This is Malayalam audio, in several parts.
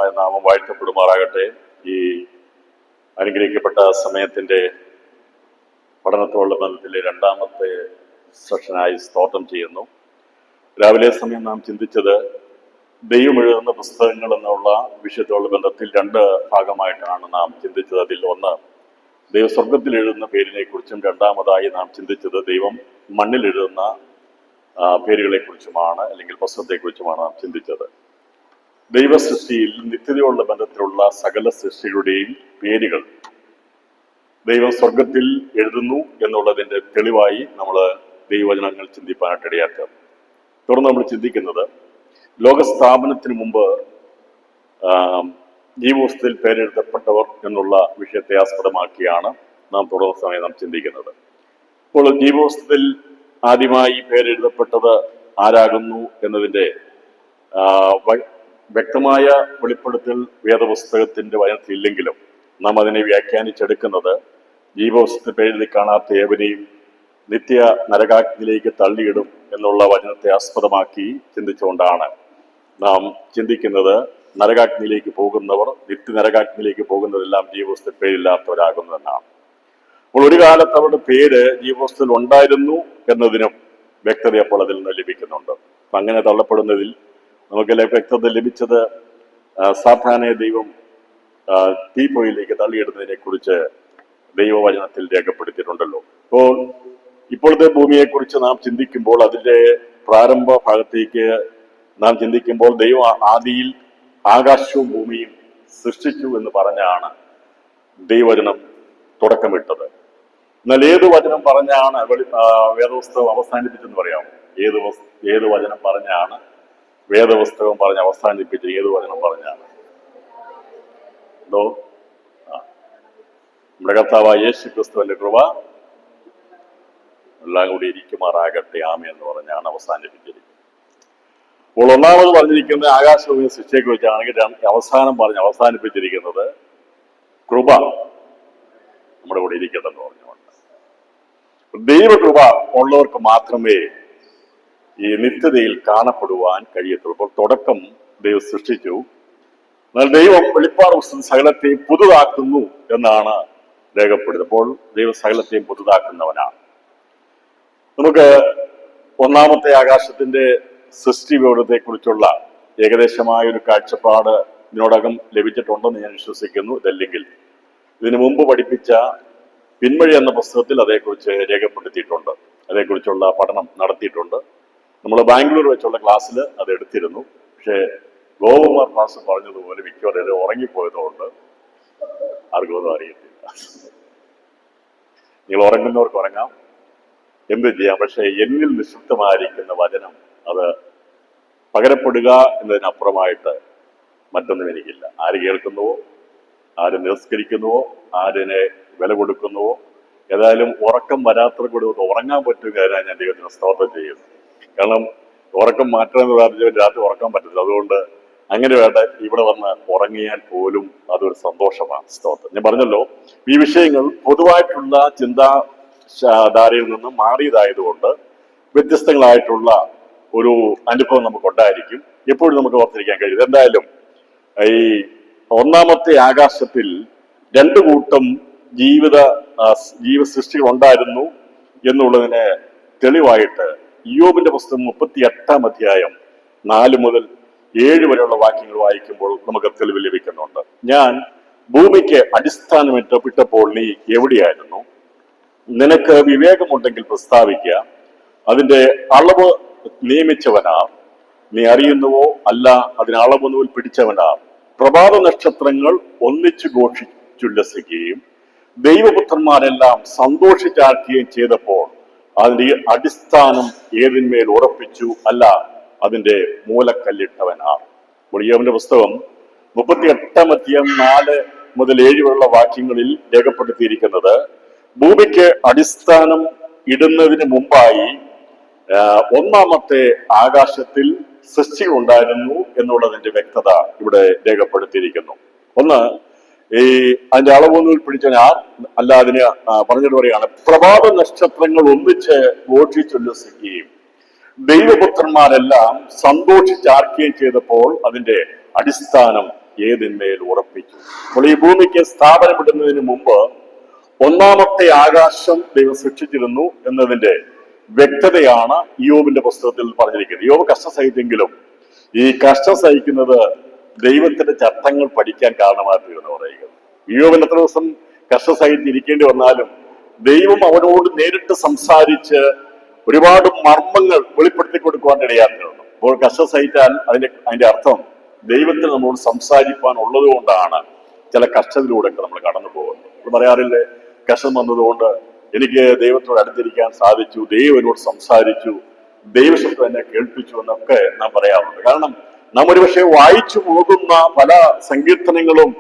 പരിശുദ്ധമായ നാമം വാഴ്ത്തപ്പെടുമാറാകട്ടെ. ഈ അനുഗ്രഹിക്കപ്പെട്ട സമയത്തിന്റെ പഠനത്തോടുള്ള ബന്ധത്തിലെ രണ്ടാമത്തെ സെഷനായി സ്തോത്രം ചെയ്യുന്നു. രാവിലെ സമയം നാം ചിന്തിച്ചത് ദൈവം എഴുതുന്ന പുസ്തകങ്ങൾ എന്നുള്ള വിഷയത്തോടുള്ള ബന്ധത്തിൽ രണ്ട് ഭാഗമായിട്ടാണ് നാം ചിന്തിച്ചത്. അതിൽ ഒന്ന് ദൈവം സ്വർഗത്തിൽ എഴുതുന്ന പേരിനെ കുറിച്ചും, രണ്ടാമതായി നാം ചിന്തിച്ചത് ദൈവം മണ്ണിൽ എഴുതുന്ന പേരുകളെ കുറിച്ചുമാണ്, അല്ലെങ്കിൽ പുസ്തകത്തെക്കുറിച്ചുമാണ് നാം ചിന്തിച്ചത്. ദൈവ സൃഷ്ടിയിൽ നിത്യതയോടുള്ള ബന്ധത്തിലുള്ള സകല സൃഷ്ടികളുടെയും പേരുകൾ ദൈവം സ്വർഗത്തിൽ എഴുതുന്നു എന്നുള്ളതിന്റെ തെളിവായി നമ്മൾ ദൈവവചനങ്ങൾ ചിന്തിപ്പാനായിട്ട് ഇടയാക്കുക. തുടർന്ന് നമ്മൾ ചിന്തിക്കുന്നത് ലോകസ്ഥാപനത്തിന് മുമ്പ് ജീവപുസ്തകത്തിൽ പേരെഴുതപ്പെട്ടവർ എന്നുള്ള വിഷയത്തെ ആസ്പദമാക്കിയാണ് നാം തുടർന്ന സമയം നാം ചിന്തിക്കുന്നത്. അപ്പോൾ ജീവപുസ്തകത്തിൽ ആദ്യമായി പേരെഴുതപ്പെട്ടത് ആരാകുന്നു എന്നതിൻ്റെ വ്യക്തമായ വെളിപ്പെടുത്തൽ വേദപുസ്തകത്തിന്റെ വചനത്തിലില്ലെങ്കിലും നാം അതിനെ വ്യാഖ്യാനിച്ചെടുക്കുന്നത് ജീവപുസ്തകത്തിൽ പേരെഴുതി കാണാത്ത ഏവനെയും നിത്യ നരകാഗ്നിയിലേക്ക് തള്ളിയിടും എന്നുള്ള വചനത്തെ ആസ്പദമാക്കി ചിന്തിച്ചുകൊണ്ടാണ് നാം ചിന്തിക്കുന്നത്. നരകാഗ്നിയിലേക്ക് പോകുന്നവർ, നിത്യ നരകാഗ്നിയിലേക്ക് പോകുന്നവരെല്ലാം ജീവപുസ്തകത്തിൽ പേരില്ലാത്തവരാകുന്നതെന്നാണ്. അപ്പോൾ ഒരു കാലത്ത് അവരുടെ പേര് ജീവപുസ്തകത്തിൽ ഉണ്ടായിരുന്നു എന്നതിനും വ്യക്തത അപ്പോൾ അതിൽ നിന്ന് ലഭിക്കുന്നുണ്ട്. അപ്പം അങ്ങനെ തള്ളപ്പെടുന്നതിൽ നമുക്ക് വ്യക്തത ലഭിച്ചത് സാത്താനെ ദൈവം തീപ്പൊയിലേക്ക് തള്ളിയിടുന്നതിനെ കുറിച്ച് ദൈവവചനത്തിൽ രേഖപ്പെടുത്തിയിട്ടുണ്ടല്ലോ. അപ്പോൾ ഇപ്പോഴത്തെ ഭൂമിയെക്കുറിച്ച് നാം ചിന്തിക്കുമ്പോൾ, അതിൻ്റെ പ്രാരംഭ ഭാഗത്തേക്ക് നാം ചിന്തിക്കുമ്പോൾ, ദൈവം ആദിയിൽ ആകാശവും ഭൂമിയും സൃഷ്ടിച്ചു എന്ന് പറഞ്ഞാണ് ദൈവവചനം തുടക്കമിട്ടത്. എന്നാൽ ഏത് വചനം പറഞ്ഞാണ് വേദപുസ്തകം അവസാനിപ്പിച്ചെന്ന് പറയാമോ? ഏത് വചനം പറഞ്ഞാണ് വേദപുസ്തകം പറഞ്ഞ് അവസാനിപ്പിച്ചത്? ഏത് വചനം പറഞ്ഞാണ്? നമ്മുടെ കർത്താവായ യേശു ക്രിസ്തുവിന്റെ കൃപ എല്ലാം കൂടി ഇരിക്കുമാറാകട്ടെ, ആമേൻ എന്ന് പറഞ്ഞാണ് അവസാനിപ്പിച്ചിരിക്കുന്നത്. അപ്പോൾ ഒന്നാമത് പറഞ്ഞിരിക്കുന്നത് ആകാശഭൂമിയെ സൃഷ്ടിയെ വെച്ചാണെങ്കിൽ അവസാനം പറഞ്ഞ് അവസാനിപ്പിച്ചിരിക്കുന്നത് കൃപ നമ്മുടെ കൂടെ ഇരിക്കട്ടെ എന്ന് പറഞ്ഞുകൊണ്ട്. ദൈവകൃപ ഉള്ളവർക്ക് മാത്രമേ ഈ നിത്യതയിൽ കാണപ്പെടുവാൻ കഴിയത്തുള്ളൂ. അപ്പോൾ തുടക്കം ദൈവം സൃഷ്ടിച്ചു, എന്നാൽ ദൈവം വെളിപ്പാട് പുസ്തകം സകലത്തെയും പുതുതാക്കുന്നു എന്നാണ് രേഖപ്പെടുന്നത്. അപ്പോൾ ദൈവം സകലത്തെയും പുതുതാക്കുന്നവനാണ്. നമുക്ക് ഒന്നാമത്തെ ആകാശത്തിന്റെ സൃഷ്ടി വിവരത്തെ കുറിച്ചുള്ള ഏകദേശമായ ഒരു കാഴ്ചപ്പാട് ഇതിനോടകം ലഭിച്ചിട്ടുണ്ടെന്ന് ഞാൻ വിശ്വസിക്കുന്നു. ഇതല്ലെങ്കിൽ ഇതിനു മുമ്പ് പഠിപ്പിച്ച പിൻവഴി എന്ന പുസ്തകത്തിൽ അതേക്കുറിച്ച് രേഖപ്പെടുത്തിയിട്ടുണ്ട്, അതേക്കുറിച്ചുള്ള പഠനം നടത്തിയിട്ടുണ്ട്. നമ്മൾ ബാംഗ്ലൂർ വെച്ചുള്ള ക്ലാസ്സിൽ അത് എടുത്തിരുന്നു. പക്ഷേ ഗോപകുമാർ ക്ലാസ് പറഞ്ഞതുപോലെ മിക്കവരും ഉറങ്ങിപ്പോയതുകൊണ്ട് ആർക്കും ഒന്നും അറിയത്തില്ല. നിങ്ങൾ ഉറങ്ങുന്നവർക്ക് ഉറങ്ങാം, എന്ത് ചെയ്യാം. പക്ഷെ എന്നിൽ നിക്ഷിപ്തമായിരിക്കുന്ന വചനം അത് പകരപ്പെടുക എന്നതിനപ്പുറമായിട്ട് മറ്റൊന്നും എനിക്കില്ല. ആര് കേൾക്കുന്നുവോ, ആര് നിരസ്കരിക്കുന്നുവോ, ആരിനെ വില കൊടുക്കുന്നുവോ, ഏതായാലും ഉറക്കം വരാത്തവർ കൂടി ഉറങ്ങാൻ പറ്റുകയാണ് ഞാൻ ദൈവത്തിന് സ്തോത്രം ചെയ്യുന്നു. കാരണം ഉറക്കം മാറ്റണമെന്ന് പറഞ്ഞാൽ രാത്രി ഉറക്കാൻ പറ്റില്ല. അതുകൊണ്ട് അങ്ങനെ വേണ്ട ഇവിടെ വന്ന് ഉറങ്ങിയാൽ പോലും അതൊരു സന്തോഷമാണ്. സ്തോത്രം. ഞാൻ പറഞ്ഞല്ലോ, ഈ വിഷയങ്ങൾ പൊതുവായിട്ടുള്ള ചിന്താധാരയിൽ നിന്നും മാറിയതായതുകൊണ്ട് വ്യത്യസ്തങ്ങളായിട്ടുള്ള ഒരു അനുഭവം നമുക്കുണ്ടായിരിക്കും. എപ്പോഴും നമുക്ക് ഓർത്തിരിക്കാൻ കഴിയും. എന്തായാലും ഈ ഒന്നാമത്തെ ആകാശത്തിൽ രണ്ടു കൂട്ടം ജീവസൃഷ്ടികൾ ഉണ്ടായിരുന്നു എന്നുള്ളതിന് തെളിവായിട്ട് ഇയ്യോബിന്റെ പുസ്തകം 38-ാം അധ്യായം 4 മുതൽ 7 വരെയുള്ള വാക്യങ്ങൾ വായിക്കുമ്പോൾ നമുക്ക് തെളിവ് ലഭിക്കുന്നുണ്ട്. ഞാൻ ഭൂമിക്ക് അടിസ്ഥാനമിട്ടപ്പോൾ നീ എവിടെയായിരുന്നു? നിനക്ക് വിവേകമുണ്ടെങ്കിൽ പ്രസ്താവിക്കുക. അതിന്റെ അളവ് നിയമിച്ചവനാ? നീ അറിയുന്നുവോ? അല്ല, അതിന് അളവൊന്നുവിൽ പിടിച്ചവനാ? പ്രഭാത നക്ഷത്രങ്ങൾ ഒന്നിച്ചു ഘോഷിച്ചുല്ലസിക്കുകയും ദൈവപുത്രന്മാരെല്ലാം സന്തോഷിച്ചാക്കുകയും ചെയ്തപ്പോൾ അതിന്റെ അടിസ്ഥാനം ഏതിന്മേൽ ഉറപ്പിച്ചു? അല്ല, അതിന്റെ മൂലക്കല്ലിട്ടവനാ? ഇയ്യോബിന്റെ പുസ്തകം 38-ാം അധ്യായം 4 മുതൽ 7 വരെയുള്ള വാക്യങ്ങളിൽ രേഖപ്പെടുത്തിയിരിക്കുന്നത് ഭൂമിക്ക് അടിസ്ഥാനം ഇടുന്നതിന് മുമ്പായി ഒന്നാമത്തെ ആകാശത്തിൽ സൃഷ്ടികൾ ഉണ്ടായിരുന്നു എന്നുള്ളതിന്റെ വ്യക്തത ഇവിടെ രേഖപ്പെടുത്തിയിരിക്കുന്നു. ഒന്ന്, ഈ അതിന്റെ അളവൊന്നുവിൽ പിടിച്ചവനാ? അല്ല, അതിന് പറഞ്ഞിട്ട് പറയാണ്, പ്രഭാത നക്ഷത്രങ്ങൾ ഒന്നിച്ച് ഘോഷിച്ചുല്ലസിക്കുകയും ദൈവപുത്രന്മാരെല്ലാം സന്തോഷിച്ചാർക്കുകയും ചെയ്തപ്പോൾ അതിന്റെ അടിസ്ഥാനം ഏതിന്മേൽ ഉറപ്പിച്ചു. അപ്പോൾ ഈ ഭൂമിക്ക് സ്ഥാപനമിടുന്നതിന് മുമ്പ് ഒന്നാമത്തെ ആകാശം ദൈവം സൃഷ്ടിച്ചിരുന്നു എന്നതിന്റെ വ്യക്തതയാണ് ഇയ്യോബിന്റെ പുസ്തകത്തിൽ പറഞ്ഞിരിക്കുന്നത്. ഇയ്യോബ് കഷ്ടം സഹിച്ചെങ്കിലും ഈ കഷ്ടം സഹിക്കുന്നത് ദൈവത്തിന്റെ ചട്ടങ്ങൾ പഠിക്കാൻ കാരണമായിത്തീരുന്നു പറയുന്നത്. ഇയ്യോബിന് എത്ര ദിവസം കഷ്ടം സഹിച്ചിരിക്കേണ്ടി വന്നാലും ദൈവം അവനോട് നേരിട്ട് സംസാരിച്ച് ഒരുപാട് മർമ്മങ്ങൾ വെളിപ്പെടുത്തി കൊടുക്കുവാൻ ഇടയാക്കിയിരുന്നു. അപ്പോൾ കഷ്ടം സഹിച്ചാൽ അതിന്റെ അർത്ഥം ദൈവത്തിന് നമ്മളോട് സംസാരിക്കാൻ ഉള്ളത് കൊണ്ടാണ് ചില കഷ്ടത്തിലൂടെയൊക്കെ നമ്മൾ കടന്നു പോകുന്നത്. നമ്മൾ പറയാറില്ലേ, കഷ്ടം വന്നതുകൊണ്ട് എനിക്ക് ദൈവത്തോട് അടുത്തിരിക്കാൻ സാധിച്ചു, ദൈവം എന്നോട് സംസാരിച്ചു, ദൈവശബ്ദം എന്നെ കേൾപ്പിച്ചു എന്നൊക്കെ നാം പറയാറുണ്ട്. കാരണം നാം ഒരുപക്ഷെ വായിച്ചു പോകുന്ന പല സങ്കീർത്തനങ്ങളും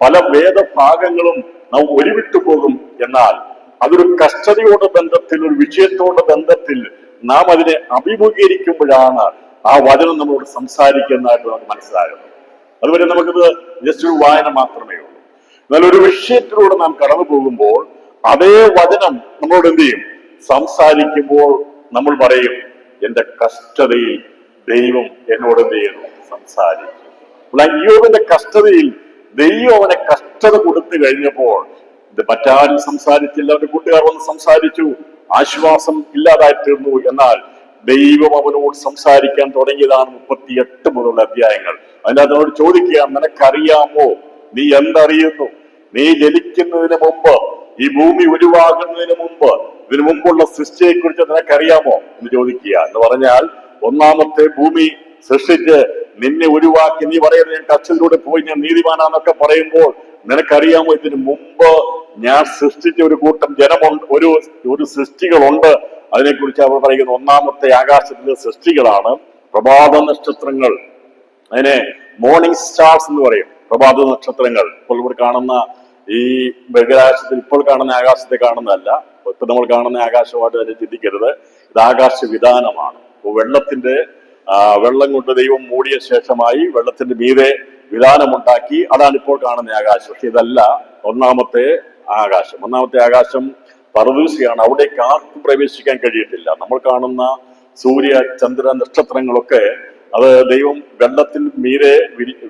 പല വേദഭാഗങ്ങളും നാം ഒരുവിട്ടു പോകും. എന്നാൽ അതൊരു കഷ്ടതയോടെ ബന്ധത്തിൽ, ഒരു വിഷയത്തോടെ ബന്ധത്തിൽ നാം അതിനെ അഭിമുഖീകരിക്കുമ്പോഴാണ് ആ വചനം നമ്മളോട് സംസാരിക്കുന്നതായിട്ട് നമുക്ക് മനസ്സിലാകുന്നത്. അതുവരെ നമുക്കിത് ജസ്റ്റ് ഒരു വായന മാത്രമേ ഉള്ളൂ. എന്നാൽ ഒരു വിഷയത്തിലൂടെ നാം കടന്നു പോകുമ്പോൾ അതേ വചനം നമ്മളോട് എന്ത് ചെയ്യും? സംസാരിക്കുമ്പോൾ നമ്മൾ പറയും, എന്റെ കഷ്ടതയിൽ ദൈവം എന്നോട് എന്ത് ചെയ്യുന്നു? സംസാരിച്ചു. ഇയ്യോബിന്റെ കഷ്ടതയിൽ ദൈവം അവനെ കഷ്ടത കൊടുത്തു കഴിഞ്ഞപ്പോൾ ഇത് മറ്റാരും സംസാരിച്ചില്ല. അവന്റെ കൂട്ടുകാർ വന്ന് സംസാരിച്ചു, ആശ്വാസം ഇല്ലാതായിത്തീർന്നു. എന്നാൽ ദൈവം അവനോട് സംസാരിക്കാൻ തുടങ്ങിയതാണ് 38 മുതലുള്ള അധ്യായങ്ങൾ. അതിനകത്തോട് ചോദിക്കുകയാണ്, നിനക്കറിയാമോ? നീ എന്തറിയുന്നു? നീ ജനിക്കുന്നതിന് മുമ്പ്, ഈ ഭൂമി ഉരുവാകുന്നതിന് മുമ്പ്, ഇതിനു മുമ്പുള്ള സൃഷ്ടിയെ കുറിച്ച് നിനക്കറിയാമോ എന്ന് ചോദിക്കുക. എന്ന് പറഞ്ഞാൽ ഒന്നാമത്തെ ഭൂമി സൃഷ്ടിച്ച് നിന്നെ ഉരുവാക്കി, നീ പറയുന്നത് ഞാൻ കച്ചിലൂടെ പോയി ഞാൻ നീതിമാനാന്നൊക്കെ പറയുമ്പോൾ നിനക്കറിയാമോ ഇതിനു മുമ്പ് ഞാൻ സൃഷ്ടിച്ച ഒരു കൂട്ടം ജനമുണ്ട്, ഒരു സൃഷ്ടികളുണ്ട്. അതിനെക്കുറിച്ച് അവർ പറയുന്ന ഒന്നാമത്തെ ആകാശത്തിലെ സൃഷ്ടികളാണ് പ്രഭാത നക്ഷത്രങ്ങൾ. അതിനെ മോർണിംഗ് സ്റ്റാർസ് എന്ന് പറയും. പ്രഭാത നക്ഷത്രങ്ങൾ ഇപ്പോൾ ഇവിടെ കാണുന്ന ഈ ബഹിരാകാശത്തിൽ ഇപ്പോൾ കാണുന്ന ആകാശത്തെ കാണുന്നതല്ല. ഇപ്പൊ നമ്മൾ കാണുന്ന ആകാശമായിട്ട് തന്നെ ചിന്തിക്കരുത്. ഇത് ആകാശ വിധാനമാണ്. വെള്ളം കൊണ്ട് ദൈവം മൂടിയ ശേഷമായി വെള്ളത്തിന്റെ മീതെ വിധാനമുണ്ടാക്കി, അതാണ് ഇപ്പോൾ കാണുന്ന ആകാശം. പക്ഷെ ഇതല്ല ഒന്നാമത്തെ ആകാശം. ഒന്നാമത്തെ ആകാശം പറുദീസയാണ്. അവിടേക്ക് ആർക്കും പ്രവേശിക്കാൻ കഴിയത്തില്ല. നമ്മൾ കാണുന്ന സൂര്യ ചന്ദ്ര നക്ഷത്രങ്ങളൊക്കെ അത് ദൈവം വെള്ളത്തിൽ മീതെ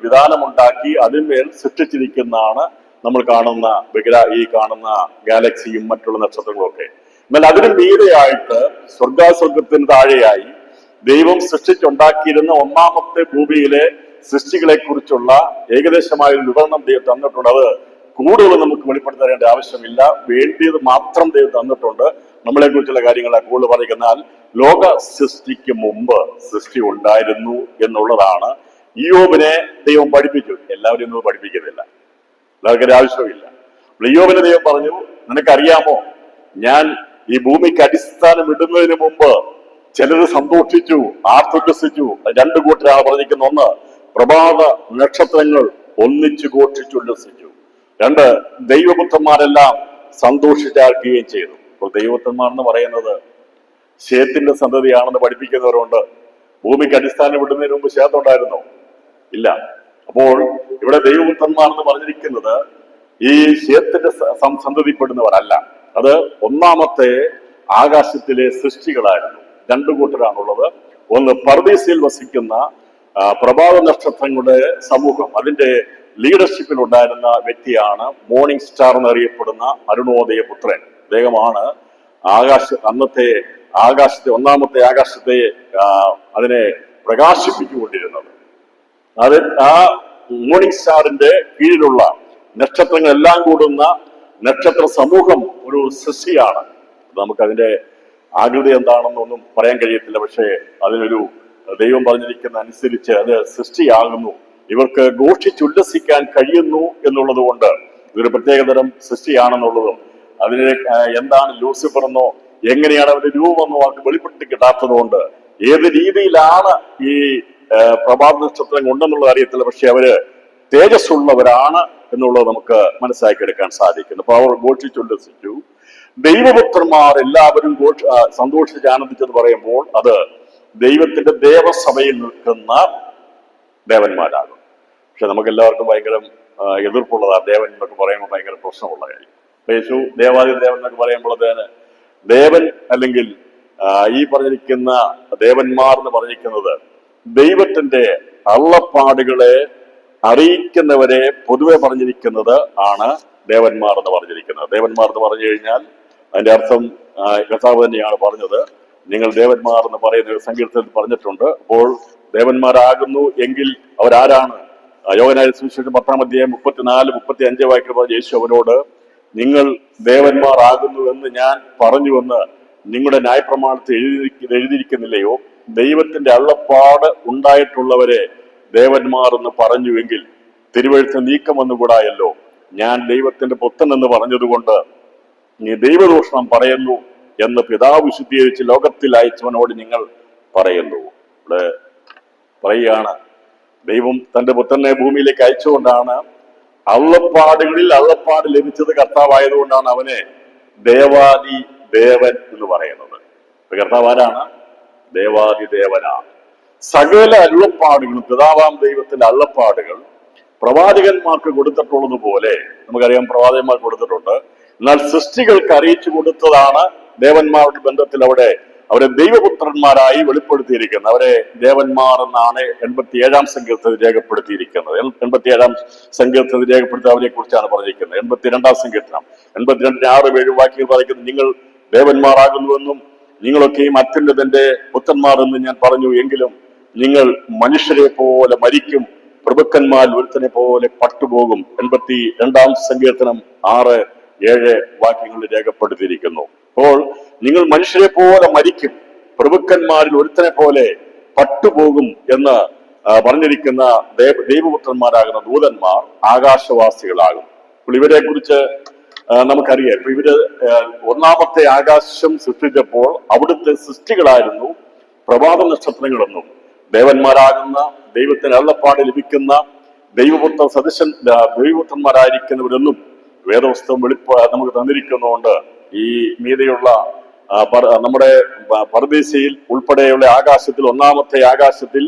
വിധാനമുണ്ടാക്കി അതിന്മേൽ സൃഷ്ടിച്ചിരിക്കുന്നതാണ് നമ്മൾ കാണുന്ന ഈ കാണുന്ന ഗാലക്സിയും മറ്റുള്ള നക്ഷത്രങ്ങളും ഒക്കെ. എന്നാൽ അതിന് മീതെയായിട്ട് സ്വർഗാസ്വർഗത്തിന് താഴെയായി ദൈവം സൃഷ്ടിച്ചുണ്ടാക്കിയിരുന്ന ഒന്നാമത്തെ ഭൂമിയിലെ സൃഷ്ടികളെ കുറിച്ചുള്ള ഏകദേശമായ ഒരു വിവരണം ദൈവം തന്നിട്ടുണ്ട്. അത് കൂടുതൽ നമുക്ക് വെളിപ്പെടുത്തേണ്ട ആവശ്യമില്ല, വേണ്ടിയത് മാത്രം ദൈവം തന്നിട്ടുണ്ട്. നമ്മളെ കുറിച്ചുള്ള കാര്യങ്ങളെ കൂടുതൽ പറയുന്നാൽ ലോക സൃഷ്ടിക്ക് മുമ്പ് സൃഷ്ടി ഉണ്ടായിരുന്നു എന്നുള്ളതാണ് ഇയ്യോബിനെ ദൈവം പഠിപ്പിച്ചു. എല്ലാവരും ഒന്നും പഠിപ്പിക്കുന്നില്ല, എല്ലാവർക്കും ആവശ്യമില്ല. ഇയ്യോബിനെ ദൈവം പറഞ്ഞു, നിനക്കറിയാമോ ഞാൻ ഈ ഭൂമിക്ക് അടിസ്ഥാനം ഇടുന്നതിന് മുമ്പ് ചിലർ സന്തോഷിച്ചു, ആർത്തുല്ലസിച്ചു. 2 കൂട്ടരാണ് പറഞ്ഞിരിക്കുന്ന. 1, പ്രഭാത നക്ഷത്രങ്ങൾ ഒന്നിച്ചു ഘോഷിച്ചുല്ലസിച്ചു. 2, ദൈവപുത്രന്മാരെല്ലാം സന്തോഷിച്ചാർക്കുകയും ചെയ്തു. അപ്പോൾ ദൈവപുത്രന്മാർ എന്ന് പറയുന്നത് ശേത്തിന്റെ സന്തതിയാണെന്ന് പഠിപ്പിക്കുന്നവരുണ്ട്. ഭൂമിക്ക് അടിസ്ഥാനം ഇടുന്നതിന് മുമ്പ് ശേത്തുണ്ടായിരുന്നോ? ഇല്ല. അപ്പോൾ ഇവിടെ ദൈവപുത്രന്മാർ എന്ന് പറഞ്ഞിരിക്കുന്നത് ഈ ശേത്തിന്റെ സന്തതിപ്പെടുന്നവരല്ല. അത് ഒന്നാമത്തെ ആകാശത്തിലെ സൃഷ്ടികളായിരുന്നു. 2 കൂട്ടരാണുള്ളത്. 1, പർദീസയിൽ വസിക്കുന്ന പ്രഭാത നക്ഷത്രങ്ങളുടെ സമൂഹം, അതിന്റെ ലീഡർഷിപ്പിൽ ഉണ്ടായിരുന്ന വ്യക്തിയാണ് മോർണിംഗ് സ്റ്റാർ എന്നറിയപ്പെടുന്ന അരുണോദയ പുത്രൻ. അദ്ദേഹമാണ് ഒന്നാമത്തെ ആകാശത്തെ അതിനെ പ്രകാശിപ്പിച്ചുകൊണ്ടിരുന്നത്. അത് ആ മോർണിംഗ് സ്റ്റാറിന്റെ കീഴിലുള്ള നക്ഷത്രങ്ങളെല്ലാം കൂടുന്ന നക്ഷത്ര സമൂഹം ഒരു സൃഷ്ടിയാണ്. നമുക്കതിന്റെ ആകൃതി എന്താണെന്നൊന്നും പറയാൻ കഴിയത്തില്ല. പക്ഷേ അതിനൊരു ദൈവം പറഞ്ഞിരിക്കുന്ന അനുസരിച്ച് അത് സൃഷ്ടിയാകുന്നു. ഇവർക്ക് ഘോഷിച്ചുല്ലസിക്കാൻ കഴിയുന്നു എന്നുള്ളത് കൊണ്ട് ഇതൊരു പ്രത്യേകതരം സൃഷ്ടിയാണെന്നുള്ളതും അതിനെ എന്താണ് ലൂസിഫർ എന്നോ എങ്ങനെയാണ് അവരുടെ രൂപമെന്നോ അവർക്ക് വെളിപ്പെട്ട് കിട്ടാത്തത് കൊണ്ട് ഏത് രീതിയിലാണ് ഈ പ്രഭാത നക്ഷത്രം ഉണ്ടെന്നുള്ളത് അറിയത്തില്ല. പക്ഷെ അവര് തേജസ്സുള്ളവരാണ് എന്നുള്ളത് നമുക്ക് മനസ്സിലാക്കിയെടുക്കാൻ സാധിക്കുന്നു. അപ്പൊ അവർ ഘോഷിച്ചുല്ലസിച്ചു. ദൈവപുത്രന്മാർ എല്ലാവരും സന്തോഷിച്ച് ആനന്ദിച്ചെന്ന് പറയുമ്പോൾ അത് ദൈവത്തിന്റെ ദേവസഭയിൽ നിൽക്കുന്ന ദേവന്മാരാകും. പക്ഷെ നമുക്ക് എല്ലാവർക്കും ഭയങ്കര എതിർപ്പുള്ളതാണ് ദേവൻ എന്നൊക്കെ പറയുമ്പോൾ ഭയങ്കര പ്രശ്നമുള്ള കാര്യം. യേശു ദേവാദി ദേവൻ എന്നൊക്കെ പറയുമ്പോൾ ദേവൻ അല്ലെങ്കിൽ ഈ പറഞ്ഞിരിക്കുന്ന ദേവന്മാർ എന്ന് പറഞ്ഞിരിക്കുന്നത് ദൈവത്തിന്റെ അള്ളപ്പാടുകളെ അറിയിക്കുന്നവരെ പൊതുവെ പറഞ്ഞിരിക്കുന്നത് ആണ് ദേവന്മാർ എന്ന് പറഞ്ഞിരിക്കുന്നത്. ദേവന്മാർ എന്ന് പറഞ്ഞു കഴിഞ്ഞാൽ അതിന്റെ അർത്ഥം കർത്താവ് തന്നെയാണ് പറഞ്ഞത്. നിങ്ങൾ ദേവന്മാർ എന്ന് പറയുന്ന ഒരു സങ്കീർത്തനത്തിൽ പറഞ്ഞിട്ടുണ്ട്. അപ്പോൾ ദേവന്മാരാകുന്നു എങ്കിൽ അവരാരാണ്? യോഹന്നാന്റെ സുവിശേഷം 10-ാം അധ്യായം 34-35 വാക്യം പറഞ്ഞ യേശു അവരോട്, നിങ്ങൾ ദേവന്മാർ ആകുന്നുവെന്ന് ഞാൻ പറഞ്ഞുവെന്ന് നിങ്ങളുടെ ന്യായപ്രമാണത്തിൽ എഴുതിയിരിക്കുന്നില്ലയോ? ദൈവത്തിന്റെ അള്ളപ്പാട് ഉണ്ടായിട്ടുള്ളവരെ ദേവന്മാർ എന്ന് പറഞ്ഞുവെങ്കിൽ തിരുവെഴുത്ത് നീക്കം വന്നുകൂടായല്ലോ. ഞാൻ ദൈവത്തിന്റെ പുത്രൻ എന്ന് പറഞ്ഞതുകൊണ്ട് നീ ദൈവദൂഷണം പറയുന്നു എന്ന് പിതാവ് വിശുദ്ധീകരിച്ച് ലോകത്തിൽ അയച്ചവനോട് നിങ്ങൾ പറയുന്നു. ഇവിടെ പറയുകയാണ്, ദൈവം തന്റെ പുത്രനെ ഭൂമിയിലേക്ക് അയച്ചുകൊണ്ടാണ് അള്ളപ്പാടുകളിൽ അള്ളപ്പാട് ലഭിച്ചത് കർത്താവായതുകൊണ്ടാണ് അവനെ ദേവാദി ദേവൻ എന്ന് പറയുന്നത്. കർത്താവ് ആരാണ്? ദേവാദി ദേവനാണ്. സകല അരുളപ്പാടുകളും പിതാവാം ദൈവത്തിന്റെ അള്ളപ്പാടുകൾ പ്രവാചകന്മാർക്ക് കൊടുത്തിട്ടുള്ളതുപോലെ നമുക്കറിയാം, പ്രവാചകന്മാർക്ക് കൊടുത്തിട്ടുണ്ട്. എന്നാൽ സൃഷ്ടികൾക്ക് അറിയിച്ചു കൊടുത്തതാണ് ദേവന്മാരുടെ ബന്ധത്തിൽ അവരെ ദൈവപുത്രന്മാരായി വെളിപ്പെടുത്തിയിരിക്കുന്നത്. അവരെ ദേവന്മാർ എന്നാണ് 87-ാം സങ്കീർത്തനത്തിൽ രേഖപ്പെടുത്തിയിരിക്കുന്നത്. 87-ാം സങ്കീർത്തനത്തിൽ രേഖപ്പെടുത്തി അവരെ കുറിച്ചാണ് പറഞ്ഞിരിക്കുന്നത്. 82-ാം സങ്കീർത്തനം 82-6-7 വാക്യങ്ങൾ പറയുന്നത്, നിങ്ങൾ ദേവന്മാരാകുന്നുവെന്നും നിങ്ങളൊക്കെയും അത്യുന്നതന്റെ പുത്രന്മാർ എന്ന് ഞാൻ പറഞ്ഞു, എങ്കിലും നിങ്ങൾ മനുഷ്യരെ പോലെ മരിക്കും, പ്രഭുക്കന്മാർ ഒരുത്തനെ പോലെ പട്ടുപോകും. 82-ാം സങ്കീർത്തനം 6-7 വാക്യങ്ങളിൽ രേഖപ്പെടുത്തിയിരിക്കുന്നു. അപ്പോൾ നിങ്ങൾ മനുഷ്യരെ പോലെ മരിക്കും, പ്രഭുക്കന്മാരിൽ ഒരുത്തനെ പോലെ പട്ടുപോകും എന്ന് പറഞ്ഞിരിക്കുന്ന ദൈവപുത്രന്മാരാകുന്ന ദൂതന്മാർ ആകാശവാസികളാകും. അപ്പോൾ ഇവരെ കുറിച്ച് നമുക്കറിയാം. ഇപ്പൊ ഇവര് ഒന്നാമത്തെ ആകാശം സൃഷ്ടിച്ചപ്പോൾ അവിടുത്തെ സൃഷ്ടികളായിരുന്നു പ്രഭാത നക്ഷത്രങ്ങളെന്നും ദേവന്മാരാകുന്ന ദൈവത്തിന് അരുളപ്പാട് ലഭിക്കുന്ന ദൈവപുത്രന്മാരായിരിക്കുന്നവരെന്നും വേദപുസ്തകം നമുക്ക് തന്നിരിക്കുന്നതുകൊണ്ട് ഈ മീതെയുള്ള നമ്മുടെ പരദേശയിൽ ഉൾപ്പെടെയുള്ള ആകാശത്തിൽ, ഒന്നാമത്തെ ആകാശത്തിൽ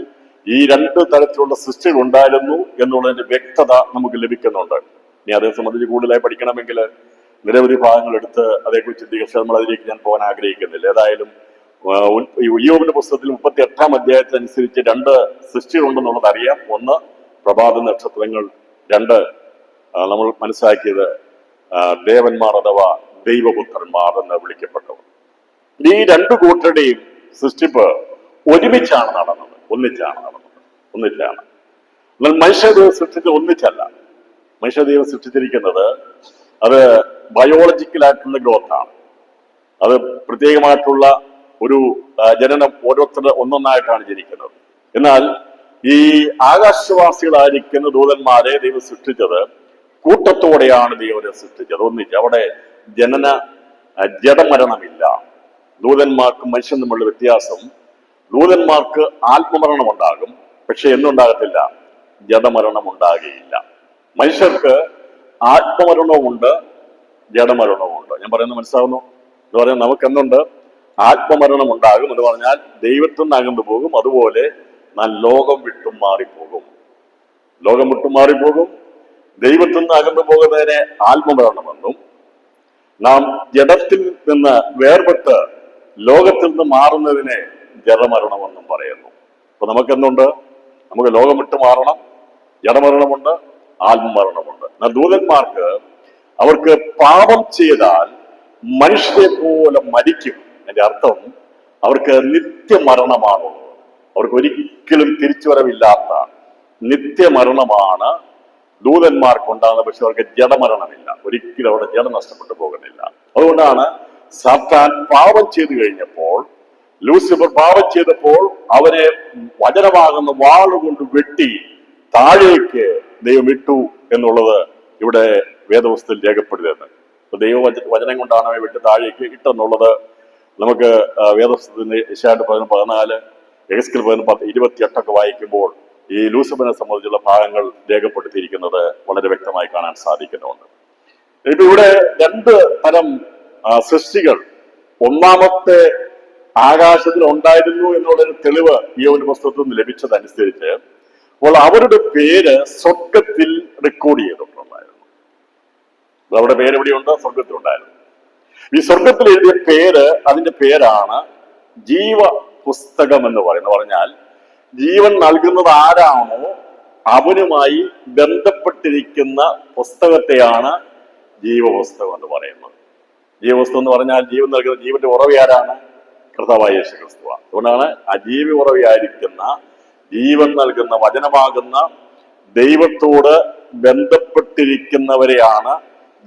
ഈ 2 തരത്തിലുള്ള സൃഷ്ടികൾ ഉണ്ടായിരുന്നു എന്നുള്ളതിന്റെ വ്യക്തത നമുക്ക് ലഭിക്കുന്നുണ്ട്. ഇനി അതേ സംബന്ധിച്ച് കൂടുതലായി പഠിക്കണമെങ്കിൽ നിരവധി ഭാഗങ്ങൾ എടുത്ത് അതേക്കുറിച്ച് ചിന്തിക്കുക. നമ്മൾ അതിലേക്ക് ഞാൻ പോകാൻ ആഗ്രഹിക്കുന്നില്ല. ഏതായാലും ഇയ്യോബിന്റെ പുസ്തകത്തിൽ 38-ാം അധ്യായത്തിനനുസരിച്ച് 2 സൃഷ്ടികളുണ്ടെന്നുള്ളത് അറിയാം. ഒന്ന് പ്രഭാത നക്ഷത്രങ്ങൾ, 2 നമ്മൾ മനസ്സിലാക്കിയത് ദേവന്മാർ അഥവാ ദൈവപുത്രന്മാർ എന്ന് വിളിക്കപ്പെട്ടവർ. ഈ 2 കൂട്ടരുടെയും സൃഷ്ടിപ്പ് ഒരുമിച്ചാണ് നടന്നത്, ഒന്നിച്ചാണ്. എന്നാൽ മനുഷ്യദൈവം സൃഷ്ടിച്ചത് ഒന്നിച്ചല്ല. മനുഷ്യദൈവം സൃഷ്ടിച്ചിരിക്കുന്നത് അത് ബയോളജിക്കലായിട്ടുള്ള ഗ്രോത്താണ്. അത് പ്രത്യേകമായിട്ടുള്ള ഒരു ജനനം, ഓരോരുത്തരുടെ ഒന്നൊന്നായിട്ടാണ് ജനിക്കുന്നത്. എന്നാൽ ഈ ആകാശവാസികളായിരിക്കുന്ന ദൂതന്മാരെ ദൈവം സൃഷ്ടിച്ചത് കൂട്ടത്തോടെയാണ് ദൈവത്തെ സൃഷ്ടിച്ചത്, ഒന്നിച്ച്. അവിടെ ജഡമരണമില്ല. ദൂതന്മാർക്കും മനുഷ്യൻ തമ്മിലുള്ള വ്യത്യാസം, ദൂതന്മാർക്ക് ആത്മമരണം ഉണ്ടാകും, പക്ഷെ എന്നുണ്ടാകത്തില്ല, ജഡമരണം ഉണ്ടാകുകയില്ല. മനുഷ്യർക്ക് ആത്മമരണവുമുണ്ട്, ജഡമരണവുമുണ്ട്. ഞാൻ പറയുന്നത് മനസ്സിലാവുന്നു? എന്ന് പറഞ്ഞാൽ നമുക്ക് എന്തുണ്ട്? ആത്മമരണം ഉണ്ടാകും എന്ന് പറഞ്ഞാൽ ദൈവത്തിൽ നിന്ന് അകന്നു പോകും. അതുപോലെ നാം ലോകം വിട്ടും മാറിപ്പോകും. ദൈവത്തിൽ നിന്ന് അകന്നു പോകുന്നതിനെ ആത്മമരണമെന്നും, നാം ജഡത്തിൽ നിന്ന് വേർപെട്ട് ലോകത്തിൽ നിന്ന് മാറുന്നതിനെ ജഡമരണമെന്നും പറയുന്നു. അപ്പൊ നമുക്കെന്തുണ്ട്? നമുക്ക് ലോകം വിട്ട് മാറണം, ജഡമരണമുണ്ട്, ആത്മമരണമുണ്ട്. എന്നാൽ ദൂതന്മാർക്ക് അവർക്ക് പാപം ചെയ്താൽ മനുഷ്യരെ പോലെ മരിക്കും. അതിന്റെ അർത്ഥം അവർക്ക് നിത്യമരണമാണുള്ളത്. അവർക്ക് ഒരിക്കലും തിരിച്ചുവരവില്ലാത്ത നിത്യമരണമാണ് ദൂതന്മാർക്കുണ്ടാകുന്നത്. പക്ഷെ അവർക്ക് ജഡമരണമില്ല, ഒരിക്കലും അവിടെ ജഡം നഷ്ടപ്പെട്ടു പോകുന്നില്ല. അതുകൊണ്ടാണ് സാത്താൻ പാപം ചെയ്തു കഴിഞ്ഞപ്പോൾ, ലൂസിഫർ പാപം ചെയ്തപ്പോൾ അവരെ വചനമാകുന്ന വാളുകൊണ്ട് വെട്ടി താഴേക്ക് ദൈവം ഇട്ടു എന്നുള്ളത് ഇവിടെ വേദപുസ്തകത്തിൽ രേഖപ്പെടുത്തുന്നത്. അപ്പൊ ദൈവവചനം കൊണ്ടാണ് അവയെ വെട്ടി താഴേക്ക് ഇട്ടെന്നുള്ളത് നമുക്ക് വേദപുസ്തകത്തിന് യെശയ്യാ 14, എഹെസ്കേൽ 28 വായിക്കുമ്പോൾ ഈ ലൂസിഫറിനെ സംബന്ധിച്ചുള്ള ഭാഗങ്ങൾ രേഖപ്പെടുത്തിയിരിക്കുന്നത് വളരെ വ്യക്തമായി കാണാൻ സാധിക്കുന്നുണ്ട്. ഇപ്പൊ ഇവിടെ 2 തരം സൃഷ്ടികൾ ഒന്നാമത്തെ ആകാശത്തിൽ ഉണ്ടായിരുന്നു എന്നുള്ളൊരു തെളിവ് ഇയ്യോബിന്റെ പുസ്തകത്തിൽ നിന്ന് ലഭിച്ചതനുസരിച്ച് അപ്പോൾ അവരുടെ പേര് സ്വർഗത്തിൽ റെക്കോർഡ് ചെയ്തിട്ടുണ്ടായിരുന്നു. അവരുടെ പേര് എവിടെയുണ്ട്? സ്വർഗത്തിലുണ്ടായിരുന്നു. ഈ സ്വർഗത്തിൽ എഴുതിയ പേര്, അതിന്റെ പേരാണ് ജീവ പുസ്തകം എന്ന് പറയുന്നത്. പറഞ്ഞാൽ ജീവൻ നൽകുന്നത് ആരാണോ അവനുമായി ബന്ധപ്പെട്ടിരിക്കുന്ന പുസ്തകത്തെയാണ് ജീവപുസ്തകം എന്ന് പറയുന്നത്. ജീവപുസ്തകം എന്ന് പറഞ്ഞാൽ ജീവൻ നൽകുന്ന ജീവന്റെ ഉറവയാരാണ്? കർത്താവായ യേശു ക്രിസ്തുവാണ്. അതുകൊണ്ടാണ് ആ ജീവി ഉറവയായിരിക്കുന്ന ജീവൻ നൽകുന്ന വചനമാകുന്ന ദൈവത്തോട് ബന്ധപ്പെട്ടിരിക്കുന്നവരെയാണ്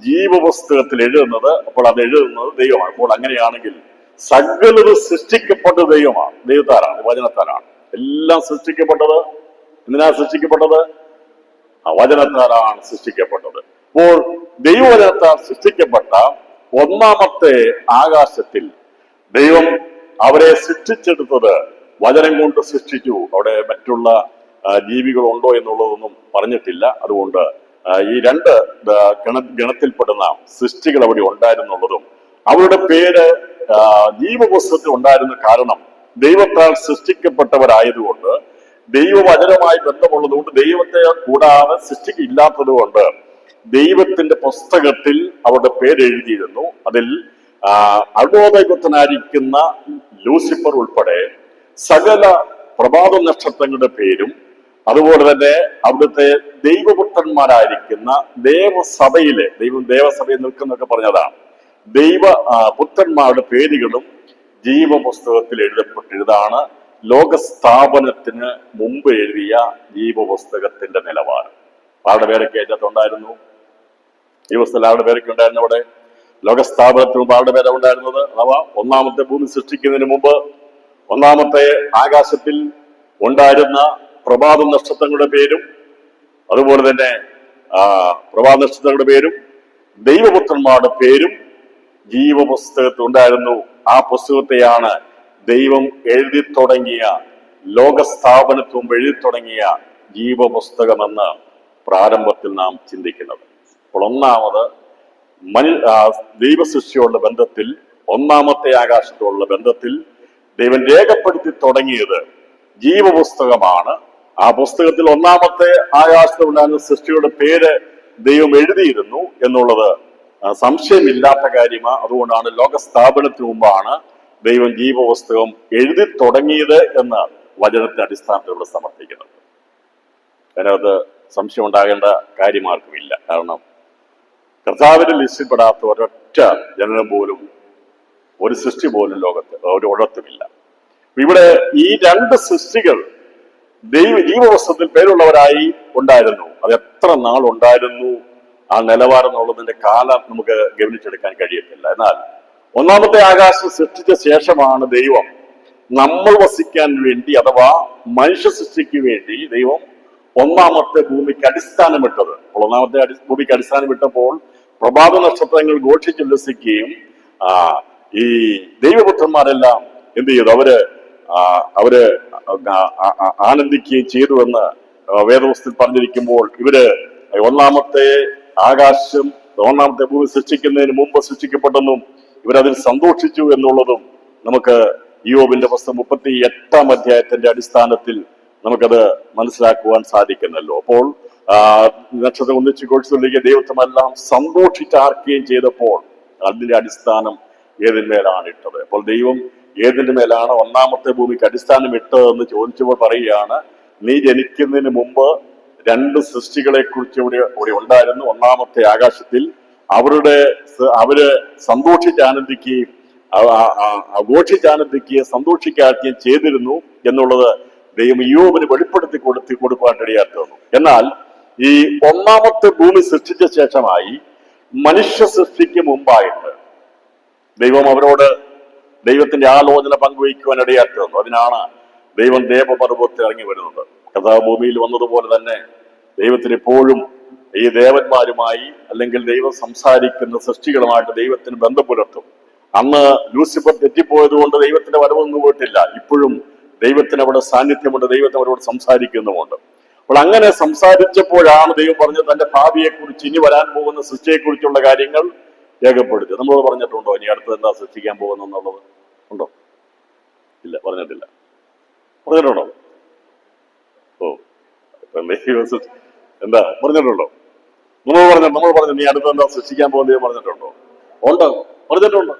ജീവപുസ്തകത്തിൽ എഴുതുന്നത്. അപ്പോൾ അത് എഴുതുന്നത് ദൈവമാണ്. അപ്പോൾ അങ്ങനെയാണെങ്കിൽ സകലത് സൃഷ്ടിക്കപ്പെട്ട ദൈവമാണ്, ദൈവത്താലാണ്, വചനത്താലാണ്. എല്ലാം സൃഷ്ടിക്കപ്പെട്ടത് എന്തിനാ സൃഷ്ടിക്കപ്പെട്ടത്? ആ വചനത്താലാണ് സൃഷ്ടിക്കപ്പെട്ടത്. അപ്പോൾ ദൈവവചനത്താൽ സൃഷ്ടിക്കപ്പെട്ട ഒന്നാമത്തെ ആകാശത്തിൽ ദൈവം അവരെ സൃഷ്ടിച്ചെടുത്തത് വചനം കൊണ്ട് സൃഷ്ടിച്ചു. അവിടെ മറ്റുള്ള ജീവികളുണ്ടോ എന്നുള്ളതൊന്നും പറഞ്ഞിട്ടില്ല. അതുകൊണ്ട് ഈ രണ്ട് ഗണത്തിൽപ്പെടുന്ന സൃഷ്ടികൾ അവിടെ ഉണ്ടായിരുന്നുള്ളതും അവരുടെ പേര് ജീവപുസ്തകത്തിൽ ഉണ്ടായിരുന്ന കാരണം ദൈവത്താൽ സൃഷ്ടിക്കപ്പെട്ടവരായതുകൊണ്ട്, ദൈവവചനമായി ബന്ധമുള്ളതുകൊണ്ട്, ദൈവത്തെ കൂടാതെ സൃഷ്ടിക്കില്ലാത്തത് കൊണ്ട് ദൈവത്തിന്റെ പുസ്തകത്തിൽ അവരുടെ പേര് എഴുതിയിരുന്നു. അതിൽ അർബോധയുക്തനായിരിക്കുന്ന ലൂസിഫർ ഉൾപ്പെടെ സകല പ്രഭാത നക്ഷത്രങ്ങളുടെ പേരും, അതുപോലെ തന്നെ അവിടുത്തെ ദൈവപുത്രന്മാരായിരിക്കുന്ന ദേവസഭയിലെ ദേവസഭയിൽ നിൽക്കുന്നൊക്കെ പറഞ്ഞതാണ്, ദൈവ പുത്രന്മാരുടെ പേരുകളും ജീവപുസ്തകത്തിൽ എഴുതപ്പെട്ടതാണ്. ലോകസ്ഥാപനത്തിന് മുമ്പ് എഴുതിയ ജീവപുസ്തകത്തിന്റെ നിലവാരം. ആരുടെ പേരൊക്കെ അതിനകത്തുണ്ടായിരുന്നു? ഈ പുസ്തകത്തിൽ ആരുടെ പേരൊക്കെ ഉണ്ടായിരുന്നു? അവിടെ ലോകസ്ഥാപനത്തിന് മുമ്പ് ആരുടെ പേരാണ് ഉണ്ടായിരുന്നത്? അഥവാ ഒന്നാമത്തെ ഭൂമി സൃഷ്ടിക്കുന്നതിന് മുമ്പ് ഒന്നാമത്തെ ആകാശത്തിൽ ഉണ്ടായിരുന്ന പ്രഭാത നക്ഷത്രങ്ങളുടെ പേരും, അതുപോലെ തന്നെ പ്രഭാത നക്ഷത്രങ്ങളുടെ പേരും ദൈവപുത്രന്മാരുടെ പേരും ജീവപുസ്തകത്തിൽ ഉണ്ടായിരുന്നു. ആ പുസ്തകത്തെയാണ് ദൈവം എഴുതി തുടങ്ങിയ, ലോകസ്ഥാപനത്തിന് മുമ്പ് എഴുതി തുടങ്ങിയ ജീവപുസ്തകമെന്ന് പ്രാരംഭത്തിൽ നാം ചിന്തിക്കുന്നത്. അപ്പോൾ ഒന്നാമത് ദൈവസൃഷ്ടിയോടുള്ള ബന്ധത്തിൽ, ഒന്നാമത്തെ ആകാശത്തോടുള്ള ബന്ധത്തിൽ ദൈവം രേഖപ്പെടുത്തി തുടങ്ങിയത് ജീവപുസ്തകമാണ്. ആ പുസ്തകത്തിൽ ഒന്നാമത്തെ ആകാശത്തിലുണ്ടായിരുന്ന സൃഷ്ടിയുടെ പേര് ദൈവം എഴുതിയിരുന്നു എന്നുള്ളത് സംശയമില്ലാത്ത കാര്യമാണ്. അതുകൊണ്ടാണ് ലോകസ്ഥാപനത്തിന് മുമ്പാണ് ദൈവം ജീവപുസ്തകം എഴുതി തുടങ്ങിയത് എന്ന് വചനത്തിന്റെ അടിസ്ഥാനത്തിലൂടെ സമർത്ഥിക്കുന്നത്. അതിനകത്ത് സംശയം ഉണ്ടാകേണ്ട കാര്യമാർക്കുമില്ല. കാരണം കർത്താവിന്റെ ലിസ്റ്റിൽപ്പെടാത്ത ഒരൊറ്റ ജനനം പോലും, ഒരു സൃഷ്ടി പോലും ലോകത്ത് ഒരിടത്തുമില്ല. ഇവിടെ ഈ രണ്ട് സൃഷ്ടികൾ ജീവപുസ്തകത്തിൽ പേരുള്ളവരായി ഉണ്ടായിരുന്നു. അത് എത്ര നാൾ ഉണ്ടായിരുന്നു ആ നിലവാരം എന്നുള്ളതിന്റെ കാലം നമുക്ക് ഗവനിച്ചെടുക്കാൻ കഴിയത്തില്ല. എന്നാൽ ഒന്നാമത്തെ ആകാശം സൃഷ്ടിച്ച ശേഷമാണ് ദൈവം നമ്മൾ വസിക്കാൻ വേണ്ടി, അഥവാ മനുഷ്യ സൃഷ്ടിക്ക് വേണ്ടി ദൈവം ഒന്നാമത്തെ ഭൂമിക്ക് അടിസ്ഥാനമിട്ടത്. അപ്പോൾ ഒന്നാമത്തെ ഭൂമിക്ക് അടിസ്ഥാനമിട്ടപ്പോൾ പ്രഭാത നക്ഷത്രങ്ങൾ ഘോഷിച്ചുല്ലസിക്കുകയും ഈ ദൈവപുത്രന്മാരെല്ലാം എന്ത് ചെയ്തു? അവര് ആനന്ദിക്കുകയും ചെയ്തു എന്ന് വേദപുസ്തകത്തിൽ പറഞ്ഞിരിക്കുമ്പോൾ, ഇവര് ഒന്നാമത്തെ ആകാശം, ഒന്നാമത്തെ ഭൂമി സൃഷ്ടിക്കുന്നതിന് മുമ്പ് സൃഷ്ടിക്കപ്പെട്ടെന്നും ഇവരതിൽ സന്തോഷിച്ചു എന്നുള്ളതും നമുക്ക് യോബിന്റെ പുസ്തകം 38-ാം അധ്യായത്തിന്റെ അടിസ്ഥാനത്തിൽ നമുക്കത് മനസ്സിലാക്കുവാൻ സാധിക്കുന്നല്ലോ. അപ്പോൾ നക്ഷത്രം ഒന്നിച്ച് ഘോഷിച്ചുകൊണ്ടിരിക്കുക ദൈവത്വമെല്ലാം സന്തോഷിച്ചാർക്കുകയും ചെയ്തപ്പോൾ അതിന്റെ അടിസ്ഥാനം ഏതിന്മേലാണ് ഇട്ടത്? അപ്പോൾ ദൈവം ഏതിന്റെ മേലാണ് ഒന്നാമത്തെ ഭൂമിക്ക് അടിസ്ഥാനം ഇട്ടതെന്ന് ചോദിച്ചപ്പോൾ പറയുകയാണ്, നീ ജനിക്കുന്നതിന് മുമ്പ് രണ്ട് സൃഷ്ടികളെ കുറിച്ച് ഇവിടെ ഉണ്ടായിരുന്നു. ഒന്നാമത്തെ ആകാശത്തിൽ അവര് സന്തോഷിച്ചാനന്ദിക്കുകയും ഘോഷിച്ചാനന്ദിക്കുകയും സന്തോഷിക്കാക്കുകയും ചെയ്തിരുന്നു എന്നുള്ളത് ദൈവം യോബിന് വെളിപ്പെടുത്തി കൊടുക്കുവാൻ ഇടയാക്കുന്നു. എന്നാൽ ഈ ഒന്നാമത്തെ ഭൂമി സൃഷ്ടിച്ച ശേഷമായി മനുഷ്യ സൃഷ്ടിക്ക് മുമ്പായിട്ട് ദൈവം അവരോട് ദൈവത്തിന്റെ ആലോചന പങ്കുവയ്ക്കുവാൻ ഇടയാക്കുന്നു. അതിനാണ് ദൈവം ദേവപർവ്വതത്തിൽ ഇറങ്ങി വരുന്നത്. കഥാ ഭൂമിയിൽ വന്നതുപോലെ തന്നെ ദൈവത്തിന് എപ്പോഴും ഈ ദേവന്മാരുമായി അല്ലെങ്കിൽ ദൈവം സംസാരിക്കുന്ന സൃഷ്ടികളുമായിട്ട് ദൈവത്തിന് ബന്ധം പുലർത്തും. അന്ന് ലൂസിഫർ തെറ്റിപ്പോയത് കൊണ്ട് ദൈവത്തിന്റെ വരവൊന്നും പോയിട്ടില്ല. ഇപ്പോഴും ദൈവത്തിന് അവിടെ സാന്നിധ്യമുണ്ട്, ദൈവത്തിന് അവരോട് സംസാരിക്കുന്നുമുണ്ട്. അപ്പോൾ അങ്ങനെ സംസാരിച്ചപ്പോഴാണ് ദൈവം പറഞ്ഞത് തന്റെ ഭാവിയെക്കുറിച്ച്, ഇനി വരാൻ പോകുന്ന സൃഷ്ടിയെക്കുറിച്ചുള്ള കാര്യങ്ങൾ രേഖപ്പെടുത്തി. നമ്മളോട് പറഞ്ഞിട്ടുണ്ടോ ഇനി അടുത്തത് എന്താ സൃഷ്ടിക്കാൻ പോകുന്നെന്നുള്ളത്? ഉണ്ടോ? ഇല്ല, പറഞ്ഞിട്ടില്ല. പറഞ്ഞിട്ടുണ്ടോ? ഓ, എന്താ പറഞ്ഞിട്ടുണ്ടോ? നമ്മൾ പറഞ്ഞു നീ അടുത്ത എന്താ സൃഷ്ടിക്കാൻ പോകുന്നത് പറഞ്ഞിട്ടുണ്ടോ? ഉണ്ട്, പറഞ്ഞിട്ടുണ്ട്.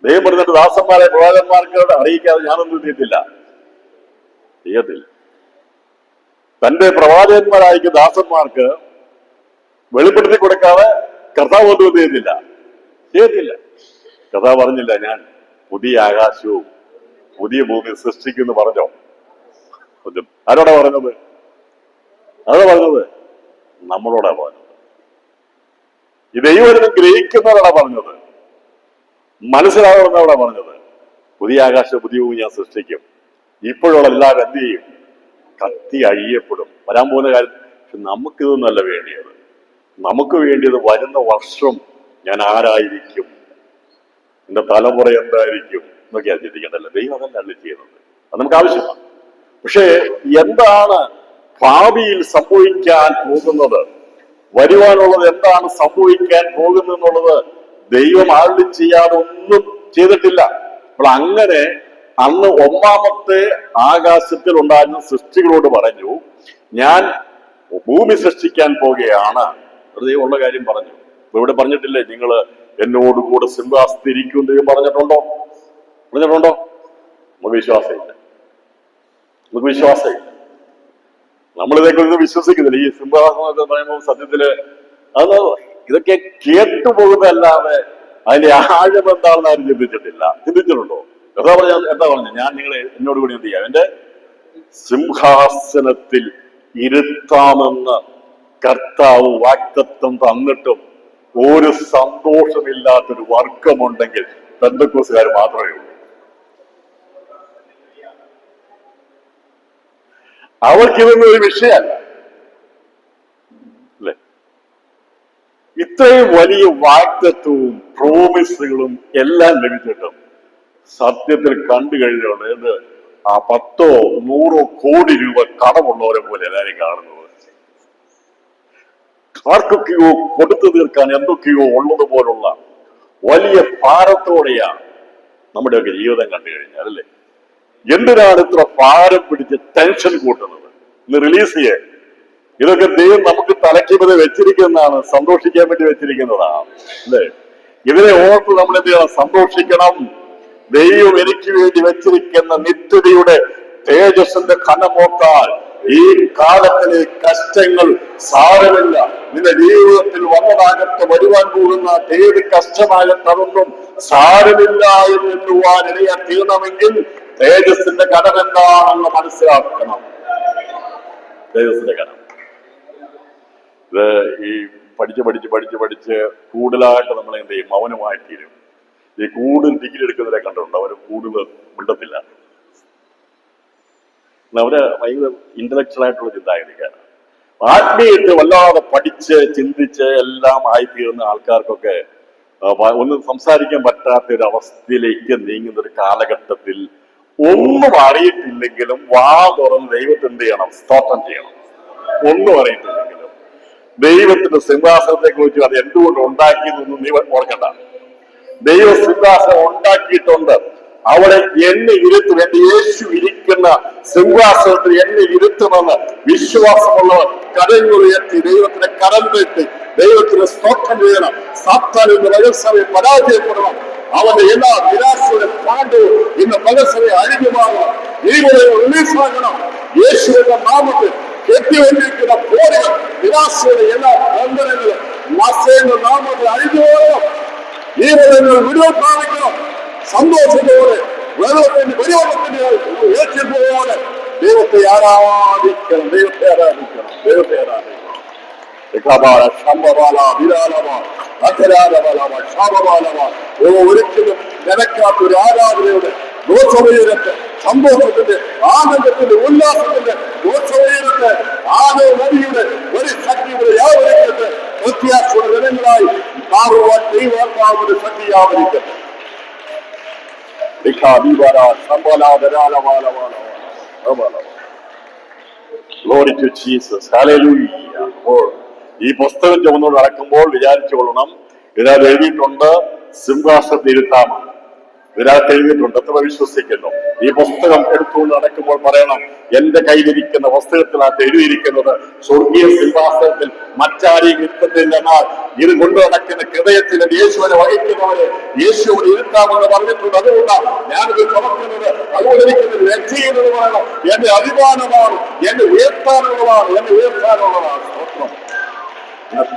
ദൈവം പറഞ്ഞിട്ട് ദാസന്മാരെ പ്രവാചകന്മാർക്ക് അറിയിക്കാതെ ഞാനൊന്നും ചെയ്യത്തില്ല. തന്റെ പ്രവാചകന്മാരായിരിക്കും ദാസന്മാർക്ക് വെളിപ്പെടുത്തി കൊടുക്കാതെ കർത്താവ് ഒന്നും ചെയ്തില്ല. കർത്താവ് പറഞ്ഞില്ല, ഞാൻ പുതിയ ആകാശവും പുതിയ ഭൂമി സൃഷ്ടിക്കുന്നു പറഞ്ഞോ? ആരോടാ പറഞ്ഞത്? നമ്മളോടാ പറഞ്ഞത്. ഈ ദൈവം ഗ്രഹിക്കുന്നവരാണ് പറഞ്ഞത്, മനസ്സിലാവുന്നവരാണ് പറഞ്ഞത്. പുതിയ ആകാശം പുതിയ ഭൂമി ഞാൻ സൃഷ്ടിക്കും. ഇപ്പോഴുള്ള എല്ലാവരും എന്ത് ചെയ്യും? കത്തി അഴിയപ്പെടും. വരാൻ പോകുന്ന കാര്യം. പക്ഷെ നമുക്കിതൊന്നല്ല വേണ്ടിയത്. നമുക്ക് വേണ്ടിയത് വരുന്ന വർഷം ഞാൻ ആരായിരിക്കും, എന്റെ തലമുറ എന്തായിരിക്കും എന്നൊക്കെയാണ് ചിന്തിക്കേണ്ടല്ലേ. ദൈവം അതല്ല ചെയ്യുന്നത്. അത് നമുക്ക് ആവശ്യമാണ്. പക്ഷേ എന്താണ് ഭാവിയിൽ സംഭവിക്കാൻ പോകുന്നത്, വരുവാനുള്ളത് എന്താണ് സംഭവിക്കാൻ പോകുന്നെന്നുള്ളത് ദൈവം ആരുടെ ചെയ്യാതെ ഒന്നും ചെയ്തിട്ടില്ല. അപ്പോൾ അങ്ങനെ അന്ന് ഒന്നാമത്തെ ആകാശത്തിൽ ഉണ്ടായിരുന്ന സൃഷ്ടികളോട് പറഞ്ഞു, ഞാൻ ഭൂമി സൃഷ്ടിക്കാൻ പോകുകയാണ്. ദൈവം ഉള്ള കാര്യം പറഞ്ഞു. ഇവിടെ പറഞ്ഞിട്ടില്ലേ, നിങ്ങൾ എന്നോടുകൂടെ സിംഹാസനത്തിരിക്കും ദൈവം പറഞ്ഞിട്ടുണ്ടോ? നമുക്ക് വിശ്വാസമില്ല. നമ്മളിതേക്കുറിച്ച് വിശ്വസിക്കുന്നില്ല. ഈ സിംഹാസനം എന്ന് പറയുമ്പോൾ സത്യത്തില് അത് ഇതൊക്കെ കേട്ടുപോകുന്നതല്ലാതെ അതിന്റെ ആഴം എന്താണെന്ന് ആരും ചിന്തിച്ചിട്ടുണ്ടോ? എന്താ പറഞ്ഞ ഞാൻ നിങ്ങളെ എന്നോട് കൂടി എന്ത് ചെയ്യാം, എന്റെ സിംഹാസനത്തിൽ ഇരുത്താമെന്ന് കർത്താവ് വാഗ്ദത്തം തന്നിട്ടും ഒരു സന്തോഷമില്ലാത്തൊരു വർഗമുണ്ടെങ്കിൽ പെന്തക്കോസ്തുകാർ മാത്രമേ ഉള്ളൂ. അവർക്കിതൊന്നും ഒരു വിഷയമല്ല അല്ലെ. ഇത്രയും വലിയ വാഗ്ദത്തവും പ്രോമിസുകളും എല്ലാം ലഭിച്ചിട്ടും സത്യത്തിൽ കണ്ടു കഴിഞ്ഞുകൊണ്ട് എന്ത് ആ 10 or 100 കോടി രൂപ കടമുള്ളവരെ പോലെ എല്ലാവരും കാണുന്നത്. ആർക്കൊക്കെയോ കൊടുത്തു തീർക്കാൻ എന്തൊക്കെയോ ഉള്ളതുപോലുള്ള വലിയ ഭാരത്തോടെയാണ് നമ്മുടെയൊക്കെ ജീവിതം കണ്ടു കഴിഞ്ഞാൽ അല്ലേ. എന്തിനാണ് ഇത്ര ഭാരം പിടിച്ച് ടെൻഷൻ കൂട്ടുന്നത്? ഇന്ന് റിലീസ് ചെയ്യേ. ഇതൊക്കെ ദൈവം നമുക്ക് തലയ്ക്ക് വെച്ചിരിക്കുന്നതാണ്, സന്തോഷിക്കാൻ വേണ്ടി വെച്ചിരിക്കുന്നതാണ് അല്ലേ. ഇതിനെ ഓർത്ത് നമ്മൾ എന്ത് ചെയ്യണം? സന്തോഷിക്കണം. ദൈവം എനിക്ക് വേണ്ടി വെച്ചിരിക്കുന്ന നിത്യതയുടെ തേജസ്സിന്റെ ഘനമോത്താൽ ഈ കാലത്തിലെ കഷ്ടങ്ങൾ സാരമില്ല. നിന്റെ ജീവിതത്തിൽ വന്നതാകത്ത് വരുവാൻ പോകുന്ന ഏത് കഷ്ടമാകട്ടെ അതൊന്നും സാരമില്ല എന്നുവാൻ ഇടയാ തീർണമെങ്കിൽ തേജസ്സിന്റെ ഘനം എന്താണെന്ന് മനസ്സിലാക്കണം. തേജസ്സിന്റെ ഘനം ഇത് ഈ പഠിച്ച് കൂടുതലായിട്ട് നമ്മൾ എന്ത് ചെയ്യും? മൗനമായി തീരും. ഈ കൂടുതൽ ഡിഗ്രി എടുക്കുന്നവരെ കണ്ടിട്ടുണ്ട്, അവര് കൂടുതൽ മിണ്ടത്തില്ല. അവര് ഭയങ്കര ഇന്റലക്ച്വൽ ആയിട്ടുള്ള ചിന്താഗതിക്കാരാണ്. ആത്മീയത്തെ വല്ലാതെ പഠിച്ച് ചിന്തിച്ച് എല്ലാം ആയിത്തീർന്ന ആൾക്കാർക്കൊക്കെ ഒന്നും സംസാരിക്കാൻ പറ്റാത്ത ഒരു അവസ്ഥയിലേക്ക് നീങ്ങുന്ന ഒരു കാലഘട്ടത്തിൽ ഒന്നും അറിയിട്ടില്ലെങ്കിലും വാ തുറന്ന് ദൈവത്തെ എന്ത് ചെയ്യണം? സ്തോത്രം ചെയ്യണം. ഒന്നും അറിയിട്ടില്ലെങ്കിലും ദൈവത്തിന്റെ സിംഹാസനത്തെ കുറിച്ച് അത് എന്തുകൊണ്ട് ഉണ്ടാക്കിയതൊന്നും നീ ഓർക്കണ്ട. ദൈവ സിംഹാസനം ഉണ്ടാക്കിയിട്ടുണ്ട്. അവിടെ എന്നെ ഇരുത്തും. എന്റെ യേശു ഇരിക്കുന്ന സിംഹാസനത്തിൽ എന്നെ ഇരുത്തുമെന്ന് വിശ്വാസമുള്ളവർ കരങ്ങളുയർത്തി ദൈവത്തിന്റെ കരം നീട്ടി ദൈവത്തിന് സ്തോത്രം ചെയ്യണം. സാത്താനിന്റെ പകൽസമയം പരാജയപ്പെടണം. അവന്റെ എല്ലാ നിരാശയുടെ പാണ്ഡവും ഇന്ന് പകൽസമയം അഴിഞ്ഞുമാറണം. ജീവിതം റിലീസാകണം. യേശുവിന്റെ നാമത്തിൽ കെട്ടിവെച്ചിരിക്കുന്ന പോരുകൾ, നിരാശയുടെ എല്ലാ ബന്ധനങ്ങളും നാശയുടെ നാമത്തിൽ അഴിഞ്ഞുപോകണം. ജീവിതങ്ങൾ വിടുതൽ പ്രാപിക്കണം. സന്തോഷത്തോടെ വെള്ളത്തിന്റെ പരിവർത്തനത്തിന് ഏറ്റുപോലെ ദൈവത്തെ ആരാധിക്കണം. ഒരിക്കലും നിരക്കാത്തൊരു ആരാധനയുടെ ദോഷവീരത്തെ, സന്തോഷത്തിന്റെ, ആനന്ദത്തിന്റെ, ഉല്ലാസത്തിന്റെ ദോഷവീരത്തെ, ആദോ നദിയുടെ ഒരു ശക്തിയുടെ യാവരിക്കട്ടെ. പ്രത്യാശയുടെ ജനങ്ങളായി മാറുവാൻ ദൈവാത്മാവിന്റെ ശക്തി യാവരിക്കട്ടെ. Glory to Jesus. Hallelujah. ഈ പുസ്തകം ചുമന്നുകൊണ്ട് നടക്കുമ്പോൾ വിചാരിച്ചു കൊള്ളണം, ഇതിനകത്ത് എഴുതിയിട്ടുണ്ട് സിംഹാസനത്തിൽ ഇരുത്താമെന്ന്. ഇതിനകത്ത് എഴുതിയിട്ടുണ്ട്. എത്ര വിശ്വസിക്കുന്നു? ഈ പുസ്തകം എടുത്തുകൊണ്ട് നടക്കുമ്പോൾ പറയണം, എന്റെ കയ്യിലിരിക്കുന്ന പുസ്തകത്തിനകത്ത് എഴുതിയിരിക്കുന്നത് സ്വർഗീയ സിംഹാസനത്തിൽ മറ്റാരെയും ഇരുത്തത്തില്ലെന്നാൽ ഇത് കൊണ്ടു നടക്കുന്ന ഹൃദയത്തിൽ യേശുവിനെ വഹിക്കുന്നവരെ യേശുവിനെ ഇരുത്താമെന്ന് പറഞ്ഞിട്ടുണ്ട്. അതുകൊണ്ടാണ് ഞാനിത് തുറക്കുന്നത്. അതുകൊണ്ട് എനിക്കിത് ലജ്ജയുള്ളതാണ്, എന്റെ അഭിമാനമാണ്, എന്നെ ഉയർത്താനുള്ളതാണ്, എന്നെ ഉയർത്താനുള്ളതാണ്.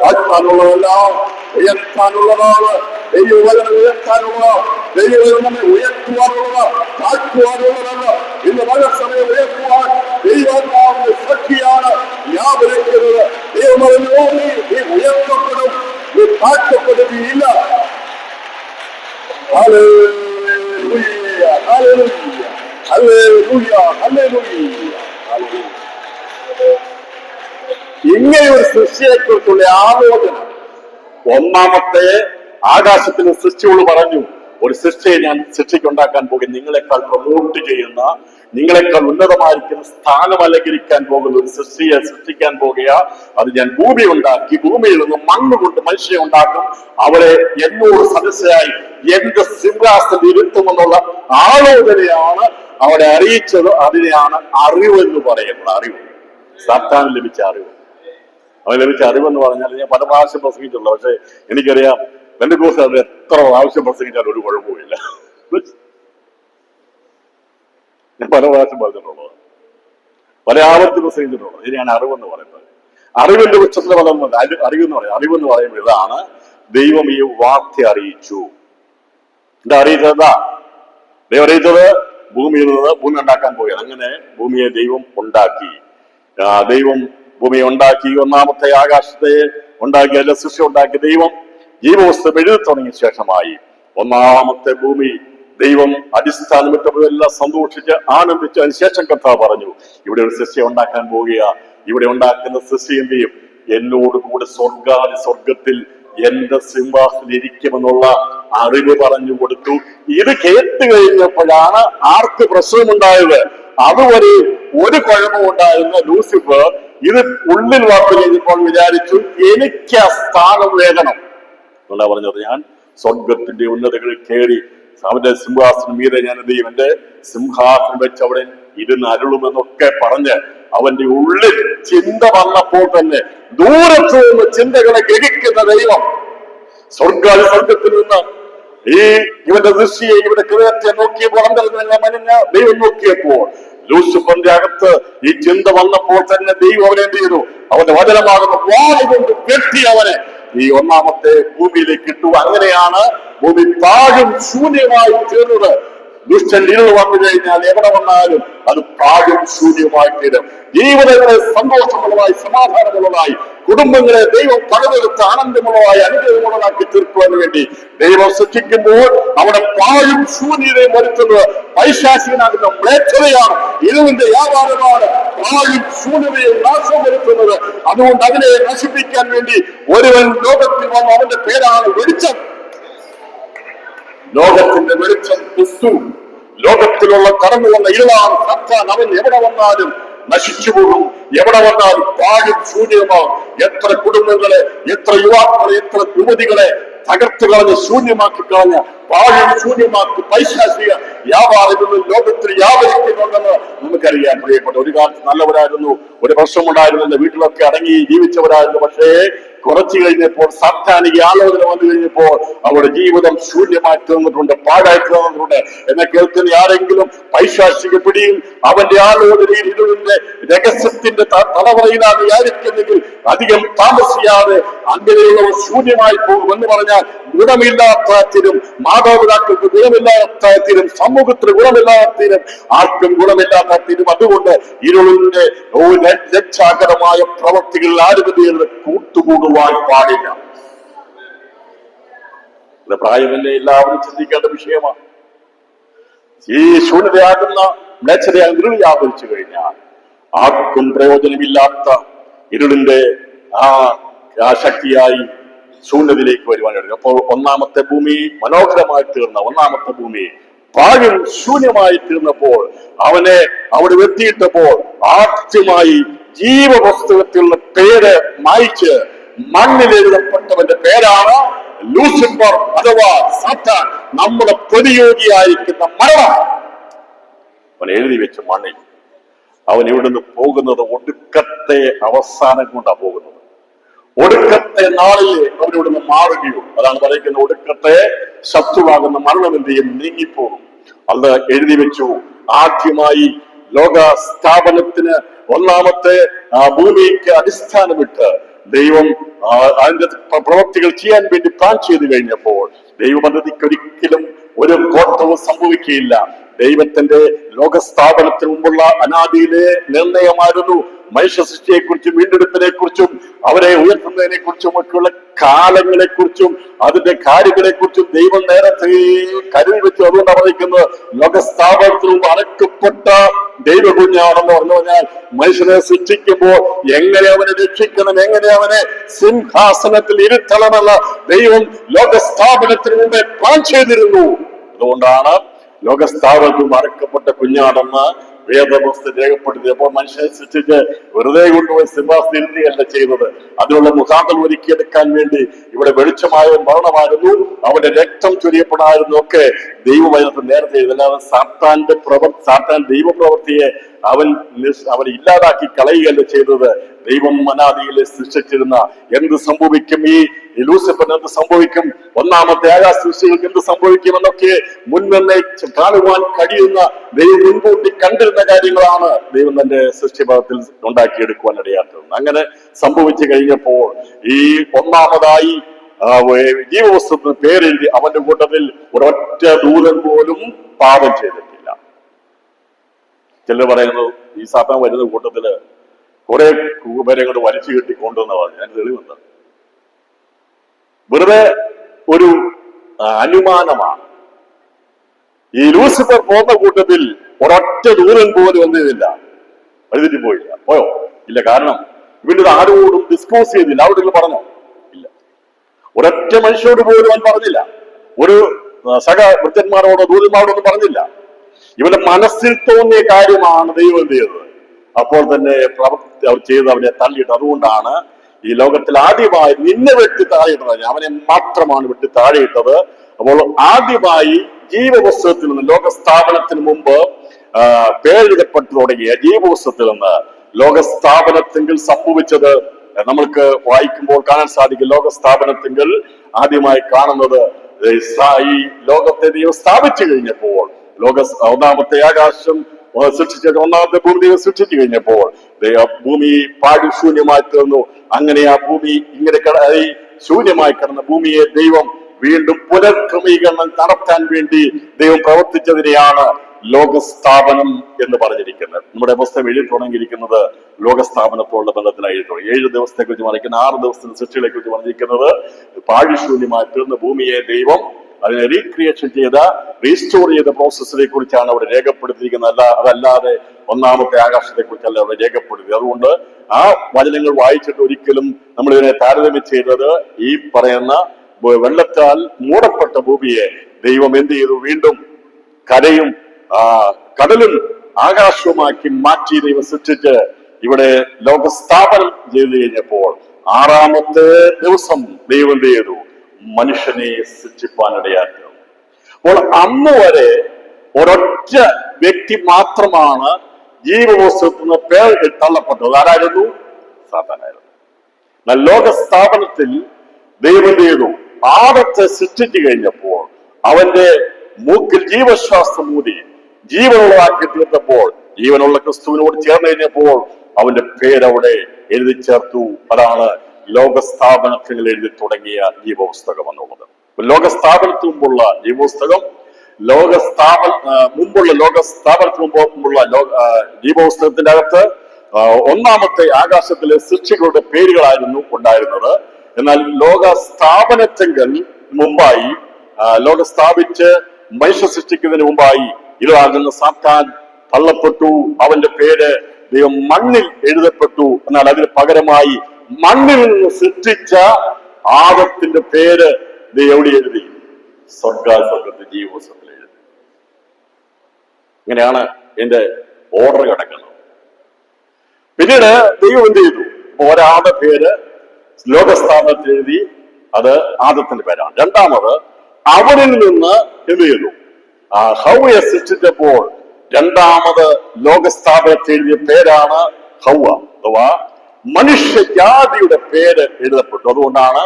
താഴ്ത്താനുള്ളതെല്ലാം ഉയർത്താനുള്ളതാണ്. ദൈവവചനം ഉയർത്താനുള്ളതാണ്. ദൈവവചനം നമ്മെ ഉയർത്തുവാനുള്ളതാണ്, താഴ്ത്തുവാനുള്ളതല്ല. ഇന്ന് പല സമയം ഉയർത്തുവാൻ ദൈവാത്മാവിന്റെ ശക്തിയാണ് വ്യാപരിക്കുന്നത്. ദൈവമോ നീ ഉയർത്തപ്പെടും, നീ താഴ്ത്തപ്പെടുകയില്ല. Hallelujah, hallelujah, hallelujah, hallelujah. ഇങ്ങനെ ഒരു സൃഷ്ടിയെക്കുറിച്ചുള്ള ആലോചന ഒന്നാമത്തെ ആകാശത്തിൽ സൃഷ്ടിയോട് പറഞ്ഞു, ഒരു സൃഷ്ടിയെ ഞാൻ സൃഷ്ടിക്കുണ്ടാക്കാൻ പോകും, നിങ്ങളെക്കാൾ പ്രൊമോട്ട് ചെയ്യുന്ന, നിങ്ങളെക്കാൾ ഉന്നതമായിരിക്കുന്ന സ്ഥാനം അലങ്കരിക്കാൻ പോകുന്ന ഒരു സൃഷ്ടിയെ സൃഷ്ടിക്കാൻ പോകുക. അത് ഞാൻ ഭൂമി ഉണ്ടാക്കി, ഭൂമിയിൽ നിന്ന് മണ്ണ് കൊണ്ട് മനുഷ്യനെ ഉണ്ടാക്കും, അവളെ എന്നോട് സദസ്യയായി എന്റെ സിംഹാസനത്തിൽ ഇരുത്തുമെന്നുള്ള ആലോചനയാണ് അവരെ അറിയിച്ചത്. അതിനെയാണ് അറിവെന്ന് പറയുന്നത്. അറിവ്, സാത്താന് ലഭിച്ച അറിവ്. അവൻ ലഭിച്ച അറിവെന്ന് പറഞ്ഞാൽ ഞാൻ പല പ്രാവശ്യം പ്രസംഗിച്ചുള്ളൂ. പക്ഷെ എനിക്കറിയാം പെന്തക്കോസ്ത് അത് എത്ര പ്രാവശ്യം പ്രസംഗിച്ചാലും ഒരു കുഴപ്പമില്ല. ഞാൻ പല പ്രാവശ്യം പറഞ്ഞിട്ടുള്ളത്, പല ആവർത്തി പ്രസംഗിച്ചിട്ടുള്ളത്. ഇതിനാണ് അറിവെന്ന് പറയുന്നത്. അറിവിന്റെ ഉച്ചത്തിൽ വളർന്നത് അറിവെന്ന് പറയും. അറിവെന്ന് പറയുമ്പോൾ ഇതാണ്, ദൈവം ഈ വാർത്ത അറിയിച്ചു. എന്താ അറിയിച്ചത്? ദൈവം അറിയിച്ചത് ഭൂമിയിൽ നിന്ന് ഭൂമി ഉണ്ടാക്കാൻ പോവുകയാണ്. അങ്ങനെ ഭൂമിയെ ദൈവം ഉണ്ടാക്കി. ദൈവം ഭൂമിയെ ഉണ്ടാക്കി, ഒന്നാമത്തെ ആകാശത്തെ ഉണ്ടാക്കി, അല്ല സൃഷ്ടി ഉണ്ടാക്കി. ദൈവം ജീവവസ്തു എഴുതി തുടങ്ങിയ ശേഷമായി ഒന്നാമത്തെ ഭൂമി ദൈവം അടിസ്ഥാനമിട്ടപ്പോഴെല്ലാം സന്തോഷിച്ച് ആനന്ദിച്ച് അതിന് ശേഷം കർത്താവ് പറഞ്ഞു, ഇവിടെ ഒരു സൃഷ്ടി ഉണ്ടാക്കാൻ പോവുക. ഇവിടെ ഉണ്ടാക്കുന്ന സൃഷ്ടി എന്ത് ചെയ്യും? എന്നോടുകൂടെ സ്വർഗത്തിൽ എന്റെ സിംഹാസനത്തിൽ ഇരിക്കുമെന്നുള്ള അറിവ് പറഞ്ഞു കൊടുത്തു. ഇത് കേട്ട് കഴിഞ്ഞപ്പോഴാണ് ആർക്ക് പ്രശ്നമുണ്ടായത്? അതുവരെ ഒരു കുഴപ്പമുണ്ടായിരുന്ന ലൂസിഫർ ഇത് ഉള്ളിൽ വാർത്ത കഴിഞ്ഞപ്പോൾ വിചാരിച്ചു, എനിക്ക് ആ സ്ഥാനം വേണം എന്നാ പറഞ്ഞത്. ഞാൻ സ്വർഗത്തിന്റെ ഉന്നതകളിൽ കയറി അവന്റെ സിംഹാസനം മീതെ ഞാൻ എന്ത് ചെയ്യും? എന്റെ സിംഹാസനം വെച്ച് അവിടെ ഇരുന്ന് അരുളുമെന്നൊക്കെ പറഞ്ഞ് അവന്റെ ഉള്ളിൽ ചിന്ത വന്നപ്പോൾ തന്നെ ദൂരത്തു നിന്ന് ചിന്തകളെ ഗ്രഹിക്കുന്ന ദൈവം സ്വർഗത്തിൽ നിന്ന് ഇവന്റെ ദൃഷ്ടിയെ, ഇവന്റെ ഹൃദയത്തെ നോക്കിയപ്പോൾ അന്തരംഗ ദൈവം നോക്കിയപ്പോൾ ലൂസിഫറിന്റെ അകത്ത് ഈ ചിന്ത വന്നപ്പോൾ തന്നെ ദൈവം അവനെ എന്ത് ചെയ്തു? അവന്റെ വചനമാകുന്ന വാൾ കൊണ്ട് വെട്ടി അവനെ ഈ ഒന്നാമത്തെ ഭൂമിയിലേക്ക് ഇട്ടു. അങ്ങനെയാണ് ഭൂമി പാഴും ശൂന്യമായി തീർന്നത്. ദുഷ്ടന്റെ ഇരുൾ വന്നു കഴിഞ്ഞാൽ എവിടെ വന്നാലും അത് പാഴും ശൂന്യമായി തീരും. ജീവിതങ്ങളെ സന്തോഷമുള്ളതായി, സമാധാനമുള്ളതായി, കുടുംബങ്ങളെ ദൈവം പണിതെടുത്ത് ആനന്ദമുള്ളതായി, അനുഗ്രഹമുള്ളതാക്കി തീർക്കുവാൻ വേണ്ടി ദൈവം സൃഷ്ടിക്കുമ്പോൾ അവിടെ പാഴും ശൂന്യതയും വരുത്തുന്നത് പൈശാചികനാകുന്ന മ്ലേച്ഛതയാണ്, ഇരുളിന്റെ വ്യാപാരമാണ് പാഴും ശൂന്യതയും നാശം വരുത്തുന്നത്. അതുകൊണ്ട് അതിനെ നശിപ്പിക്കാൻ വേണ്ടി ഒരുവൻ ലോകത്തിൽ വന്നു. അവന്റെ പേരാണ് വെളിച്ചം. ലോകത്തിന്റെ വെളിച്ചം ക്രിസ്തു. ലോകത്തിലുള്ള കടന്നു വന്ന ഇരുളാണ് സാത്താൻ. അവൻ എവിടെ വന്നാലും നശിച്ചു പോകും. എവിടെ വന്നാലും പാഴും ശൂന്യമാകും. എത്ര കുടുംബങ്ങളെ, എത്ര യുവാക്കളെ, എത്ര യുവതികളെ തകർത്ത് കളഞ്ഞ് ശൂന്യമാക്കി കളഞ്ഞ, പാഴും ശൂന്യമാക്കി പൈശാചിക വ്യാപാരങ്ങളിൽ ലോകത്തിൽ വ്യാപരിക്കുന്നുണ്ടെന്ന് നമുക്കറിയാൻ. പ്രിയപ്പെട്ട, ഒരു കാലത്ത് നല്ലവരായിരുന്നു, ഒരു പ്രശ്നമുണ്ടായിരുന്നില്ല, വീട്ടിലൊക്കെ അടങ്ങി ജീവിച്ചവരായിരുന്നു. പക്ഷേ കുറച്ചു കഴിഞ്ഞപ്പോൾ സാത്താനിക ആലോചന വന്നു കഴിഞ്ഞപ്പോൾ അവരുടെ ജീവിതം ശൂന്യമായി തീർന്നിട്ടുണ്ട്, പാഴായി തീർന്നിട്ടുണ്ട്. എന്നെ കേൾക്കുന്ന ആരെങ്കിലും പൈശാചിക പിടിയിൽ അവന്റെ ആലോചനയിൽ ഇരുളിന്റെ രഹസ്യത്തിന്റെ തലവറയിലാണ് വിചാരിക്കുന്നെങ്കിൽ അധികം താമസിയാതെ അങ്ങനെയുള്ളവർ ശൂന്യമായി പോകുമെന്ന് പറഞ്ഞാൽ ഗുണമില്ലാത്തതിനും, മാതാപിതാക്കൾക്ക് ഗുണമില്ലാത്തതിനും, സമൂഹത്തിന് ഗുണമില്ലാത്തതിനും, ആർക്കും ഗുണമില്ലാത്തതിനും. അതുകൊണ്ട് ഇരുളിന്റെ ലജ്ജാകരമായ പ്രവൃത്തികളിൽ ആരും കൂട്ടുകൂടുവാൻ പാടില്ല. പ്രായമല്ലേ എല്ലാവരും ചിന്തിക്കേണ്ട വിഷയമാണ്. ഈ ശൂന്യതയാകുന്ന മ്ലേച്ഛതയാൽ ഇരുൾ വ്യാപരിച്ചു കഴിഞ്ഞാൽ ആർക്കും പ്രയോജനമില്ലാത്ത ഇരുളിന്റെ ആ ശക്തിയായി ശൂന്യതയിലേക്ക് വരുവാൻ കഴിയും. അപ്പോൾ ഒന്നാമത്തെ ഭൂമി മനോഹരമായി തീർന്ന ഒന്നാമത്തെ ഭൂമി പാഴും ശൂന്യമായി തീർന്നപ്പോൾ അവനെ അവിടെ എത്തിയിട്ടപ്പോൾ ആദ്യമായി ജീവപുസ്തകത്തിലുള്ള പേര് മായ്ച്ച് മണ്ണിൽ എഴുതപ്പെട്ടവന്റെ പേരാണ് ലൂസിഫർ അഥവാ സാത്താൻ. നമ്മുടെ പ്രതിയോഗിയായിരിക്കുന്ന മരണം അവൻ എഴുതി വെച്ച് മണ്ണിൽ. അവൻ ഇവിടുന്ന് പോകുന്നത് ഒടുക്കത്തെ അവസാനം കൊണ്ടാണ് പോകുന്നത്. ഒടുക്കത്തെ നാളിൽ അവൻ ഇവിടുന്ന് മാറുകയോ, അതാണ് പറയുന്നത്, ഒടുക്കത്തെ ശത്രുവാകുന്ന മരണം എന്ത് ചെയ്യും? നീങ്ങിപ്പോകും. അത് എഴുതി വെച്ചു. ആദ്യമായി ലോക സ്ഥാപനത്തിന് ഒന്നാമത്തെ ഭൂമിക്ക് അടിസ്ഥാനമിട്ട് ദൈവം അതിന്റെ പ്രവൃത്തികൾ ചെയ്യാൻ വേണ്ടി പ്ലാൻ ചെയ്തു കഴിഞ്ഞപ്പോൾ ദൈവപദ്ധതിക്കൊരിക്കലും ഒരു കോട്ടവും സംഭവിക്കുകയില്ല. ദൈവത്തിന്റെ ലോകസ്ഥാപനത്തിന് മുമ്പുള്ള അനാദിയിലെ നിർണയമായിരുന്നു മനുഷ്യ സൃഷ്ടിയെക്കുറിച്ചും വീണ്ടെടുപ്പിനെ കുറിച്ചും അവരെ ഉയർത്തുന്നതിനെ കുറിച്ചും ഒക്കെയുള്ള കാലങ്ങളെ കുറിച്ചും അതിന്റെ കാര്യങ്ങളെ കുറിച്ചും ദൈവം നേരത്തെ കരുതി വെച്ചു. അതുകൊണ്ടാണ് പറയുന്നത് ലോകസ്ഥാപനത്തിന് മുമ്പ് അനക്കപ്പെട്ട ദൈവകുഞ്ഞാണെന്ന് പറഞ്ഞു പറഞ്ഞാൽ മനുഷ്യനെ സൃഷ്ടിക്കുമ്പോൾ എങ്ങനെ അവനെ രക്ഷിക്കണം, എങ്ങനെ അവനെ സിംഹാസനത്തിൽ ഇരുത്തണമെന്ന് ദൈവം ലോകസ്ഥാപനത്തിന് മുമ്പേ പ്ലാൻ ചെയ്തിരുന്നു. അതുകൊണ്ടാണ് ലോകസ്ഥാപനത്തിൽ അടക്കപ്പെട്ട കുഞ്ഞാണെന്ന് വേദപുസ്തകം രേഖപ്പെടുത്തിയപ്പോൾ മനുഷ്യനെ സൃഷ്ടിച്ച് വെറുതെ കൊണ്ടുപോയി സിംഹാസനത്തിലല്ല ചെയ്തത്. അതിനുള്ള മുഖാന്തരം ഒരുക്കിയെടുക്കാൻ വേണ്ടി ഇവിടെ വെളിച്ചമായ മരണമായിരുന്നു, അവന്റെ രക്തം ചൊരിയപ്പെടായിരുന്നു ഒക്കെ ദൈവവചനത്തിൽ നേരത്തെ. ഇതല്ലാതെ സാത്താൻ ദൈവപ്രവൃത്തിയെ അവൻ ഇല്ലാതാക്കി കളയുകയല്ല ചെയ്തത്. ദൈവം അനാദിയിലെ സൃഷ്ടിച്ചിരുന്ന എന്ത് സംഭവിക്കും, ഈ ലൂസിഫറിന് എന്ത് സംഭവിക്കും, ഒന്നാമത്തെ ആകാശ സൃഷ്ടികൾക്ക് എന്ത് സംഭവിക്കും എന്നൊക്കെ മുൻനിർണ്ണയി കാണുവാൻ കഴിയുന്ന ദൈവം മുൻകൂട്ടി കണ്ടിരുന്ന കാര്യങ്ങളാണ് ദൈവം തന്റെ സൃഷ്ടിഭാവത്തിൽ ഉണ്ടാക്കിയെടുക്കുവാൻ ഇടയാക്കുന്നത്. അങ്ങനെ സംഭവിച്ചു കഴിഞ്ഞപ്പോൾ ഈ ഒന്നാമതായി ജീവവസ്തുവിന് പേരെഴുതി അവന്റെ കൂട്ടത്തിൽ ഒരൊറ്റ ദൂതൻ പോലും പാപം ചെയ്തിട്ടില്ല. ചിലർ പറയുന്നത് ഈ സാത്താൻ വരുന്ന കൂട്ടത്തില് കുറെ പേരെ കൊണ്ട് വലിച്ചു കെട്ടി കൊണ്ടുവന്ന പറഞ്ഞു. ഞാൻ തെളിവുണ്ട്. വെറുതെ ഒരു അനുമാനമാണ്. ഈ ലൂസിഫർ പോകുന്ന കൂട്ടത്തിൽ ഒരൊറ്റ ദൂതൻ പോലും ഒന്നില്ല, വഴുതിട്ട് പോയില്ല. പോയോ? ഇല്ല. കാരണം ഇവന്റെ ആരോടും ഡിസ്കോസ് ചെയ്തില്ല. അവിടെ പറഞ്ഞോ? ഇല്ല. ഒരൊറ്റ മനുഷ്യരോട് പോലും അവൻ പറഞ്ഞില്ല. ഒരു വൃദ്ധന്മാരോടോ ദൂതന്മാരോടൊന്നും പറഞ്ഞില്ല. ഇവന്റെ മനസ്സിൽ തോന്നിയ കാര്യമാണ് ദൈവം ചെയ്തത്. അപ്പോൾ തന്നെ പ്രവൃത്തി അവർ ചെയ്ത് അവനെ തള്ളിയിട്ട്. അതുകൊണ്ടാണ് ഈ ലോകത്തിൽ ആദ്യമായി നിന്നെ വെട്ടി താഴെയിട്ടത്, അവനെ മാത്രമാണ് വെട്ടി താഴെയിട്ടത്. അപ്പോൾ ആദ്യമായി ജീവപുസ്തകത്തിൽ നിന്ന് ലോകസ്ഥാപനത്തിന് മുമ്പ് പേരെഴുതപ്പെട്ടു തുടങ്ങിയ ജീവപുസ്തകത്തിൽ നിന്ന് ലോകസ്ഥാപനത്തെങ്കിൽ സംഭവിച്ചത് നമ്മൾക്ക് വായിക്കുമ്പോൾ കാണാൻ സാധിക്കും. ലോകസ്ഥാപനത്തെങ്കിൽ ആദ്യമായി കാണുന്നത് ഈ ലോകത്തെ ദൈവം സ്ഥാപിച്ചു കഴിഞ്ഞപ്പോൾ, ഒന്നാമത്തെ ആകാശം സൃഷ്ടിച്ചിട്ട് ഒന്നാമത്തെ ഭൂമി ദൈവം സൃഷ്ടിച്ചു കഴിഞ്ഞപ്പോൾ ഭൂമി പാടി ശൂന്യമായി തീർന്നു. അങ്ങനെ ആ ഭൂമി ഇങ്ങനെ ശൂന്യമായി കിടന്ന ഭൂമിയെ ദൈവം വീണ്ടും പുനർക്രമീകരണം നടത്താൻ വേണ്ടി ദൈവം പ്രവർത്തിച്ചതിനെയാണ് ലോകസ്ഥാപനം എന്ന് പറഞ്ഞിരിക്കുന്നത്. നമ്മുടെ പുസ്തകം എഴുതി തുടങ്ങിയിരിക്കുന്നത് ലോകസ്ഥാപനത്തോടുള്ള ബന്ധത്തിലാണ് എഴുതി തുടങ്ങി. 7 ദിവസത്തെ കുറിച്ച് പറഞ്ഞിരിക്കുന്നത്, 6 ദിവസത്തിന് സൃഷ്ടികളെ കുറിച്ച് പറഞ്ഞിരിക്കുന്നത് പാഴിശൂന്യമായി തീർന്ന ഭൂമിയെ ദൈവം അതിനെ റീക്രിയേഷൻ ചെയ്ത റീസ്റ്റോർ ചെയ്ത പ്രോസസ്സിനെ കുറിച്ചാണ് അവിടെ രേഖപ്പെടുത്തിയിരിക്കുന്നത്. അതല്ലാതെ ഒന്നാമത്തെ ആകാശത്തെ കുറിച്ചല്ല അവിടെ രേഖപ്പെടുത്തി. അതുകൊണ്ട് ആ വചനങ്ങൾ വായിച്ചിട്ട് ഒരിക്കലും നമ്മൾ ഇതിനെ താരതമ്യം ചെയ്തത് ഈ പറയുന്ന വെള്ളത്താൽ മൂടപ്പെട്ട ഭൂമിയെ ദൈവം എന്ത് ചെയ്തു? വീണ്ടും കരയും കടലും ആകാശവുമാക്കി മാറ്റി ദൈവം സൃഷ്ടിച്ച് ഇവിടെ ലോകസ്ഥാപനം ചെയ്തു കഴിഞ്ഞപ്പോൾ 6-ാമത്തെ ദിവസം ദൈവം എന്ത് ചെയ്തു? മനുഷ്യനെ സൃഷ്ടിപ്പാനിടയാക്കി. അപ്പോൾ അന്ന് വരെ ഒരൊറ്റ വ്യക്തി മാത്രമാണ് ജീവപുസ്തകത്തിൽ നിന്ന് പേർ തള്ളപ്പെട്ടത്. ആരായിരുന്നു? സാത്താനായിരുന്നു. എന്നാൽ ലോകസ്ഥാപനത്തിൽ ദൈവം എന്ത് ചെയ്തു? ആദത്തെ സൃഷ്ടിച്ചു കഴിഞ്ഞപ്പോൾ അവന്റെ മൂക്കിൽ ജീവശ്വാസം മൂടി ജീവനുള്ളതാക്കി തീർത്തപ്പോൾ, ജീവനുള്ള ക്രിസ്തുവിനോട് ചേർന്ന് കഴിഞ്ഞപ്പോൾ അവന്റെ പേരവിടെ എഴുതി ചേർത്തു. അതാണ് ലോകസ്ഥാപനത്തിൽ എഴുതി തുടങ്ങിയ ജീവപുസ്തകം എന്നുള്ളത്. ലോകസ്ഥാപനത്തിന് മുമ്പുള്ള ജീവപുസ്തകം, ലോകസ്ഥാപനത്തിന് മുമ്പുള്ള ജീവപുസ്തകത്തിന്റെ അകത്ത് ഒന്നാമത്തെ ആകാശത്തിലെ സൃഷ്ടികളുടെ പേരുകളായിരുന്നു ഉണ്ടായിരുന്നത്. എന്നാൽ ലോകസ്ഥാപനത്തെങ്കിൽ മുമ്പായി, ലോകം സ്ഥാപിച്ച് മനുഷ്യ സൃഷ്ടിക്കുന്നതിന് മുമ്പായി ഇതാകുന്ന സാത്താൻ തള്ളപ്പെട്ടു. അവന്റെ പേര് ദൈവം മണ്ണിൽ എഴുതപ്പെട്ടു. എന്നാൽ അതിന് പകരമായി മണ്ണിൽ നിന്ന് സൃഷ്ടിച്ച ആദത്തിന്റെ പേര് എവിടെ എഴുതി? സ്വർഗത്തിൽ ജീവപുസ്തകത്തിൽ എഴുതി. ഇങ്ങനെയാണ് എന്റെ ഓർഡർ കിടക്കുന്നത്. പിന്നീട് ദൈവം എന്ത് ചെയ്തു? ഒരാളുടെ പേര് ലോകസ്ഥാപനത്തിൽ എഴുതി. അത് ആദത്തിന്റെ പേരാണ്. രണ്ടാമത് അവനിൽ നിന്ന് എന്ത് ചെയ്തു? ഹൗവയെ സൃഷ്ടിച്ചപ്പോൾ രണ്ടാമത് ലോകസ്ഥാപനത്തിൽ എഴുതിയ പേരാണ് ഹൗവ, അഥവാ മനുഷ്യജാതിയുടെ പേര് എഴുതപ്പെട്ടു. അതുകൊണ്ടാണ്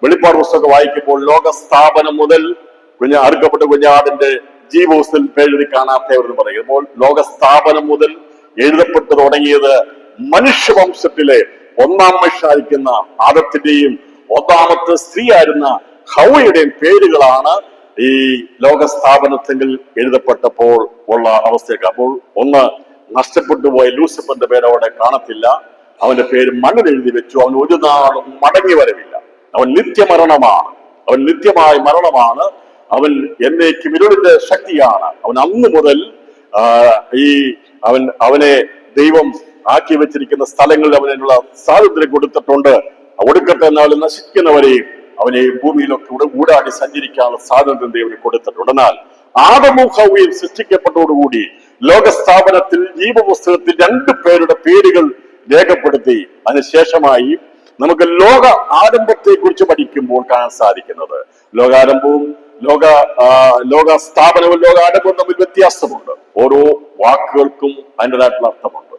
വെളിപ്പാട് പുസ്തകം വായിക്കുമ്പോൾ ലോകസ്ഥാപനം മുതൽ അറുക്കപ്പെട്ട കുഞ്ഞാടിന്റെ ജീവോസിൽ പേരെഴുതി കാണാത്തവരെന്ന് പറയുമ്പോൾ ലോകസ്ഥാപനം മുതൽ എഴുതപ്പെട്ടു തുടങ്ങിയത് മനുഷ്യവംശത്തിലെ ഒന്നാം മനുഷ്യനായിരിക്കുന്ന ആദത്തിന്റെയും ഒന്നാമത്തെ സ്ത്രീ ആയിരുന്ന ഹൗവയുടെയും പേരുകളാണ് ഈ ലോകസ്ഥാപനത്തിൽ എഴുതപ്പെട്ടപ്പോൾ ഉള്ള അവസ്ഥയൊക്കെ. അപ്പോൾ ഒന്ന് നഷ്ടപ്പെട്ടു പോയ ലൂസിഫറിന്റെ പേര് അവിടെ കാണത്തില്ല. അവന്റെ പേര് മണ്ണിൽ എഴുതി വെച്ചു. അവൻ ഒരു നാളും മടങ്ങി വരവില്ല. അവൻ നിത്യമരണമാണ്. അവൻ നിത്യമായ മരണമാണ്. അവൻ എന്നേക്കും ഇരുളിന്റെ ശക്തിയാണ്. അവൻ അന്ന് മുതൽ അവനെ ദൈവം ആക്കി വെച്ചിരിക്കുന്ന സ്ഥലങ്ങളിൽ അവനുള്ള സ്വാതന്ത്ര്യം കൊടുത്തിട്ടുണ്ട്. ഒടുക്കത്തെ നാളിൽ നശിക്കുന്നവരെയും അവനെ ഭൂമിയിലൊക്കെ ഊടാടി സഞ്ചരിക്കാനുള്ള സ്വാതന്ത്ര്യം ദൈവന് കൊടുത്തിട്ടുണ്ട്. എന്നാൽ ആദമും ഹൗവയും സൃഷ്ടിക്കപ്പെട്ടതോടുകൂടി ലോകസ്ഥാപനത്തിൽ ജീവപുസ്തകത്തിൽ 2 പേരുടെ പേരുകൾ രേഖപ്പെടുത്തി. അതിനുശേഷമായി നമുക്ക് ലോക ആരംഭത്തെ കുറിച്ച് പഠിക്കുമ്പോൾ കാണാൻ സാധിക്കുന്നത് ലോകാരംഭവും ലോകസ്ഥാപനവും ലോകാരംഭവും തമ്മിൽ വ്യത്യാസമുണ്ട്. ഓരോ വാക്കുകൾക്കും അതിൻ്റെതായിട്ടുള്ള അർത്ഥമുണ്ട്.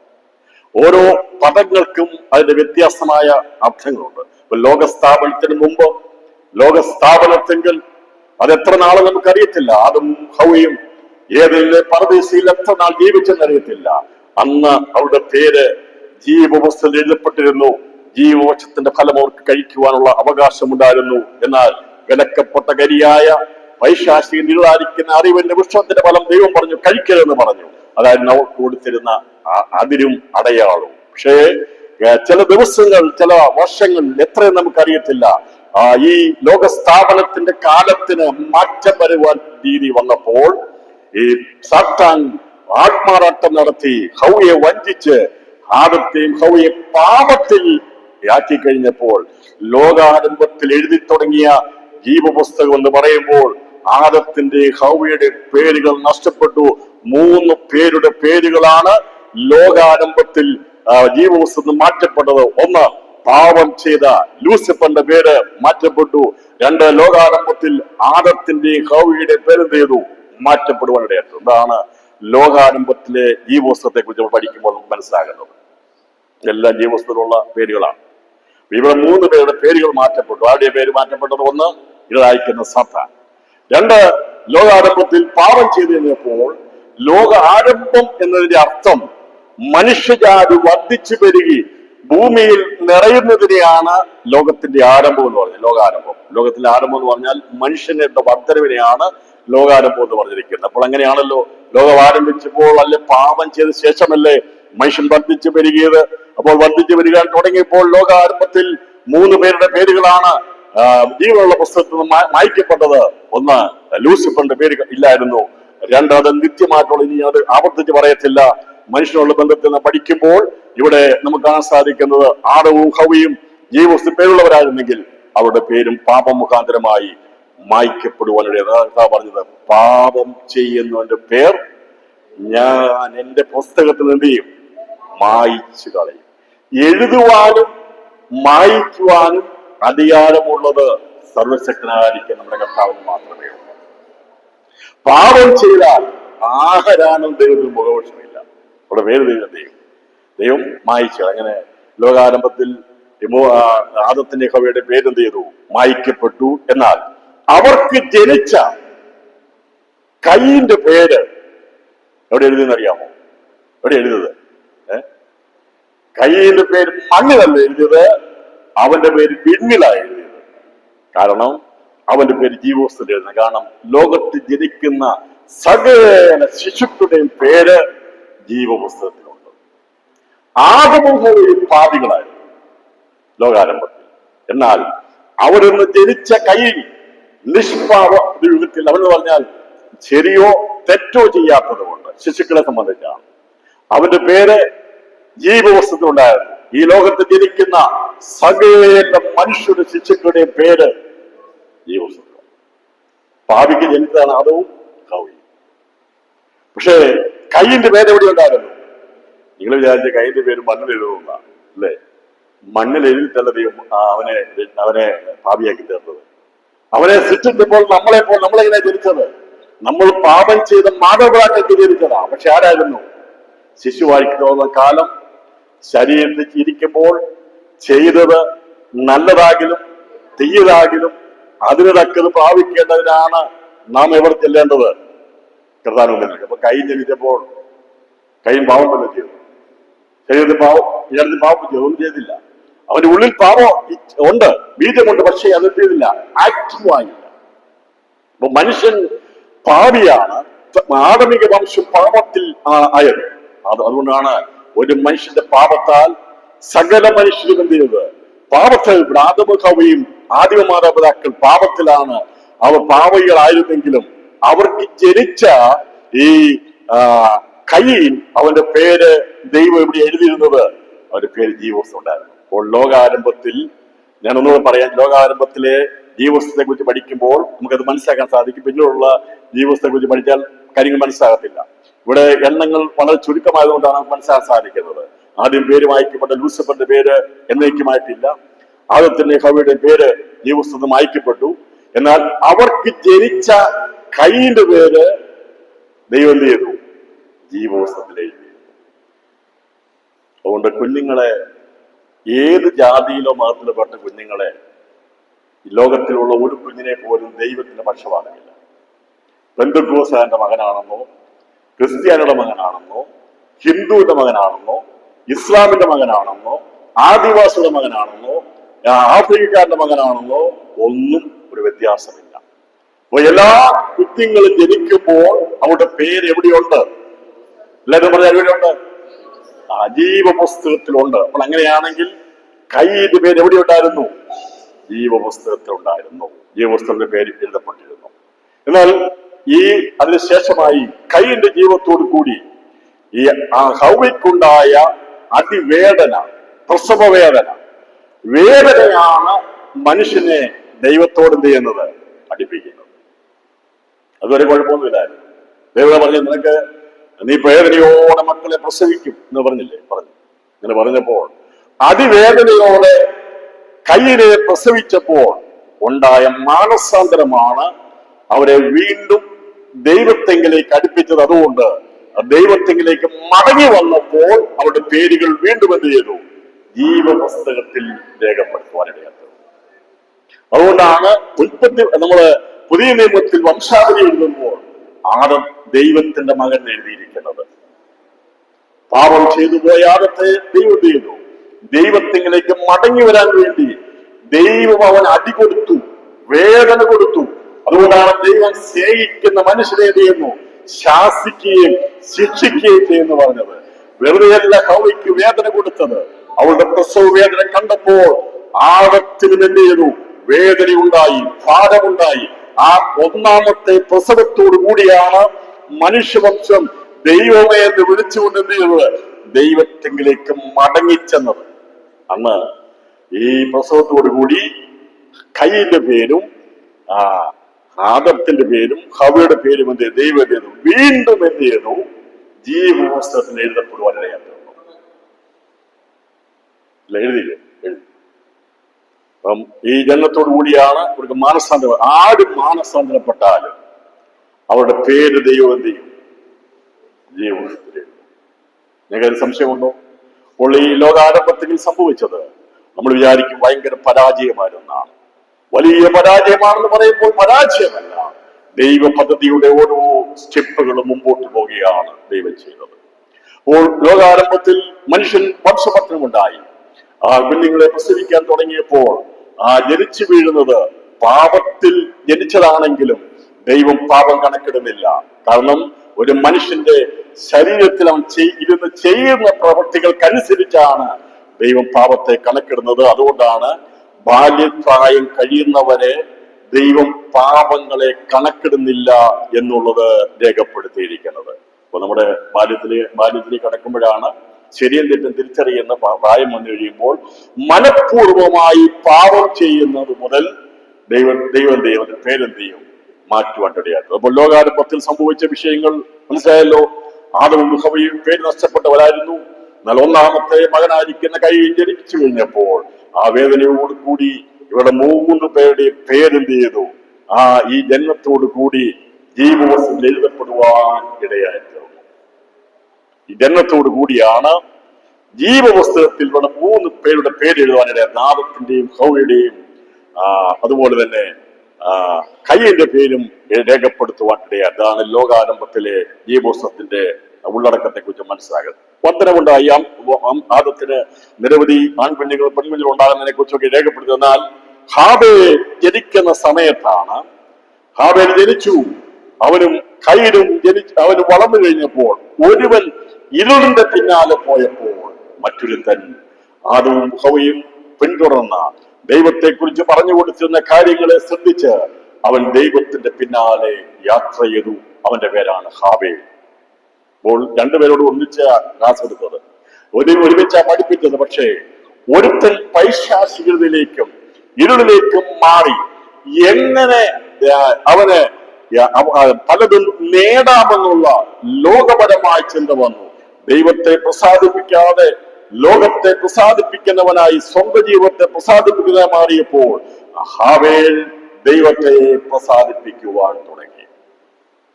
ഓരോ പദങ്ങൾക്കും അതിന്റെ വ്യത്യാസമായ അർത്ഥങ്ങളുണ്ട്. ലോകസ്ഥാപനത്തിന് മുമ്പ്, ലോകസ്ഥാപനത്തെങ്കിൽ അത് എത്ര നാളെ നമുക്കറിയത്തില്ല. അതും ഹൗവയും ഏതെങ്കിലും പരദേശിയിൽ എത്ര നാൾ ജീവിച്ചെന്നറിയത്തില്ല. അന്ന് അവരുടെ പേര് ജീവപുസ്തകത്തിൽ എഴുതപ്പെട്ടിരുന്നു. ജീവവൃക്ഷത്തിന്റെ ഫലം അവർക്ക് കഴിക്കുവാനുള്ള അവകാശമുണ്ടായിരുന്നു. എന്നാൽ വിലക്കപ്പെട്ട കരിയായ പൈശാചിക നിഴലായിരിക്കുന്ന അറിവിന്റെ വൃക്ഷത്തിന്റെ ഫലം ദൈവം പറഞ്ഞു കഴിക്കരുതെന്ന് പറഞ്ഞു. അതായിരുന്നു അവർക്ക് കൊടുത്തിരുന്ന അതിരും അടയാളവും. പക്ഷേ ചില ദിവസങ്ങൾ, ചില വർഷങ്ങൾ, എത്രയും നമുക്കറിയത്തില്ല, ഈ ലോകസ്ഥാപനത്തിന്റെ കാലത്തിന് മാറ്റം വരുവാൻ രീതി വന്നപ്പോൾ ഈ സാത്താൻ ആത്മാറാട്ടം നടത്തി ഹൗവയെ വഞ്ചിച്ച് ആദത്തെയും ഹൗവയെ പാപത്തിൽ ആക്കി കഴിഞ്ഞപ്പോൾ ലോകാരംഭത്തിൽ എഴുതി തുടങ്ങിയ ജീവപുസ്തകം എന്ന് പറയുമ്പോൾ ആദത്തിന്റെ ഹൗവയുടെ പേരുകൾ നഷ്ടപ്പെട്ടു. 3 പേരുടെ പേരുകളാണ് ലോകാരംഭത്തിൽ ജീവപുസ്തകം മാറ്റപ്പെട്ടത്. ഒന്ന്, പാപം ചെയ്ത ലൂസിഫറിന്റെ പേര് മാറ്റപ്പെട്ടു. 2, ലോകാരംഭത്തിൽ ആദത്തിന്റെയും ഹൗവയുടെ പേരെന്ത് ചെയ്തു? മാറ്റപ്പെടുവാനിടയായി. എന്താണ് ലോകാരംഭത്തിലെ ജീവപുസ്തകത്തെ കുറിച്ച് പഠിക്കുമ്പോൾ നമുക്ക് മനസ്സിലാകുന്നത്? എല്ലാ ജീവപുസ്തകത്തിലുള്ള പേരുകളാണ്. ഇവിടെ 3 പേരുടെ പേരുകൾ മാറ്റപ്പെട്ടു. ആരുടെ പേര് മാറ്റപ്പെട്ടത്? ഒന്ന്, ഇതായിരിക്കുന്ന സാത്താൻ. 2, ലോകാരംഭത്തിൽ പാപം ചെയ്തു കഴിഞ്ഞപ്പോൾ ലോക ആരംഭം എന്നതിന്റെ അർത്ഥം മനുഷ്യജാതി വർദ്ധിച്ചു പെരുകി ഭൂമിയിൽ നിറയുന്നതിനെയാണ് ലോകത്തിന്റെ ആരംഭം എന്ന് പറഞ്ഞത്. ലോകാരംഭം, ലോകത്തിന്റെ ആരംഭം എന്ന് പറഞ്ഞാൽ മനുഷ്യന്റെ വർദ്ധനവിനെയാണ് ലോകാരംഭം എന്ന് പറഞ്ഞിരിക്കുന്നത്. അപ്പോൾ അങ്ങനെയാണല്ലോ ലോകം ആരംഭിച്ചപ്പോൾ അല്ലെ പാപം ചെയ്ത ശേഷമല്ലേ മനുഷ്യൻ വർദ്ധിച്ചു പെരുകിയത്. അപ്പോൾ വർദ്ധിച്ചു പെരുകാൻ തുടങ്ങിയപ്പോൾ ലോകാരംഭത്തിൽ 3 പേരുടെ പേരുകളാണ് ജീവനുള്ള പുസ്തകത്തിൽ നിന്ന് മായ്ക്കപ്പെട്ടത്. ഒന്ന്, ലൂസിഫറിന്റെ പേര് ഇല്ലായിരുന്നു. 2, അത് നിത്യമായിട്ടുള്ള, ഇനി അത് ആവർത്തിച്ച് പറയത്തില്ല. മനുഷ്യനുള്ള ബന്ധത്തിൽ നിന്ന് പഠിക്കുമ്പോൾ ഇവിടെ നമുക്ക് കാണാൻ സാധിക്കുന്നത് ആദവും ഹൗവയും ജീവപുസ്തകത്തിൽ പേരുള്ളവരായിരുന്നെങ്കിൽ അവരുടെ പേരും പാപം മുഖാന്തരമായി മായ്ക്കപ്പെടുവാനിടയാ പറഞ്ഞത്. പാപം ചെയ്യുന്നവന്റെ പേർ ഞാൻ എന്റെ പുസ്തകത്തിൽ എന്ത് ചെയ്യും? മായ്ച്ചു കളയും. എഴുതുവാനും മായ്ക്കുവാനും അധികാരമുള്ളത് സർവശക്തനായിരിക്കും നമ്മുടെ കർത്താവിന് മാത്രമേ ഉള്ളൂ. പാപം ചെയ്താൽ ആഹരാനും ദൈവത്തിന് മുഖപക്ഷമില്ല. അവിടെ പേര് ദൈവം മായ്ച്ചു. അങ്ങനെ ലോകാരംഭത്തിൽ ആദത്തിന്റെ ഹവ്വയുടെ പേരെന്ത് ചെയ്തു? മായ്ക്കപ്പെട്ടു. എന്നാൽ അവർക്ക് ജനിച്ച കയ്യിന്റെ പേര് എവിടെ എഴുതിയെന്നറിയാമോ? എവിടെ എഴുതിയത്? കയ്യിന്റെ പേര് മണ്ണിലല്ല എഴുതിയത്, അവന്റെ പേര് പിന്നിലാണ് എഴുതിയത്. കാരണം അവന്റെ പേര് ജീവപുസ്തകത്തിൽ എഴുതുന്നത്. കാരണം ലോകത്തിൽ ജനിക്കുന്ന സകല ശിശുക്കളുടെയും പേര് ജീവപുസ്തകത്തിലുണ്ട്. ആദമും ഹവ്വയും പാപികളായിരുന്നു ലോകാരംഭത്തിൽ. എന്നാൽ അവരിന്ന് ജനിച്ച കയ്യിൽ നിഷ്പാപ യുഗത്തിൽ, അവനെന്ന് പറഞ്ഞാൽ ശരിയോ തെറ്റോ ചെയ്യാത്തത് കൊണ്ട് ശിശുക്കളെ സംബന്ധിച്ചാണ്. അവന്റെ പേര് ജീവപുസ്തകത്തിലുണ്ടായിരുന്നു. ഈ ലോകത്തിൽ ജനിക്കുന്ന സകല മനുഷ്യരുടെ ശിശുക്കളുടെയും പേര് ജീവപുസ്തകം. പാപിക്ക് ജനിച്ചതാണ് ആദവും ഹവ്വയും. പക്ഷേ കയ്യിന്റെ പേര് എവിടെ ഉണ്ടായിരുന്നു? നിങ്ങൾ വിചാരിച്ച കയ്യിന്റെ പേര് മണ്ണിൽ എഴുതുന്ന അല്ലേ? മണ്ണിൽ എഴുതിട്ടല്ല ദൈവം അവനെ പാപിയാക്കി തീർത്തത്. അവനെ സൃഷ്ടിച്ചപ്പോൾ നമ്മളെങ്ങനെ ജനിച്ചത്? നമ്മൾ പാപം ചെയ്ത മാതാപിതാക്കൾക്ക് ജനിച്ചതാ. പക്ഷെ ആരായിരുന്നു? ശിശുവായിരിക്കുന്ന കാലം ശരീരത്തിൽ ഇരിക്കുമ്പോൾ ചെയ്തത് നല്ലതാകിലും തീയതാകിലും അതിന് തക്കത് പ്രാപിക്കേണ്ടതിനാണ് നാം എവിടെ ചെല്ലേണ്ടത്? കർത്താവിലേക്ക്. അപ്പൊ കൈ ജനിച്ചപ്പോൾ കൈയും പാവം തന്നെ ചെയ്തു. ശരീരത്തിൽ പാവം ചെയ്തു, ഒന്നും ചെയ്തില്ല. അവന്റെ ഉള്ളിൽ പാവം ഉണ്ട്, ബീജമുണ്ട്, പക്ഷേ അത് ചെയ്തില്ല, ആക്റ്റീവ് ആയില്ല. അപ്പൊ മനുഷ്യൻ പാപിയാണ്. ആധുനിക വംശം പാപത്തിൽ ആയത്. അതുകൊണ്ടാണ് ഒരു മനുഷ്യന്റെ പാപത്താൽ സകല മനുഷ്യരും എന്ത് ചെയ്തത്? പാപത്തിൽ ആദമഹവ്വയും ആദിമ മാതാപിതാക്കൾ പാപത്തിലാണ്. അവർ പാപികളായിരുന്നെങ്കിലും അവർക്ക് ജനിച്ച ഈ കയീൻ, അവന്റെ പേര് ദൈവം എവിടെ എഴുതിയിരുന്നത്? അവന്റെ പേര് ജീവവസ്തു ഉണ്ടായിരുന്നു. അപ്പോൾ ലോകാരംഭത്തിൽ, ഞാൻ ഒന്നുകൂടെ പറയാം, ലോകാരംഭത്തിലെ ജീവവസ്തുത്തെ കുറിച്ച് പഠിക്കുമ്പോൾ നമുക്കത് മനസ്സിലാക്കാൻ സാധിക്കും. പിന്നീടുള്ള ജീവവസ്തുത്തെ കുറിച്ച് പഠിച്ചാൽ കാര്യങ്ങൾ മനസ്സിലാകത്തില്ല. ഇവിടെ എണ്ണങ്ങൾ വളരെ ചുരുക്കമായതുകൊണ്ടാണ് മനസ്സിലാക്കാൻ സാധിക്കുന്നത്. ആദ്യം പേര് മായ്ക്കപ്പെട്ട ലൂസിഫറിന്റെ പേര് എന്നേക്കുമായിട്ടില്ല. ആദത്തിന്റെ ഹവ്വയുടെ പേര് ജീവവസ്തു മായ്ക്കപ്പെട്ടു. എന്നാൽ അവർക്ക് ജനിച്ച കയീന്റെ പേര് ദൈവം എന്ത് ചെയ്തു? ജീവവസ്തുത്തിൽ എഴുതി. അതുകൊണ്ട് കുഞ്ഞുങ്ങളെ, ഏത് ജാതിയിലോ മതത്തിലോ പെട്ട കുഞ്ഞുങ്ങളെ, ലോകത്തിലുള്ള ഒരു കുഞ്ഞിനെ പോലും ദൈവത്തിന്റെ പക്ഷപാതമില്ല. പെന്തക്കോസ്തുകാരന്റെ മകനാണെന്നോ, ക്രിസ്ത്യാനിയുടെ മകനാണെന്നോ, ഹിന്ദുവിന്റെ മകനാണെന്നോ, ഇസ്ലാമിന്റെ മകനാണെന്നോ, ആദിവാസിയുടെ മകനാണെന്നോ, ആഫ്രിക്കക്കാരന്റെ മകനാണെന്നോ ഒന്നും ഒരു വ്യത്യാസമില്ല. അപ്പൊ എല്ലാ കുഞ്ഞുങ്ങളും ജനിക്കുമ്പോൾ അവരുടെ പേര് എവിടെയുണ്ട്? എല്ലാവരും പറഞ്ഞാൽ എവിടെയുണ്ട്? ജീവപുസ്തകത്തിലുണ്ട്. അപ്പോൾ അങ്ങനെയാണെങ്കിൽ കയീന്റെ പേര് എവിടെ ഉണ്ടായിരുന്നു? ജീവപുസ്തകത്തിലുണ്ടായിരുന്നു. ജീവപുസ്തകത്തിന്റെ പേര് എഴുതപ്പെട്ടിരുന്നു. എന്നാൽ അതിനുശേഷമായി കയീന്റെ ജീവിതത്തോടു കൂടി ഈ ഹവ്വയ്ക്കുണ്ടായ അതിവേദന, പ്രസവ വേദനയാണ് മനുഷ്യനെ ദൈവത്തോട് എന്ത് ചെയ്യുന്നത്? അടുപ്പിക്കുന്നത്. അതുവരെ കുഴപ്പമൊന്നുമില്ലായിരുന്നു. ദൈവം പറഞ്ഞു, നീ വേദനയോടെ മക്കളെ പ്രസവിക്കും എന്ന് പറഞ്ഞില്ലേ? ഇങ്ങനെ പറഞ്ഞപ്പോൾ അതിവേദനയോടെ കയീനെ പ്രസവിച്ചപ്പോൾ ഉണ്ടായ മാനസാന്തരമാണ് അവരെ വീണ്ടും ദൈവത്തെങ്കിലേക്ക് അടുപ്പിച്ചത്. അതുകൊണ്ട് ദൈവത്തെങ്കിലേക്ക് മടങ്ങി വന്നപ്പോൾ അവരുടെ പേരുകൾ വീണ്ടും എന്ത് ചെയ്തു? ജീവപുസ്തകത്തിൽ രേഖപ്പെടുത്തുവാനിടയാത്തത്. അതുകൊണ്ടാണ് നമ്മള് പുതിയ നിയമത്തിൽ വംശാവലി എഴുതുമ്പോൾ ആദം ദൈവത്തിന്റെ മകൻ എഴുതിയിരിക്കുന്നത്. പാപം ചെയ്തു പോയ ആദത്തെ ദൈവം ചെയ്തു ദൈവത്തിലേക്ക് മടങ്ങി വരാൻ വേണ്ടി ദൈവം അവൻ അടി കൊടുത്തു, വേദന കൊടുത്തു. അതുകൊണ്ടാണ് ദൈവം സ്നേഹിക്കുന്ന മനുഷ്യരെ ചെയ്യുന്നു ശാസിക്കുകയും ശിക്ഷിക്കുകയും ചെയ്യുന്നു പറഞ്ഞത്. വെറുതെയല്ല ഹവ്വയ്ക്ക് വേദന കൊടുത്തത്. അവളുടെ പ്രസവ വേദന കണ്ടപ്പോൾ ആദത്തിനും എന്ത് ചെയ്തു? വേദനയുണ്ടായി, ഭാരമുണ്ടായി. ആ ഒന്നാമത്തെ പ്രസവത്തോടു കൂടിയാണ് മനുഷ്യവംശം ദൈവമേ എന്ന് വിളിച്ചുകൊണ്ട് എന്ത് ചെയ്തത്? ദൈവത്തെങ്കിലേക്ക് മടങ്ങിച്ചെന്നത്. അന്ന് ഈ പ്രസവത്തോടു കൂടി കയീന്റെ പേരും ആദത്തിന്റെ പേരും ഹവ്വയുടെ പേരും എന്ത് ചെയ്തു? ദൈവം എന്ത് ചെയ്തു? വീണ്ടും എന്ത് ചെയ്തു? ജീവപുസ്തകത്തിൽ എഴുതപ്പെടുവാനിടയായിരുന്നു. എഴുതിയില്ലേ? എഴുതി. അപ്പം ഈ ജനത്തോടു കൂടിയാണ് അവർക്ക് മാനസാന്തരം. ആരും മാനസാന്തരപ്പെട്ടാലും അവരുടെ പേര് ദൈവം എന്ത് ചെയ്യും? ജീവപുസ്തകത്തിൽ എഴുതും. നിങ്ങൾക്ക് സംശയമുണ്ടോ? അപ്പോൾ ഈ ലോകാരംഭത്തിൽ സംഭവിച്ചത് നമ്മൾ വിചാരിക്കും ഭയങ്കര പരാജയമായിരുന്നാണ്. വലിയ പരാജയമാണെന്ന് പറയുമ്പോൾ പരാജയമല്ല, ദൈവ പദ്ധതിയുടെ ഓരോ സ്റ്റെപ്പുകളും മുമ്പോട്ട് പോവുകയാണ് ദൈവം ചെയ്തത്. അപ്പോൾ ലോകാരംഭത്തിൽ മനുഷ്യൻ വംശപത്നമുണ്ടായി. കുഞ്ഞുങ്ങളെ പ്രസവിക്കാൻ തുടങ്ങിയപ്പോൾ ജനിച്ചു വീഴുന്നത് പാപത്തിൽ ജനിച്ചതാണെങ്കിലും ദൈവം പാപം കണക്കിടുന്നില്ല. കാരണം ഒരു മനുഷ്യന്റെ ശരീരത്തിൽ അവൻ ഇരുന്ന് ചെയ്യുന്ന പ്രവൃത്തികൾക്കനുസരിച്ചാണ് ദൈവം പാപത്തെ കണക്കിടുന്നത്. അതുകൊണ്ടാണ് ബാല്യപ്രായം കഴിയുന്നവരെ ദൈവം പാപങ്ങളെ കണക്കിടുന്നില്ല എന്നുള്ളത് രേഖപ്പെടുത്തിയിരിക്കുന്നത്. അപ്പൊ നമ്മുടെ ബാല്യത്തിലേക്ക് കടക്കുമ്പോഴാണ് ശരിയും തെറ്റും തിരിച്ചറിയുന്ന പ്രായം വന്നു കഴിയുമ്പോൾ മനഃപൂർവമായി പാപം ചെയ്യുന്നത് മുതൽ ദൈവത്തിന്റെ പേരെന്ത് ചെയ്യും? മാറ്റുവാൻ ഇടയാക്കും. അപ്പോൾ ലോകാരംഭത്തിൽ സംഭവിച്ച വിഷയങ്ങൾ മനസ്സിലായല്ലോ. ആദവും ഹവ്വയും പേര് നഷ്ടപ്പെട്ടവരായിരുന്നു. എന്നാൽ ഒന്നാമത്തെ മകനായിരിക്കുന്ന കയീൻ ജനിച്ചു കഴിഞ്ഞപ്പോൾ ആ വേദനയോട് കൂടി ഇവരുടെ 3 പേരുടെയും പേരെന്ത് ചെയ്തു? ഈ ജന്മത്തോടു കൂടി ജീവവസ്തുവിൽ എഴുതപ്പെടുവാൻ ഇടയായിത്തീർന്നു. ഈ ജന്മത്തോടു കൂടിയാണ് ജീവപുസ്തകത്തിൽ ഇവിടെ 3 പേരുടെ പേര് എഴുതുവാനിടയായിരുന്നു. ആദത്തിന്റെയും ഹൗവയുടെയും അതുപോലെ തന്നെ കയ്യന്റെ പേരും രേഖപ്പെടുത്തുവാൻ ഇടയായി. അതാണ് ലോകാരംഭത്തിലെ ജീവപുസ്തകത്തിന്റെ ഉള്ളടക്കത്തെ കുറിച്ച് മനസ്സിലാകുന്നത്. വന്ദനമുണ്ടായി. ആദത്തിന് നിരവധി ആൺകുഞ്ഞുങ്ങൾ പെൺകുഞ്ഞുകൾ ഉണ്ടാകുന്നതിനെ കുറിച്ചൊക്കെ രേഖപ്പെടുത്തി. എന്നാൽ ഹാബേൽ ജനിക്കുന്ന സമയത്താണ്, ഹാബേൽ ജനിച്ചു, അവനും കയ്യിലും അവന് വളർന്നു കഴിഞ്ഞപ്പോൾ ഒരുവൻ ഇരുളിന്റെ പിന്നാലെ പോയപ്പോൾ മറ്റൊരുത്തൻ ആദവും ഹവ്വയും പിന്തുടർന്ന ദൈവത്തെക്കുറിച്ച് പറഞ്ഞു കൊടുത്തിരുന്ന കാര്യങ്ങളെ ശ്രദ്ധിച്ച് അവൻ ദൈവത്തിന്റെ പിന്നാലെ യാത്ര ചെയ്തു. അവന്റെ പേരാണ് ഹാബേൽ. അപ്പോൾ രണ്ടുപേരോട് ഒന്നിച്ച ക്ലാസ് എടുത്തത്, ഒരുമിച്ചാ പഠിപ്പിച്ചത്. പക്ഷേ ഒരുത്തൻ പൈശാചികതയിലേക്കും ഇരുളിലേക്കും മാറി എങ്ങനെ അവന് പലതും നേടാമെന്നുള്ള ലോകപരമായ ചിന്ത വന്നു. ദൈവത്തെ പ്രസാദിപ്പിക്കാതെ ലോകത്തെ പ്രസാദിപ്പിക്കുന്നവനായി സ്വന്തം ജീവിതത്തെ പ്രസാദിപ്പിക്കുന്ന മാറിയപ്പോൾ ഹാബേൽ ദൈവത്തെ പ്രസാദിപ്പിക്കുവാൻ തുടങ്ങി.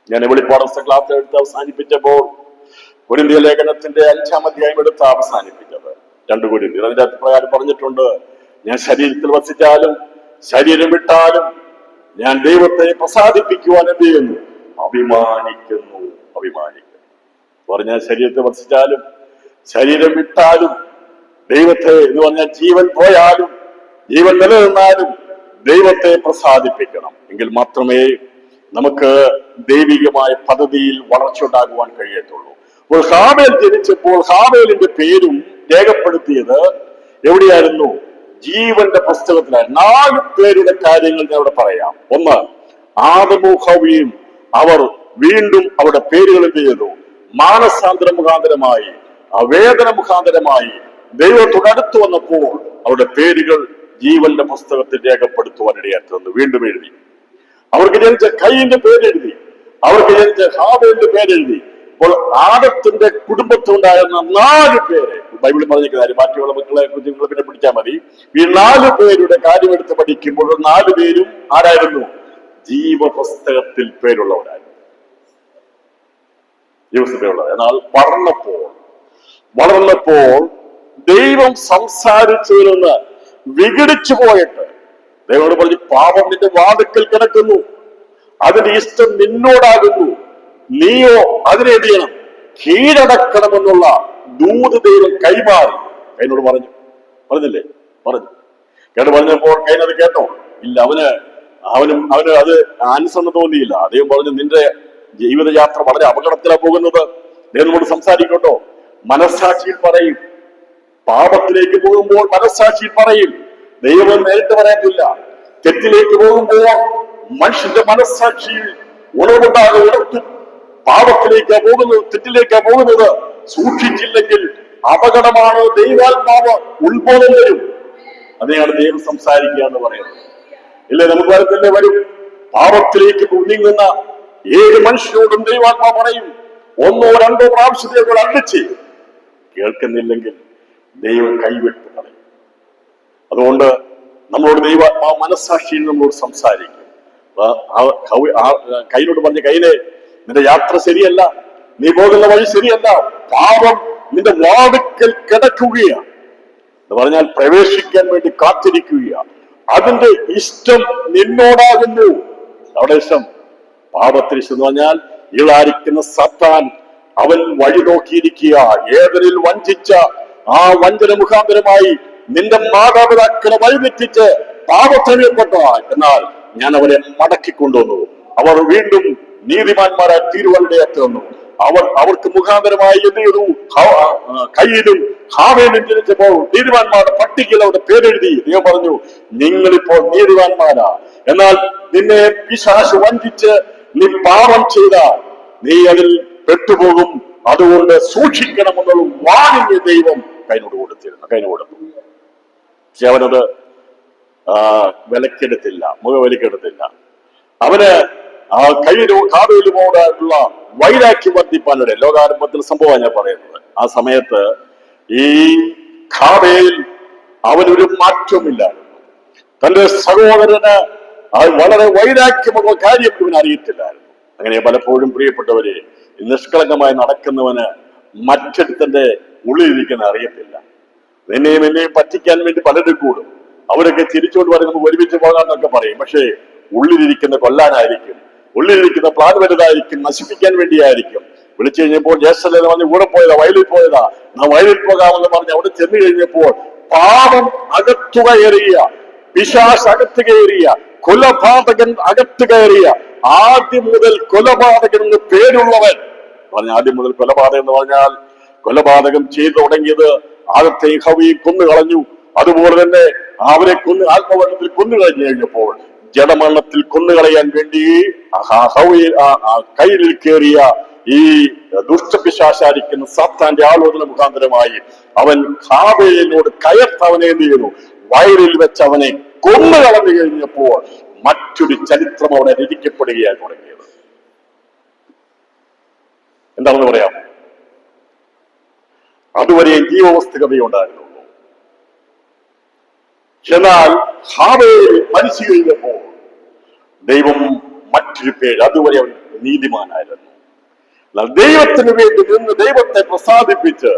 ഞാൻ വെളിപ്പാട് ക്ലാസ് എടുത്ത് അവസാനിപ്പിച്ചപ്പോൾ കൊരിന്ത്യ ലേഖനത്തിന്റെ 5-ാം അധ്യായം എടുത്ത് അവസാനിപ്പിച്ചത് 2 കൊരിന്ത്യർ. അതിന്റെ പ്രകാരം പറഞ്ഞിട്ടുണ്ട്, ഞാൻ ശരീരത്തിൽ വസിച്ചാലും ശരീരം വിട്ടാലും ഞാൻ ദൈവത്തെ പ്രസാദിപ്പിക്കുവാൻ എന്ത് ചെയ്യുന്നു? അഭിമാനിക്കുന്നു. പറഞ്ഞാൽ ശരീരത്തെ വസിച്ചാലും ശരീരം വിട്ടാലും ദൈവത്തെ എന്ന് പറഞ്ഞാൽ ജീവൻ പോയാലും ജീവൻ നിലനിന്നാലും ദൈവത്തെ പ്രസാദിപ്പിക്കണം. എങ്കിൽ മാത്രമേ നമുക്ക് ദൈവികമായ പദ്ധതിയിൽ വളർച്ച ഉണ്ടാകുവാൻ കഴിയത്തുള്ളൂ. അപ്പോൾ ഹാബേൽ ജനിച്ചപ്പോൾ ഹാബേലിന്റെ പേരും രേഖപ്പെടുത്തിയത് എവിടെയായിരുന്നു? ജീവന്റെ പുസ്തകത്തിലായിരുന്നു. 4 പേരുടെ കാര്യങ്ങൾ ഞാൻ ഇവിടെ പറയാം. ഒന്ന്, ആദമും ഹവ്വയും അവർ വീണ്ടും അവരുടെ പേരുകൾ എന്ത് ചെയ്തു? മാനസാന്തര മുഖാന്തരമായി, വേദന മുഖാന്തരമായി ദൈവത്തോടടുത്ത് വന്നപ്പോൾ അവരുടെ പേരുകൾ ജീവന്റെ പുസ്തകത്തിൽ രേഖപ്പെടുത്തുവാനിടയായിരുന്നു. വീണ്ടും എഴുതി. അവർക്ക് ജനിച്ച കയ്യിന്റെ പേരെഴുതി, അവർക്ക് ജനിച്ച ഹാബേലിന്റെ പേരെഴുതി. അപ്പോൾ ആദത്തിന്റെ കുടുംബത്തിലുണ്ടായിരുന്ന 4 പേര് ബൈബിളിൽ പറഞ്ഞിരിക്കുന്ന കാര്യം, ബാക്കിയുള്ള മക്കളെ കുറിച്ച് നിങ്ങൾ പിന്നെ പിടിച്ചാൽ മതി. ഈ 4 പേരുടെ കാര്യമെടുത്ത് പഠിക്കുമ്പോൾ 4 പേരും ആരായിരുന്നു? ജീവപുസ്തകത്തിൽ പേരുള്ളവരായിരുന്നു. ജീവപുസ്തകത്തിലുള്ളവർ. എന്നാൽ വളർന്നപ്പോൾ ദൈവം സംസാരിച്ചതിൽ നിന്ന് വിഘടിച്ചു പോയിട്ട് ദൈവത്തോട് പറഞ്ഞു, പാപം നിന്റെ വാതിക്കൽ കിടക്കുന്നു, അതിന്റെ ഇഷ്ടം നിന്നോടാകുന്നു, നീയോ അതിനെ എന്ത് ചെയ്യണം? കീഴടക്കണമെന്നുള്ള ദൂത് ദൈവം കൈമാറി. കൈനോട് പറഞ്ഞില്ലേ? കേട്ട് പറഞ്ഞപ്പോൾ കൈനത് കേട്ടോ? ഇല്ല. അവന് അത് ആൻസറിന് തോന്നിയില്ല. ദൈവം പറഞ്ഞു, നിന്റെ ജീവിതയാത്ര വളരെ അപകടത്തിലാണ് പോകുന്നത്. ദൈവം നമ്മോട് സംസാരിക്കട്ടോ? മനസ്സാക്ഷിയിൽ പറയും. പാപത്തിലേക്ക് പോകുമ്പോൾ മനസ്സാക്ഷിയിൽ പറയും. ദൈവം നേരിട്ട് പറയത്തില്ല. തെറ്റിലേക്ക് പോകുമ്പോൾ മനുഷ്യന്റെ മനസ്സാക്ഷിയിൽ ഉണർവുണ്ടാകെ ഉണർത്തും. പാപത്തിലേക്കാ പോകുന്നത്, തെറ്റിലേക്കാ പോകുന്നത്. സൂക്ഷിച്ചില്ലെങ്കിൽ അപകടമാണ്. ദൈവാത്മാവ് ഉത്ബോധം വരും. അതിനെയാണ് ദൈവം സംസാരിക്കുക എന്ന് പറയുന്നത്. ഇല്ലേ? നമുക്ക് വരത്തില്ലേ? വരും. പാപത്തിലേക്ക് നീങ്ങുന്ന ഏത് മനുഷ്യരോടും ദൈവാത്മാവ് പറയും, 1-2 പ്രാവശ്യത്തേക്ക് അടിച്ച് കേൾക്കുന്നില്ലെങ്കിൽ ദൈവം കൈവിട്ട് കളയും. അതുകൊണ്ട് നമ്മളോട് ദൈവാത്മാവ് മനസ്സാക്ഷിയിൽ നമ്മളോട് സംസാരിക്കും. കൈനോട് പറഞ്ഞ, കൈനെ, നിന്റെ യാത്ര ശരിയല്ല, നീ പോകുന്ന വഴി ശരിയല്ല, പാപം നിന്റെ വാതിക്കൽ കിടക്കുകയാണ് എന്ന് പറഞ്ഞാൽ പ്രവേശിക്കാൻ വേണ്ടി കാത്തിരിക്കുകയാണ്. അതിന്റെ ഇഷ്ടം നിന്നോടാകുന്നു. അവിടെ ഇഷ്ടം, പാപത്തിന് ഇഷ്ടം എന്ന് പറഞ്ഞാൽ ഇളാരിക്കുന്ന സത്താൻ അവൻ വഴി നോക്കിയിരിക്കുക. ഏതൊരിൽ വഞ്ചിച്ച ആ വഞ്ചന മുഖാന്തരമായി നിന്റെ മാതാപിതാക്കളെ വഴിതെറ്റിച്ച് പാപത്തിൽപ്പെട്ട, എന്നാൽ ഞാൻ അവരെ മടക്കിക്കൊണ്ടുവന്നു. അവർ വീണ്ടും നീതിമാന്മാരായി തീരുവാനിടയാക്കി വന്നു. അവർക്ക് മുഖാന്തരമായി എന്ത് ചെയ്തു? കയ്യിലും ഹാബേലും ജനിച്ചപ്പോൾ നീതിമാന്മാരുടെ പട്ടികയിൽ അവരുടെ പേരെഴുതി. ദൈവം പറഞ്ഞു, നിങ്ങളിപ്പോൾ നീതിമാന്മാരാ. എന്നാൽ നിന്നെ പിശാച് വഞ്ചിച്ച് നീ പാപം ചെയ്താൽ നീ അതിൽ പെട്ടുപോകും. അതുകൊണ്ട് സൂക്ഷിക്കണമെന്നുള്ള വാണിംഗ് ദൈവം കൈനോട് കൊടുത്തു. പക്ഷെ അവനത് വിലക്കെടുത്തില്ല, മുഖവിലക്കെടുത്തില്ല. അവന് കയ്യിലും ഹാബേലുമോടുള്ള വൈരാഗ്യം വർദ്ധിപ്പാനിടെ ലോകാരംഭത്തിൽ സംഭവമാണ് ഞാൻ പറയുന്നത്. ആ സമയത്ത് ഈ ഹാബേൽ അവനൊരു മാറ്റമില്ലായിരുന്നു. തന്റെ സഹോദരന് അത് വളരെ വൈരാഗ്യമുള്ള കാര്യം ഇവൻ അറിയത്തില്ലായിരുന്നു. അങ്ങനെ പലപ്പോഴും പ്രിയപ്പെട്ടവരെ, നിഷ്കളങ്കമായി നടക്കുന്നവന് മറ്റൊരുത്തന്റെ ഉള്ളിലിരിക്കുന്ന അറിയത്തില്ല. നിന്നെയും എന്നെയും പറ്റിക്കാൻ വേണ്ടി പലരും കൂടും. അവരൊക്കെ ചിരിച്ചുകൊണ്ട് പറയും നമുക്ക് ഒരുമിച്ച് പോകാമെന്നൊക്കെ പറയും. പക്ഷേ ഉള്ളിലിരിക്കുന്ന കൊല്ലാനായിരിക്കും, ഉള്ളിലിരിക്കുന്ന പ്ലാൻ വലുതായിരിക്കും, നശിപ്പിക്കാൻ വേണ്ടിയായിരിക്കും. വിളിച്ചു കഴിഞ്ഞപ്പോൾ ജ്യേഷ്ഠനെ പറഞ്ഞ് കൂടെ പോയതാ, വയലിൽ പോയതാ, നാ വയലിൽ പോകാമെന്ന് പറഞ്ഞ് അവിടെ ചെന്ന് കഴിഞ്ഞപ്പോൾ പാപം അകത്തു കയറിയ, പിശാച് അകത്ത് കയറിയ, കൊലപാതകൻ അകത്ത് കയറിയ, ആദ്യം മുതൽ കൊലപാതകൻ എന്ന് പേരുള്ളവൻ പറഞ്ഞ, ആദ്യം മുതൽ കൊലപാതകം എന്ന് പറഞ്ഞാൽ കൊലപാതകം ചെയ്തു തുടങ്ങിയത് ആദത്തെ ഹവ്വയെ കൊന്നുകളഞ്ഞു. അതുപോലെ തന്നെ അവരെ ആത്മവണ്ണത്തിൽ കൊന്നുകളഞ്ഞു കഴിഞ്ഞപ്പോൾ ജഡമരണത്തിൽ കൊന്നുകളയാൻ വേണ്ടി കയ്യിൽ കയറിയ ഈ ദുഷ്ടപിശാചാരിക്കുന്ന സാത്താന്റെ ആലോചന മുഖാന്തരമായി അവൻ ഹാബേലിനോട് കയർത്ത് അവനെ എന്ത് ചെയ്തു? വയലിൽ വെച്ച് അവനെ കൊന്നുകളഞ്ഞു കഴിഞ്ഞപ്പോൾ മറ്റൊരു ചരിത്രം അവിടെ രചിക്കപ്പെടുകയാണ് തുടങ്ങിയത്. എന്താണെന്ന് പറയാം? അതുവരെ ജീവവസ്തുതയുണ്ടായിരുന്നുള്ളൂ. എന്നാൽ ഹാബേൽ മരിച്ചു കഴിഞ്ഞപ്പോൾ ദൈവം മറ്റൊരു പേര്, അതുവരെ അവൻ നീതിമാനായിരുന്നു. എന്നാൽ ദൈവത്തിന് വേണ്ടി നിന്ന് ദൈവത്തെ പ്രസാദിപ്പിച്ച്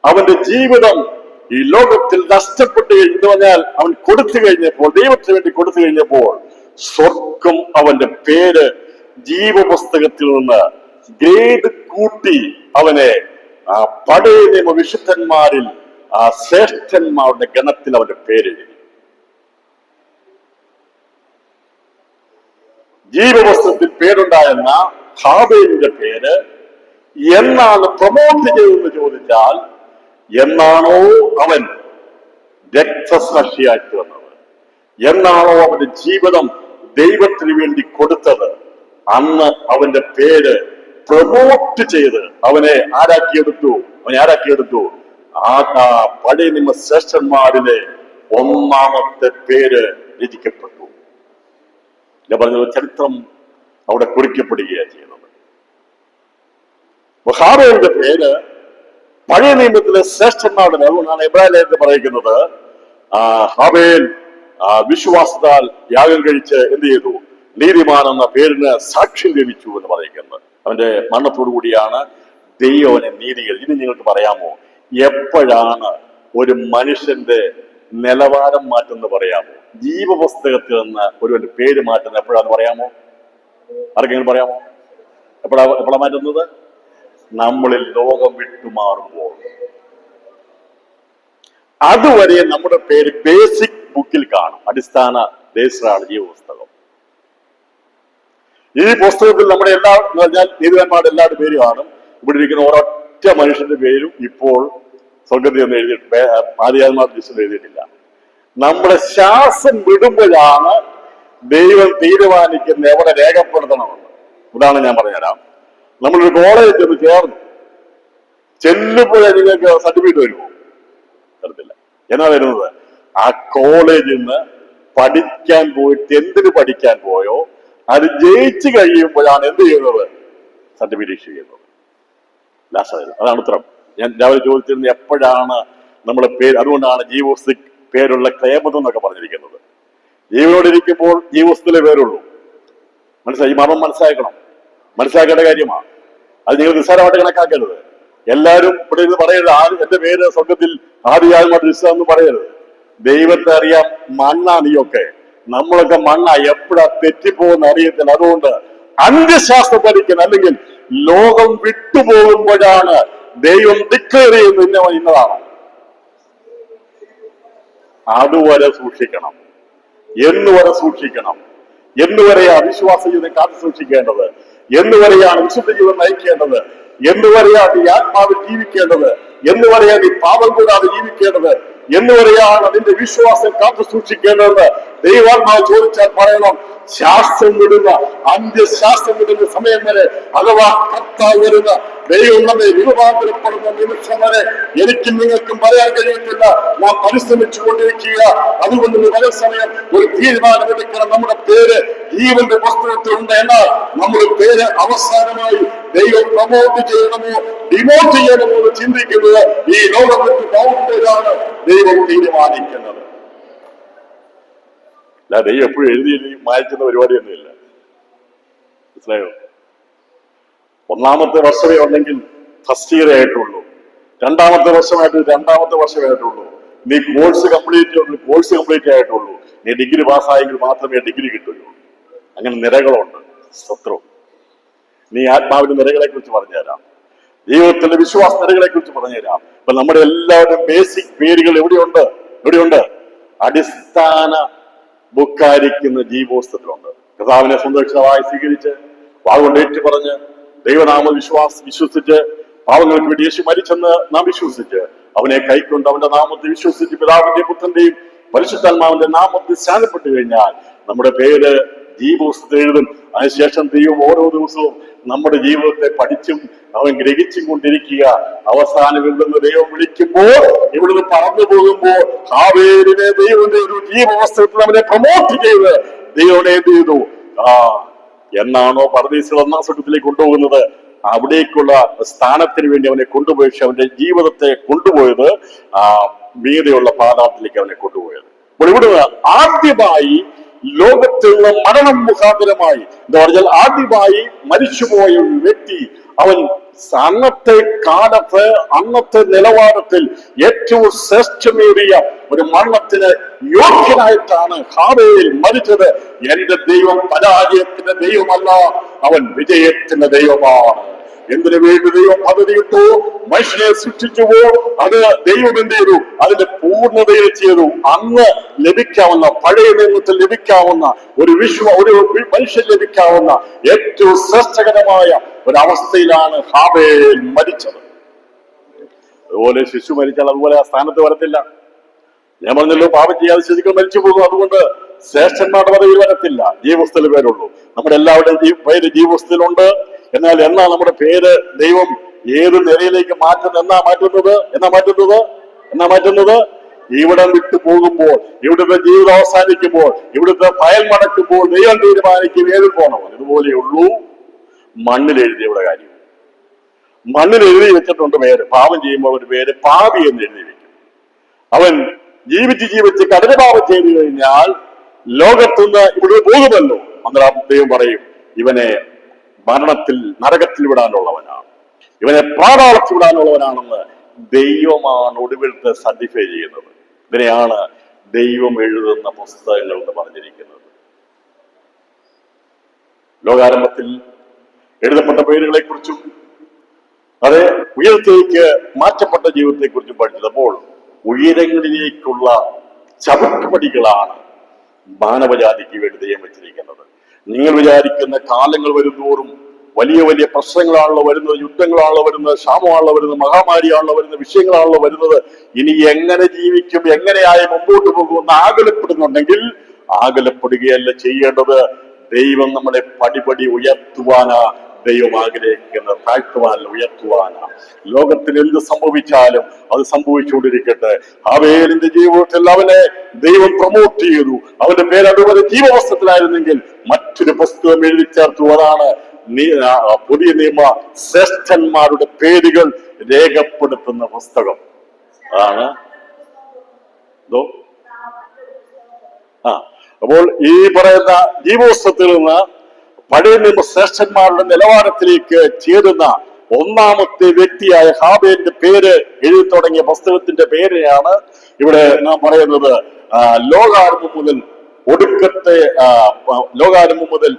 അവന്റെ ജീവിതം ഈ ലോകത്തിൽ നഷ്ടപ്പെട്ടു എന്ന് പറഞ്ഞാൽ അവൻ കൊടുത്തു കഴിഞ്ഞപ്പോൾ, ദൈവത്തിന് വേണ്ടി കൊടുത്തു കഴിഞ്ഞപ്പോൾ സ്വർഗം അവന്റെ പേര് ജീവപുസ്തകത്തിൽ നിന്ന് ഗ്രേഡ് കൂട്ടി അവനെ പഴയ നിയമ വിശുദ്ധന്മാരിൽ ശ്രേഷ്ഠന്മാരുടെ ഗണത്തിൽ അവന്റെ പേരെഴുതി. ജീവപുസ്തകത്തിൽ പേരുണ്ടായിരുന്ന ഹാബേലിന്റെ പേര് എന്നാണ് പ്രൊമോട്ട് ചെയ്തതെന്ന് ചോദിച്ചാൽ, എന്നാണോ അവൻ രക്തസാക്ഷിയായിട്ട് വന്നത്, എന്നാണോ അവന്റെ ജീവിതം ദൈവത്തിന് വേണ്ടി കൊടുത്തത്, അന്ന് അവന്റെ പേര് പ്രൊമോട്ട് ചെയ്ത് അവനെ ആരാക്കിയെടുത്തു. ആ പഴയ നിയമ ശ്രേഷ്ഠന്മാരിലെ ഒന്നാമത്തെ പേര് രചിക്കപ്പെട്ടു. ഞാൻ പറഞ്ഞത് ചരിത്രം അവിടെ കുറിക്കപ്പെടുകയാണ് ചെയ്യുന്നത്. ഹാബേലിന്റെ പേര് പഴയ നിയമത്തിലെ ശ്രേഷ്ഠന്മാരുടെ, അതുകൊണ്ടാണ് എബ്രായ ലേഖനത്തിൽ പറയുന്നത് ഹാബേൽ വിശ്വാസത്താൽ യാഗം കഴിച്ച് എന്ത് ചെയ്തു? നീതിമാൻ എന്ന പേരിന് സാക്ഷ്യം ലഭിച്ചു എന്ന് പറയുന്നത്. അവന്റെ മരണത്തോടു കൂടിയാണ് ദൈവം അവനെ നീതികൾ. ഇനി നിങ്ങൾക്ക് പറയാമോ എപ്പോഴാണ് ഒരു മനുഷ്യന്റെ നിലവാരം മാറ്റുന്നത് പറയാമോ? ജീവപുസ്തകത്തിൽ നിന്ന് ഒരുവന്റെ പേര് മാറ്റുന്നത് എപ്പോഴാന്ന് പറയാമോ? ആർക്കെങ്കിലും പറയാമോ? എപ്പോഴാ മാറ്റുന്നത്? നമ്മളിൽ ലോകം വിട്ടുമാറുമ്പോൾ. അതുവരെ നമ്മുടെ പേര് ബേസിക് ബുക്കിൽ കാണും, അടിസ്ഥാന രജിസ്റ്ററാണ് ജീവപുസ്തകം. ഈ പുസ്തകത്തിൽ നമ്മുടെ എല്ലാ എന്ന് പറഞ്ഞാൽ നീതിമാന്മാരുടെ എല്ലാവരുടെ പേര് കാണും. ഇവിടെ ഇരിക്കുന്ന ഒരൊറ്റ മനുഷ്യന്റെ പേരും ഇപ്പോൾ സ്വർഗത്തിൽ ഒന്നും എഴുതിയിട്ടില്ല, ആദിയാത്മാരുടെ ലിസ്റ്റിൽ എഴുതിയിട്ടില്ല. നമ്മുടെ ശ്വാസം വിടുമ്പോഴാണ് ദൈവം തീരുമാനിക്കുന്ന എവിടെ രേഖപ്പെടുത്തണമെന്ന്. ഉദാഹരണം ഞാൻ പറഞ്ഞുതരാം. നമ്മളൊരു കോളേജിൽ ചെന്ന് ചെല്ലുമ്പോഴേ നിങ്ങൾക്ക് സർട്ടിഫിക്കറ്റ് വരുമോ? തരത്തില്ല. എന്നാ വരുന്നത്? ആ കോളേജിൽ നിന്ന് പഠിക്കാൻ പോയിട്ട് എന്തിനു പഠിക്കാൻ പോയോ അത് ജയിച്ചു കഴിയുമ്പോഴാണ് എന്ത് ചെയ്യുന്നത്? സർട്ടിഫിക്കറ്റ് ഇഷ്യൂ ചെയ്യുന്നത്. അതാണ് ഉത്തരം. ഞാൻ രാവിലെ ചോദിച്ചിരുന്നത് എപ്പോഴാണ് നമ്മുടെ പേര്. അതുകൊണ്ടാണ് ജീവവസ്തു പേരുള്ള ക്ലേമതം എന്നൊക്കെ പറഞ്ഞിരിക്കുന്നത്. ജീവനോടിരിക്കുമ്പോൾ ജീവവസ്തുവിലെ പേരുള്ളൂ. മനസ്സിലായി? ഈ മർമ്മം മനസ്സിലാക്കേണ്ട കാര്യമാണ്. അത് നിങ്ങൾ നിസ്സാരമായിട്ട് കണക്കാക്കരുത്. എല്ലാവരും ഇവിടെ നിന്ന് പറയരുത് എന്റെ പേര് സ്വർഗത്തിൽ ആദിയാത്മാരുടെ ലിസ്റ്റാന്ന് പറയരുത്. ദൈവത്തെ അറിയാം, മണ്ണാ നീയൊക്കെ, നമ്മളൊക്കെ മണ്ണാ, എപ്പോഴാ തെറ്റിപ്പോകുന്ന അറിയത്തില്ല. അതുകൊണ്ട് അന്ത്യശാസ്ത്രം പഠിക്കണം, അല്ലെങ്കിൽ ലോകം വിട്ടുപോകുമ്പോഴാണ് ദൈവം ഡിക്ലെയർ ചെയ്യുന്നത് ഇന്നതാണ്. അതുവരെ സൂക്ഷിക്കണം. എന്നുവരെ സൂക്ഷിക്കണം? എന്നുവരെയാണ് വിശ്വാസ ജീവിതം കാത്തു സൂക്ഷിക്കേണ്ടത്? എന്നുവരെയാണ് വിശുദ്ധ ജീവിതം നയിക്കേണ്ടത്? എന്നുവരെയാണ് നീ ആത്മാവിൽ ജീവിക്കേണ്ടത്? എന്നുവരെയാണ് നീ പാപം കൂടാതെ ജീവിക്കേണ്ടത്? എന്നുവരെയാണ് നിന്റെ വിശ്വാസം കാത്തു സൂക്ഷിക്കേണ്ടതെന്ന് ദൈവാത്മാവ് ചോദിച്ചാൽ പറയണം, ശാസ്ത്രം വിടുന്ന, അന്ത്യശാസ്ത്രം വിടുന്ന സമയം വരെ, അഥവാ കർത്താവ് വരുന്ന ദൈവം നമ്മെ രൂപാന്തരപ്പെടുന്ന നിമിഷം വരെ എനിക്കും നിങ്ങൾക്കും പറയാൻ കഴിയത്തില്ല. നാം പരിശ്രമിച്ചു കൊണ്ടിരിക്കുക. അതുകൊണ്ട് പല സമയം ഒരു തീരുമാനമെടുക്കണം. നമ്മുടെ പേര് ജീവന്റെ പുസ്തകത്തിൽ ഉണ്ട്. എന്നാൽ നമ്മുടെ പേര് അവസാനമായി ദൈവം പ്രമോട്ട് ചെയ്യണമോ ഡിമോട്ട് ചെയ്യണമോ എന്ന് ചിന്തിക്കുന്നത് ഈ ലോകത്തിൽ പോകുമ്പോഴാണ് ദൈവം തീരുമാനിക്കുന്നത്. അല്ല ദൈവം എപ്പോഴും എഴുതി മായ്ക്കുന്ന പരിപാടിയൊന്നുമില്ല. മനസ്സിലായോ? ഒന്നാമത്തെ വർഷമേ ഉണ്ടെങ്കിൽ ഫസ്റ്റ് ഇയർ ആയിട്ടുള്ളൂ, രണ്ടാമത്തെ വർഷമായിട്ട് രണ്ടാമത്തെ വർഷമേ ആയിട്ടുള്ളൂ, നീ കോഴ്സ് കംപ്ലീറ്റ് ആയിട്ടുള്ളൂ, നീ ഡിഗ്രി പാസ്സായെങ്കിൽ മാത്രമേ ഡിഗ്രി കിട്ടുകയുള്ളൂ. അങ്ങനെ നിരകളുണ്ട്. ശത്രു, നീ ആത്മാവിന്റെ നിരകളെ കുറിച്ച് പറഞ്ഞുതരാം, ജീവിതത്തിന്റെ വിശ്വാസ നിരകളെ കുറിച്ച് പറഞ്ഞുതരാം. അപ്പൊ നമ്മുടെ എല്ലാവരുടെയും ബേസിക് പേരുകൾ എവിടെയുണ്ട്? അടിസ്ഥാന ബുക്കായിരിക്കുന്ന ജീവോസ്തത്തിലുണ്ട്. കർത്താവിനെ സ്വന്തം രക്ഷിതാവായി സ്വീകരിച്ച് വാഗൊണ്ട് ഏറ്റു പറഞ്ഞ് ദൈവനാമ വിശ്വസിച്ച് പാവങ്ങൾക്ക് വേണ്ടി യേശു മരിച്ചെന്ന് നാം വിശ്വസിച്ച് അവനെ കൈക്കൊണ്ട് അവന്റെ നാമത്തെ വിശ്വസിച്ച് പിതാവിന്റെയും പുത്രന്റെയും പരിശുദ്ധാത്മാവിന്റെ നാമത്തിൽ സ്നാനപ്പെട്ടു കഴിഞ്ഞാൽ നമ്മുടെ പേര് ജീവപുസ്തകത്തിൽ എഴുതും. അതിനുശേഷം ദൈവം ഓരോ ദിവസവും നമ്മുടെ ജീവിതത്തെ പഠിച്ചും അവൻ ഗ്രഹിച്ചും കൊണ്ടിരിക്കുക. അവസാനം ഇവിടുന്ന് ദൈവം വിളിക്കുമ്പോൾ, ഇവിടുന്ന് പറന്നു പോകുമ്പോൾ ഹാവേരിനെ ദൈവം ചെയ്തു, ജീവപുസ്തകത്തിൽ അവനെ പ്രൊമോട്ട് ചെയ്ത് ദൈവനെ എന്ത് ചെയ്തു? എന്നാണോ പരദീസിൽ ഒന്നാം സ്വർഗ്ഗത്തിലേക്ക് കൊണ്ടുപോകുന്നത്, അവിടേക്കുള്ള സ്ഥാനത്തിന് വേണ്ടി അവനെ കൊണ്ടുപോയി. പക്ഷെ അവന്റെ ജീവിതത്തെ കൊണ്ടുപോയത് മീതെയുള്ള പാതാളത്തിലേക്ക് അവനെ കൊണ്ടുപോയത്. അപ്പോൾ ഇവിടുന്ന് ആദ്യമായി ലോകത്തുള്ള മരണം മുഖാന്തരമായി എന്താ പറഞ്ഞാൽ, ആദ്യമായി മരിച്ചുപോയ ഒരു വ്യക്തി, അവൻ അന്നത്തെ കാലത്ത് അന്നത്തെ നിലവാരത്തിൽ ഏറ്റവും ശ്രേഷ്ഠമേറിയ ഒരു മരണത്തിന് യോഗ്യനായിട്ടാണ് ഹാവേൽ മരിച്ചത്. എന്റെ ദൈവം പരാജയത്തിന്റെ ദൈവമല്ല, അവൻ വിജയത്തിന്റെ ദൈവമാണ്. എന്തിനു വേണ്ടി ദൈവം പദ്ധതിയിട്ടു, മനുഷ്യനെ സൃഷ്ടിച്ചുവോ, അത് ദൈവം എന്ത് ചെയ്തു? അതിന്റെ പൂർണ്ണതയിൽ ചെയ്തു. അന്ന് ലഭിക്കാവുന്ന, പഴയ നിയമത്തിൽ ലഭിക്കാവുന്ന ഒരു മനുഷ്യൻ ലഭിക്കാവുന്ന ഏറ്റവും ശ്രേഷ്ഠകരമായ ഒരവസ്ഥയിലാണ് ഹാവേൽ മരിച്ചത്. അതുപോലെ ശിശു മരിച്ചാൽ അതുപോലെ ആ സ്ഥാനത്ത് വരത്തില്ല. ഞാൻ പറഞ്ഞല്ലോ, പാപം ചെയ്യാതെ ശരിക്കും മരിച്ചു പോകും. അതുകൊണ്ട് ശ്രേഷ്ഠന്മാരുടെ പദവിയിൽ വരത്തില്ല, ജീവസ്ഥയിൽ പേരുള്ളൂ. നമ്മുടെ എല്ലാവരുടെയും പേര് ജീവസ്ഥയിലുണ്ട്. എന്നാൽ എന്നാ നമ്മുടെ പേര് ദൈവം ഏത് നിലയിലേക്ക് മാറ്റുന്നത്? ഇവിടം വിട്ടു പോകുമ്പോൾ, ഇവിടുത്തെ ജീവിതം അവസാനിക്കുമ്പോൾ, ഇവിടുത്തെ ഫയൽ മടക്കുമ്പോൾ ദൈവം തീരുമാനിക്കും ഏതിൽ പോകണം. ഇതുപോലെയുള്ളൂ മണ്ണിൽ എഴുതിയവിടെ കാര്യം. മണ്ണിൽ എഴുതി വെച്ചിട്ടുണ്ട് പേര്. പാപം ചെയ്യുമ്പോൾ ഒരു പേര് പാപി എന്ന് എഴുതി വെക്കും. അവൻ ജീവിച്ച് കഠിനപാപം ചെയ്തു കഴിഞ്ഞാൽ ലോകത്തുനിന്ന് ഇവിടെ പോകുമല്ലോ. അന്നേരം ദൈവം പറയും, ഇവനെ മരണത്തിൽ, നരകത്തിൽ വിടാനുള്ളവനാണ്, ഇവനെ പാതാളത്തിൽ വിടാനുള്ളവനാണെന്ന് ദൈവമാണ് ഒടുവിലത്തെ സർട്ടിഫൈ ചെയ്യുന്നത്. ഇതിനെയാണ് ദൈവം എഴുതുന്ന പുസ്തകങ്ങൾ എന്ന് പറഞ്ഞിരിക്കുന്നത്. ലോകാരംഭത്തിൽ എഴുതപ്പെട്ട പേരുകളെ കുറിച്ചും അത് ഉയരത്തിലേക്ക് മാറ്റപ്പെട്ട ജീവിതത്തെക്കുറിച്ചും പഠിച്ചപ്പോൾ ഉയരങ്ങളിലേക്കുള്ള ചവിട്ടുപടികളാണ് മാനവജാതിക്ക് വേണ്ടി ദൈവം വെച്ചിരിക്കുന്നത്. നിങ്ങൾ വിചാരിക്കുന്ന കാലങ്ങൾ വരുന്നതോറും വലിയ വലിയ പ്രശ്നങ്ങളാണല്ലോ വരുന്നത്, യുദ്ധങ്ങളാണല്ലോ വരുന്നത്, ക്ഷാമമാണല്ലോ വരുന്നത്, മഹാമാരിയാണല്ലോ വരുന്നത്, വിഷയങ്ങളാണല്ലോ വരുന്നത്. ഇനി എങ്ങനെ ജീവിക്കും, എങ്ങനെയായി മുമ്പോട്ട് പോകുമെന്ന് ആകുലപ്പെടുന്നുണ്ടെങ്കിൽ ആകുലപ്പെടുകയല്ല ചെയ്യേണ്ടത്. ദൈവം നമ്മളെ പടിപടി ഉയർത്തുവാനാ ദൈവം ആഗ്രഹിക്കുന്നത്, താഴ്ത്തുവാനല്ല, ഉയർത്തുവാനാ. ലോകത്തിൽ എന്ത് സംഭവിച്ചാലും അത് സംഭവിച്ചുകൊണ്ടിരിക്കട്ടെ. ഹാവേലിന്റെ ജീവിതത്തിൽ അവനെ ദൈവം പ്രൊമോട്ട് ചെയ്തു. അവന്റെ പേര് അതുപോലെ ജീവവസ്ത്രത്തിലായിരുന്നെങ്കിൽ മറ്റൊരു പുസ്തകം എഴുതി ചേർത്തു. അതാണ് പുതിയ നിയമ ശ്രേഷ്ഠന്മാരുടെ പേരുകൾ രേഖപ്പെടുത്തുന്ന പുസ്തകം. അതാണ് അപ്പോൾ ഈ പറയുന്ന ജീവോത്സവത്തിൽ നിന്ന് പഴയ നിയമ ശ്രേഷ്ഠന്മാരുടെ നിലവാരത്തിലേക്ക് ചേരുന്ന ഒന്നാമത്തെ വ്യക്തിയായ ഹാബേലിന്റെ പേര് എഴുതി തുടങ്ങിയ പുസ്തകത്തിന്റെ പേരെയാണ് ഇവിടെ നാം പറയുന്നത്. ലോകാരംഭം മുതൽ ഒടുക്കത്തെ ലോകാരംഭം മുതൽ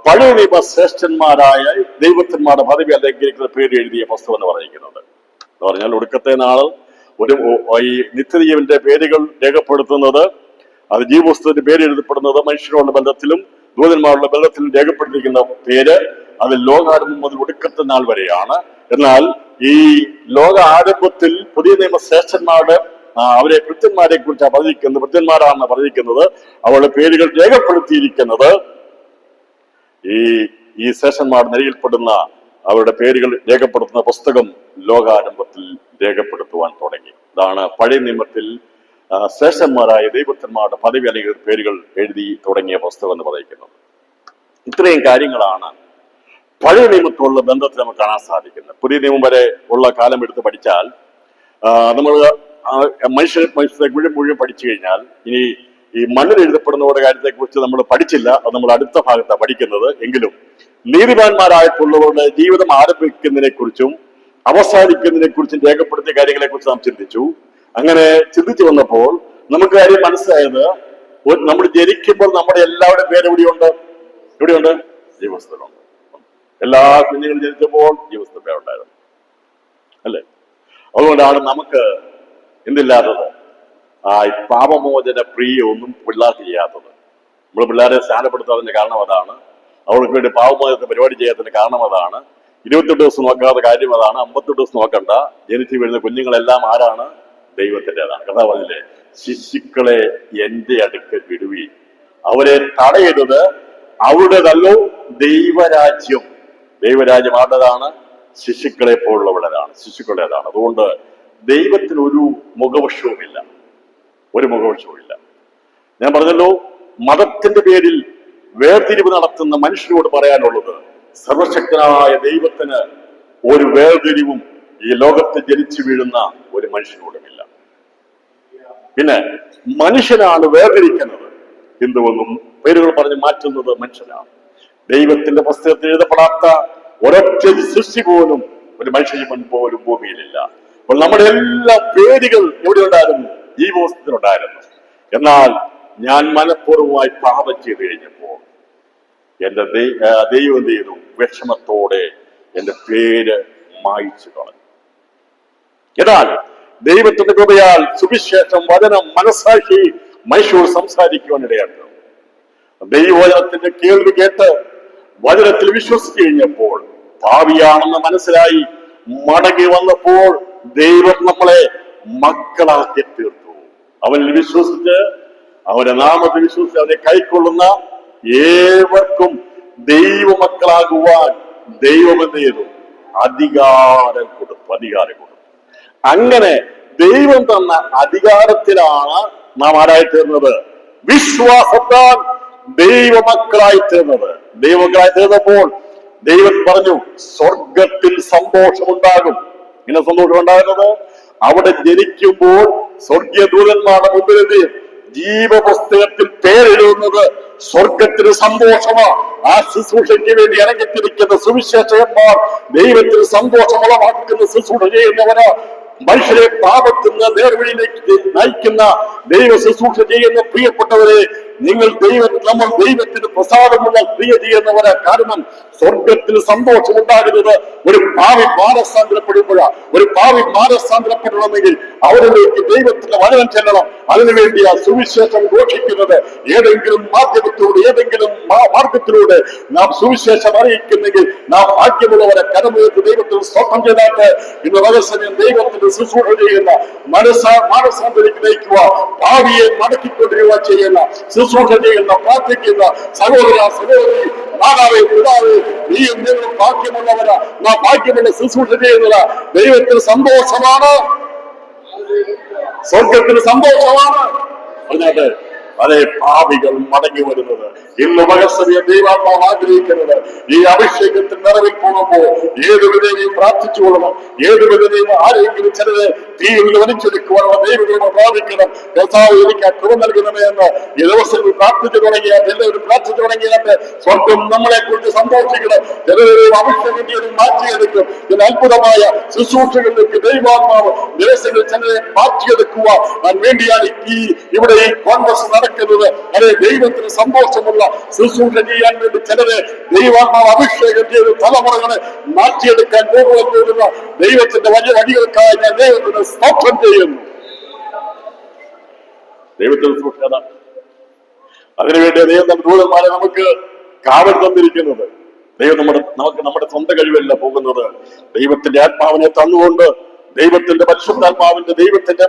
പഴയ നിയമ ശ്രേഷ്ഠന്മാരായ ദൈവത്തിന്മാരുടെ പദവി അലങ്കരിക്കുന്ന പേര് എഴുതിയ പുസ്തകം എന്ന് പറയുന്നത്. എന്ന് പറഞ്ഞാൽ ഒടുക്കത്തെ നാൾ ഈ നിത്യജീവന്റെ പേരുകൾ രേഖപ്പെടുത്തുന്നത്, അത് ജീവപുസ്തകത്തിന്റെ പേര് എഴുതപ്പെടുന്നത് മനുഷ്യരുടെ ബന്ധത്തിലും ദൂതന്മാരുടെ ബന്ധത്തിലും രേഖപ്പെട്ടിരിക്കുന്ന പേര് അത് ലോകാരംഭം മുതൽ ഒടുക്കത്തെ നാൾ വരെയാണ്. എന്നാൽ ഈ ലോക ആരംഭത്തിൽ പുതിയ നിയമ ശ്രേഷ്ഠന്മാരുടെ അവരെ കൃത്യന്മാരെ കുറിച്ചാണ് പറഞ്ഞിരിക്കുന്നത്. കൃത്യന്മാരാണെന്ന് പറഞ്ഞിരിക്കുന്നത്. അവരുടെ പേരുകൾ രേഖപ്പെടുത്തിയിരിക്കുന്നത് ഈ ശ്രേഷ്ഠന്മാർ നിലയിൽപ്പെടുന്ന അവരുടെ പേരുകൾ രേഖപ്പെടുത്തുന്ന പുസ്തകം ലോകാരംഭത്തിൽ രേഖപ്പെടുത്തുവാൻ തുടങ്ങി. ഇതാണ് പഴയ നിയമത്തിൽ ശ്രേഷ്ഠന്മാരായ ദൈവത്തിന്മാരുടെ പദവി അല്ലെങ്കിൽ പേരുകൾ എഴുതി തുടങ്ങിയ പുസ്തകം എന്ന് പറയുന്നത്. ഇത്രയും കാര്യങ്ങളാണ് പഴയ നിയമത്തോടുള്ള ബന്ധത്തിൽ നമുക്ക് കാണാൻ സാധിക്കുന്നത്. പുതിയ നിയമം വരെ ഉള്ള കാലം എടുത്ത് പഠിച്ചാൽ നമ്മൾ മനുഷ്യരെ മുഴുവൻ പഠിച്ചു കഴിഞ്ഞാൽ ഇനി ഈ മണ്ണിൽ എഴുതപ്പെടുന്നവരുടെ കാര്യത്തെക്കുറിച്ച് നമ്മൾ പഠിച്ചില്ല, അത് നമ്മൾ അടുത്ത ഭാഗത്താണ് പഠിക്കുന്നത്. എങ്കിലും നീതിമാന്മാരായിട്ടുള്ളവരുടെ ജീവിതം ആരംഭിക്കുന്നതിനെ കുറിച്ചും അവസാനിക്കുന്നതിനെ കുറിച്ചും രേഖപ്പെടുത്തിയ കാര്യങ്ങളെ കുറിച്ച് നാം ചിന്തിച്ചു. അങ്ങനെ ചിന്തിച്ചു വന്നപ്പോൾ നമുക്ക് കാര്യം മനസ്സിലായത്, നമ്മൾ ജനിക്കുമ്പോൾ നമ്മുടെ എല്ലാവരുടെയും പേര് എവിടെയുണ്ട്? ജീവപുസ്തകത്തിലുണ്ട്. എല്ലാ കുഞ്ഞുങ്ങളും ജനിച്ചപ്പോൾ ജീവപുസ്തകം ഉണ്ടായിരുന്നു, അല്ലേ? അതുകൊണ്ടാണ് നമുക്ക് എന്തില്ലാത്തത്, പാപമോചന പ്രിയൊന്നും പിള്ളേർക്ക് ചെയ്യാത്തത്. നമ്മൾ പിള്ളേരെ സ്നാനപ്പെടുത്താത്തതിന്റെ കാരണം അതാണ്. അവർക്ക് വേണ്ടി പാപമോചനത്തെ പരിപാടി ചെയ്യാത്തതിന്റെ കാരണം അതാണ്. 28 ദിവസം നോക്കാത്ത കാര്യം അതാണ്. 58 ദിവസം നോക്കണ്ട. ജനിച്ചു വീഴുന്ന കുഞ്ഞുങ്ങളെല്ലാം ആരാണ്? ദൈവത്തിൻ്റെതാണ്. കഥാ പറഞ്ഞില്ലേ, ശിശുക്കളെ എന്റെ അടുക്കൽ വിടുവീൻ, അവരെ തടയരുത്, അവരുടേതല്ലോ ദൈവരാജ്യം. ദൈവരാജ്യം ആരുടേതാണ്? ശിശുക്കളെ പോലുള്ളവരുടേതാണ്, ശിശുക്കളുടേതാണ്. അതുകൊണ്ട് ദൈവത്തിന് ഒരു മുഖപക്ഷവുമില്ല. ഞാൻ പറഞ്ഞല്ലോ, മതത്തിന്റെ പേരിൽ വേർതിരിവ് നടത്തുന്ന മനുഷ്യരോട് പറയാനുള്ളത്, സർവശക്തനായ ദൈവത്തിന് ഒരു വേർതിരിവും ഈ ലോകത്ത് ജനിച്ചു വീഴുന്ന ഒരു മനുഷ്യനോടുമില്ല. പിന്നെ മനുഷ്യനാണ് വേർതിരിക്കുന്നത്. ഹിന്ദുവെന്നും പേരുകൾ പറഞ്ഞ് മാറ്റുന്നത് മനുഷ്യനാണ്. ദൈവത്തിന്റെ പുസ്തകത്തിൽ എഴുതപ്പെടാത്ത ഒരൊറ്റ സൃഷ്ടി പോലും, ഒരു മനുഷ്യജീവൻ പോലും ഭൂമിയിലില്ല. അപ്പോൾ നമ്മുടെ എല്ലാ പേരുകൾ എവിടെ ഉണ്ടായിരുന്നു? ജീവപുസ്തകത്തിലുണ്ടായിരുന്നു. എന്നാൽ ഞാൻ മനഃപൂർവ്വമായി പാപം ചെയ്തു കഴിഞ്ഞപ്പോൾ എന്റെ ദൈവം എന്ത് ചെയ്തു? വിഷമത്തോടെ എന്റെ പേര് മായ്ച്ചു കളഞ്ഞു. എന്നാൽ ദൈവത്തിന്റെ കൃപയാൽ സുവിശേഷം, വചനം, മനസ്സാക്ഷി മനുഷ്യർ സംസാരിക്കുവാനിടയുണ്ട്. ദൈവവചനത്തിന്റെ കേൾവി കേട്ട് വചനത്തിൽ വിശ്വസിച്ചു കഴിഞ്ഞപ്പോൾ, ഭാവിയാണെന്ന് മനസ്സിലായി മടങ്ങി വന്നപ്പോൾ ദൈവം നമ്മളെ മക്കളാക്കി തീർത്തു. അവനിൽ വിശ്വസിച്ച്, അവന്റെ നാമത്തിൽ വിശ്വസിച്ച് അവനെ കൈക്കൊള്ളുന്ന ഏവർക്കും ദൈവമക്കളാകുവാൻ ദൈവം എന്ത് ചെയ്തു? അധികാരം കൊടുത്തു. അങ്ങനെ ദൈവം തന്ന അധികാരത്തിലാണ് നാം ആരായി തീർന്നത്? വിശ്വാസത്താൽ ദൈവമക്കളായി തീർന്നത്. ദൈവമക്കളായി തീർന്നപ്പോൾ ദൈവം പറഞ്ഞു, സ്വർഗത്തിൽ സന്തോഷമുണ്ടാകും. ഇങ്ങനെ സന്തോഷം ഉണ്ടാകുന്നത്, അവിടെ ജനിക്കുമ്പോൾ സ്വർഗീയ ദൂതന്മാരുടെ മുമ്പിലെത്തി ജീവപുസ്തകത്തിൽ പേരെഴുതുന്നത് സ്വർഗത്തിന് സന്തോഷമാണ്. ആ ശുശ്രൂഷയ്ക്ക് വേണ്ടി ഇറങ്ങിത്തിരിക്കുന്ന സുവിശേഷകന്മാർ ദൈവത്തിന് സന്തോഷമുളവാക്കുന്ന ശുശ്രൂഷ ചെയ്യുന്നവര്, മനുഷ്യരെ പാപത്തിൽ നിന്ന് നേർവഴിയിലേക്ക് നയിക്കുന്ന ദൈവ ശുശ്രൂഷ ചെയ്യുന്ന പ്രിയപ്പെട്ടവരെ, നമ്മൾ ദൈവത്തിന് പ്രസാദമുള്ള ക്രിയ ചെയ്യുന്നവരെ. കാരണം സ്വർഗത്തിന് സന്തോഷം ഉണ്ടാകുന്നത് ഒരു പാവി മാനസാന്തരപ്പെടുമ്പോഴാണ്. ഒരു പാവി മാനസാന്തരപ്പെടണമെങ്കിൽ അവരിലേക്ക് ദൈവത്തിന്റെ വചനം ചെല്ലണം. അതിനുവേണ്ടിയാ സുവിശേഷം ഘോഷിക്കുന്നത്. ഏതെങ്കിലും മാധ്യമത്തിലൂടെ, ഏതെങ്കിലും മാർഗത്തിലൂടെ നാം സുവിശേഷം അറിയിക്കുന്നെങ്കിൽ നാം ഭാഗ്യമുള്ളവരെ. കരമുയർത്തി ദൈവത്തിന് സ്തോത്രം ചെയ്താട്ട് ഇന്ന് പകൽസമയം ദൈവത്തിന്റെ ശുശ്രൂഷ ചെയ്യുന്ന, മാനസാന്തരത്തിലേക്ക് നയിക്കുക, ഭാവിയെ മടക്കിക്കൊണ്ടിരിക്കുക ചെയ്യുന്ന, ശുശ്രൂഷ ചെയ്യുന്ന, പ്രാർത്ഥിക്കുന്ന സഹോദര സഹോദരി, മാതാവേ പിതാവേ, നീയും നിങ്ങൾ ഭാഗ്യമുള്ളവരാ. നാം ഭാഗ്യമുള്ള ശുശ്രൂഷ ചെയ്യുന്നത് ദൈവത്തിന് സന്തോഷമാണ്, സ്വർഗത്തിന് സന്തോഷമാണ്. പറഞ്ഞാട്ടെ, അതേ പാപികൾ മടങ്ങി വരുന്നത്. ഇന്ന് പകൽസമയം ദൈവാത്മാവ് ആഗ്രഹിക്കുന്നത്, ഈ അഭിഷേകത്തിൽ നിറവിൽ പോകുമ്പോൾ ഏത് വിധേനയും പ്രാർത്ഥിച്ചുകൊള്ളണം. ഏത് വിധേനയും ആരെങ്കിലും ചിലത് തീയിൽ വലിച്ചെടുക്കുവാനുള്ള ദൈവകൃപ പ്രാപിക്കണം. കർത്താവ് എനിക്ക് കൃപ നൽകണമേ എന്ന് ഈ ദിവസങ്ങൾ പ്രാർത്ഥിച്ചു തുടങ്ങിയാൽ, എല്ലാവരും പ്രാർത്ഥിച്ചു തുടങ്ങിയാൽ സ്വർഗം നമ്മളെ കുറിച്ച് സന്തോഷിക്കണം. ചിലരും അഭിഷേകത്തിൽ മാറ്റിയെടുക്കും. ചില അത്ഭുതമായ ശുശ്രൂഷകളിലേക്ക് ദൈവാത്മാവ് ദിവസങ്ങൾ ചിലരെ മാറ്റിയെടുക്കുക വേണ്ടിയാണ് ഇവിടെ ഈ കോൺഗ്രസ് നടക്കുന്നത്. അതെ, ദൈവത്തിന് സന്തോഷമുള്ള ശുശ്രൂഷ ചെയ്യാൻ വേണ്ടി ചിലരെ ദൈവാത്മാവ് അഭിഷേകം ചെയ്ത് തലമുറകളെ മാറ്റിയെടുക്കാൻ പോകുന്ന ദൈവത്തിന്റെ വലിയ വഴികൾക്കായി ഞാൻ ദൈവത്തിന് സ്തോത്രം ചെയ്യുന്നു. ദൈവത്തിന് ശുശ്രൂഷ അതിനുവേണ്ടി ദൈവം ദൂതന്മാരെ നമുക്ക് കാവൽ തന്നിരിക്കുന്നത്. ദൈവം നമ്മുടെ സ്വന്തം കഴിവല്ല പോകുന്നത്. ദൈവത്തിന്റെ ആത്മാവിനെ തന്നുകൊണ്ട് ദൈവത്തിന്റെ പരിശുദ്ധാത്മാവിന്റെ ദൈവത്തിന്റെ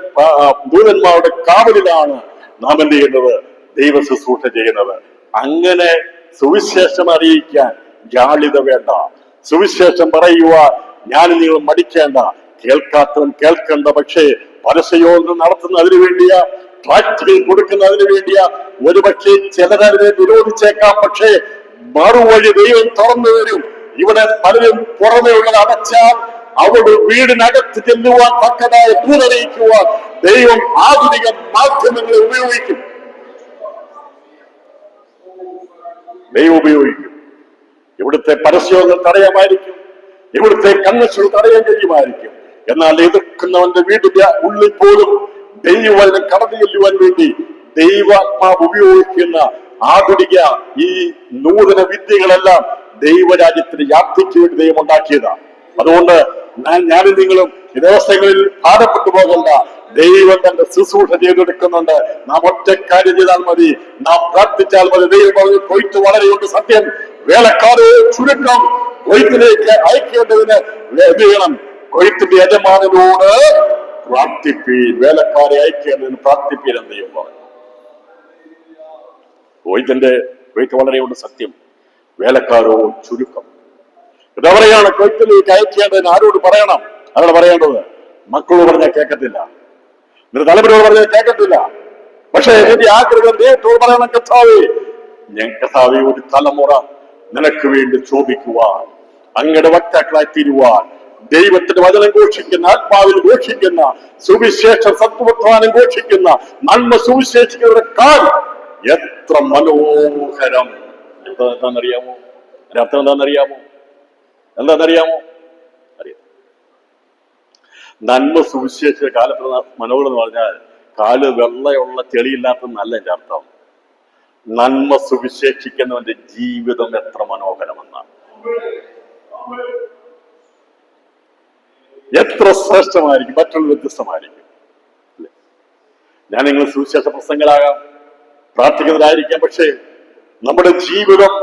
ദൂതന്മാരുടെ കാവലിലാണ് നാം എന്ത് ചെയ്യുന്നത്? ദൈവ ശുശ്രൂഷ ചെയ്യുന്നത്. അങ്ങനെ സുവിശേഷം അറിയിക്കാൻ ജാള്യത വേണ്ട. സുവിശേഷം പറയുവാൻ ഞാൻ നിങ്ങൾ മടിക്കേണ്ട. കേൾക്കാത്തവൻ കേൾക്കണ്ട. പക്ഷേ പരസ്യയോഗം നടത്തുന്ന അതിനു വേണ്ടിയാ, പ്രാക്ടിക്കൽ കൊടുക്കുന്നതിന് വേണ്ടിയാ. ഒരുപക്ഷെ ചിലരതിനെ വിരോധിച്ചേക്കാം. പക്ഷേ മറുവഴി ദൈവം തുറന്നു വരും. ഇവിടെ പലരും പുറമേ ഉള്ളത് അടച്ചാൽ അവിടെ വീടിനകത്ത് ചെല്ലുവാൻ തക്കതായ ദൂരറിയിക്കുവാൻ ദൈവം ആധുനിക മാധ്യമങ്ങളെ ഉപയോഗിക്കും. ദൈവം ഉപയോഗിക്കും. ഇവിടുത്തെ പരസ്യങ്ങൾ തടയാമായിരിക്കും, ഇവിടുത്തെ കൺവെൻഷനുകൾ തടയാൻ കഴിയുമായിരിക്കും. എന്നാൽ എതിർക്കുന്നവന്റെ വീടിന്റെ ഉള്ളിൽ പോലും ദൈവവചനം കടന്നു ചെല്ലുവാൻ വേണ്ടി ദൈവാത്മാവ് ഉപയോഗിക്കുന്ന ആധുനിക ഈ നൂതന വിദ്യകളെല്ലാം ദൈവരാജ്യത്തിന് വ്യാപ്തിക്ക് വേണ്ടി ദൈവം ഉണ്ടാക്കിയതാണ്. അതുകൊണ്ട് ഞാനും നിങ്ങളും ഈ ദിവസങ്ങളിൽ ഭാരപ്പെട്ടു പോകണ്ട. ദൈവം തന്റെ ശുശ്രൂഷ ചെയ്തെടുക്കുന്നുണ്ട്. നാം ഒറ്റ കാര്യം ചെയ്താൽ മതി, നാം പ്രാർത്ഥിച്ചാൽ മതി. ദൈവം പറഞ്ഞു, കൊയ്ത്ത് വളരെയുണ്ട്, സത്യം വേലക്കാരെ ചുരുക്കം, കൊയ്ത്തിലേക്ക് അയക്കേണ്ടതിന് എന്ത് ചെയ്യണം? കൊയ്ത്തിന്റെ യജമാനനോട് പ്രാർത്ഥിപ്പീൻ, വേലക്കാരെ അയക്കേണ്ടതിന് പ്രാർത്ഥിപ്പീൻ എന്ന് ദൈവം പറഞ്ഞു. കൊയ്ത്ത് വളരെയുണ്ട്, സത്യം വേലക്കാരോ ചുരുക്കം. എന്താ പറയാണ്? കൊയ്ത്തിലേക്ക് അയക്കേണ്ടതിന് ആരോട് പറയണം? അവിടെ പറയേണ്ടത് മക്കളോട് പറഞ്ഞാൽ കേൾക്കത്തില്ല, നിന്റെ തലമുറയോട് പറഞ്ഞാൽ കേൾക്കത്തില്ല. പക്ഷേ എന്റെ ആഗ്രഹം ദൈവത്തോട് പറയണം, കർത്താവേ, കർത്താവേ, ഒരു തലമുറ നിനക്ക് വേണ്ടി ചോദിക്കുവാൻ, അങ്ങയുടെ വക്താക്കളായി തീരുവാൻ, ദൈവത്തിന്റെ വചനം ഘോഷിക്കുന്ന, ആത്മാവിൽ ഘോഷിക്കുന്ന, സുവിശേഷ സത്വത്വാനം ഘോഷിക്കുന്ന, നന്മ സുവിശേഷിക്കുന്നവരുടെ കാൽ എത്ര മനോഹരം. എന്താണെന്നറിയാമോ? അർത്ഥം എന്താണെന്നറിയാമോ? അറിയാം, നന്മ സുവിശേഷിച്ച കാലത്ത് മനോഹരം എന്ന് പറഞ്ഞാൽ കാല് വെള്ളയുള്ള ചെളിയില്ലാത്തതെന്നല്ല എന്റെ അർത്ഥം. നന്മ സുവിശേഷിക്കുന്നവന്റെ ജീവിതം എത്ര മനോഹരമെന്നാണ്, എത്ര ശ്രേഷ്ഠമായിരിക്കും, മറ്റുള്ള വ്യത്യസ്തമായിരിക്കും. ഞാൻ നിങ്ങൾ സുവിശേഷ പ്രസംഗങ്ങളാകാം, പ്രാർത്ഥിക്കുന്നതായിരിക്കാം, പക്ഷേ നമ്മുടെ ജീവിതം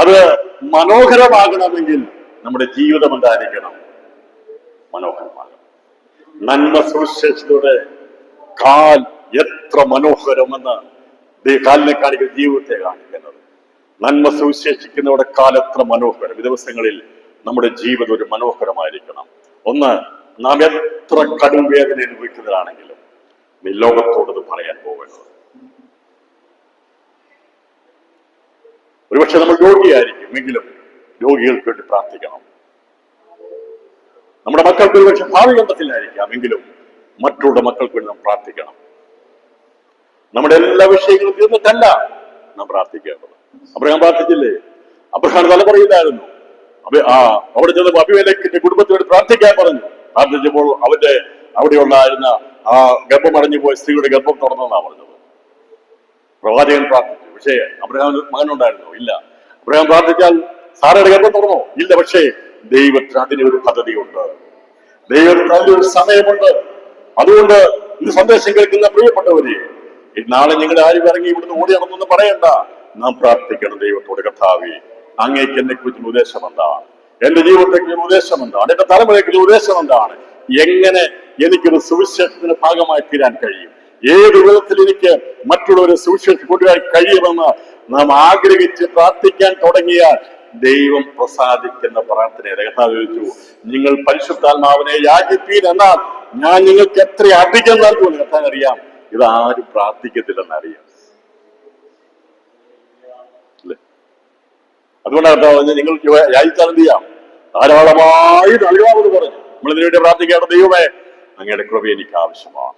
അത് മനോഹരമാകണമെങ്കിൽ നമ്മുടെ ജീവിതം എന്തായിരിക്കണം? മനോഹരമാകണം. നന്മ സുവിശേഷയുടെ കാൽ എത്ര മനോഹരമെന്ന് കാലിനെ കാണിക്കുന്ന ജീവിതത്തെ കാണിക്കുന്നത്. നന്മ സുവിശേഷിക്കുന്നവരുടെ കാൽ എത്ര മനോഹരം. ഈ ദിവസങ്ങളിൽ നമ്മുടെ ജീവിതം ഒരു മനോഹരമായിരിക്കണം. ഒന്ന്, നാം എത്ര കടും വേദന അനുഭവിക്കുന്നതാണെങ്കിലും നീ ലോകത്തോടത് പറയാൻ പോകരുത്. ഒരുപക്ഷെ നമ്മൾ രോഗിയായിരിക്കും, എങ്കിലും രോഗികൾക്ക് വേണ്ടി പ്രാർത്ഥിക്കണം. നമ്മുടെ മക്കൾക്ക് ഒരുപക്ഷെ ഭാവി കണ്ടെത്തില്ലായിരിക്കാം, എങ്കിലും മറ്റുള്ള മക്കൾക്ക് വേണ്ടി നാം പ്രാർത്ഥിക്കണം. നമ്മുടെ എല്ലാ വിഷയങ്ങളും തീർന്നിട്ടല്ല നാം പ്രാർത്ഥിക്കേണ്ടത്. അബ്രഹാം പ്രാർത്ഥിച്ചില്ലേ? അബ്രഹാം തലമുറയിലായിരുന്നു. അവിടെ ചെന്നപ്പോൾ അബീമേലെക്കിന്റെ കുടുംബത്തിന് വേണ്ടി പ്രാർത്ഥിക്കാൻ പറഞ്ഞു. പ്രാർത്ഥിച്ചപ്പോൾ അവിടെയുണ്ടായിരുന്ന ആ ഗർഭം അടഞ്ഞു പോയ സ്ത്രീയുടെ ഗർഭം തുറന്നെന്നാണ് പറഞ്ഞത്. പ്രവാചകൻ പ്രാർത്ഥിച്ചു, പക്ഷേ അബ്രഹാം മകനുണ്ടായിരുന്നോ? ഇല്ല. അബ്രഹാം പ്രാർത്ഥിച്ചാൽ സാറയുടെ ഗർഭം തുറന്നോ? ഇല്ല. പക്ഷേ ദൈവത്തിന് അതിനൊരു പദ്ധതിയുണ്ട്, ദൈവത്തിന് അതിനൊരു സമയമുണ്ട്. അതുകൊണ്ട് ഈ സന്ദേശം കേൾക്കുന്ന പ്രിയപ്പെട്ടവരെ, നാളെ നിങ്ങൾ ആരും ഇറങ്ങി ഇവിടുന്ന് ഓടി നടന്നൊന്ന് പറയണ്ട. നാം പ്രാർത്ഥിക്കണം ദൈവത്തോട്, കർത്താവേ, അങ്ങേക്ക് എന്നെ കുറിച്ച് ഉദ്ദേശം എന്താണ്? എന്റെ ജീവിതത്തെക്കുറിച്ച് ഉദ്ദേശം എന്താണ്? എന്റെ തലമുറയെക്കുറിച്ച് ഉദ്ദേശം എന്താണ്? എങ്ങനെ എനിക്കൊരു സുവിശേഷത്തിന് ഭാഗമായി തീരാൻ കഴിയും? ഏത് വിധത്തിൽ എനിക്ക് മറ്റുള്ളവരെ സുവിശേഷം കൊണ്ടുവരാൻ കഴിയുമെന്ന് നാം ആഗ്രഹിച്ച് പ്രാർത്ഥിക്കാൻ തുടങ്ങിയാൽ ദൈവം പ്രസാദിക്കുന്ന പ്രാർത്ഥനയെ കർത്താവ് ചോദിച്ചു, നിങ്ങൾ പരിശുദ്ധാത്മാവിനെ യാചിപ്പീൻ, എന്നാൽ ഞാൻ നിങ്ങൾക്ക് എത്ര അധികം നൽകും. കർത്താൻ അറിയാം ഇതാരും പ്രാർത്ഥിക്കത്തില്ലെന്നറിയാം. അതുകൊണ്ടാണ് കർത്താവ് നിങ്ങൾ യാചിച്ചാൽ എന്ത് ചെയ്യാം? ധാരാളമായി നൽകാമെന്ന് പറഞ്ഞു. നമ്മൾ ഇതിനുവേണ്ടി പ്രാർത്ഥിക്കേണ്ട, ദൈവമേ, അങ്ങയുടെ കൃപ എനിക്ക് ആവശ്യമാണ്,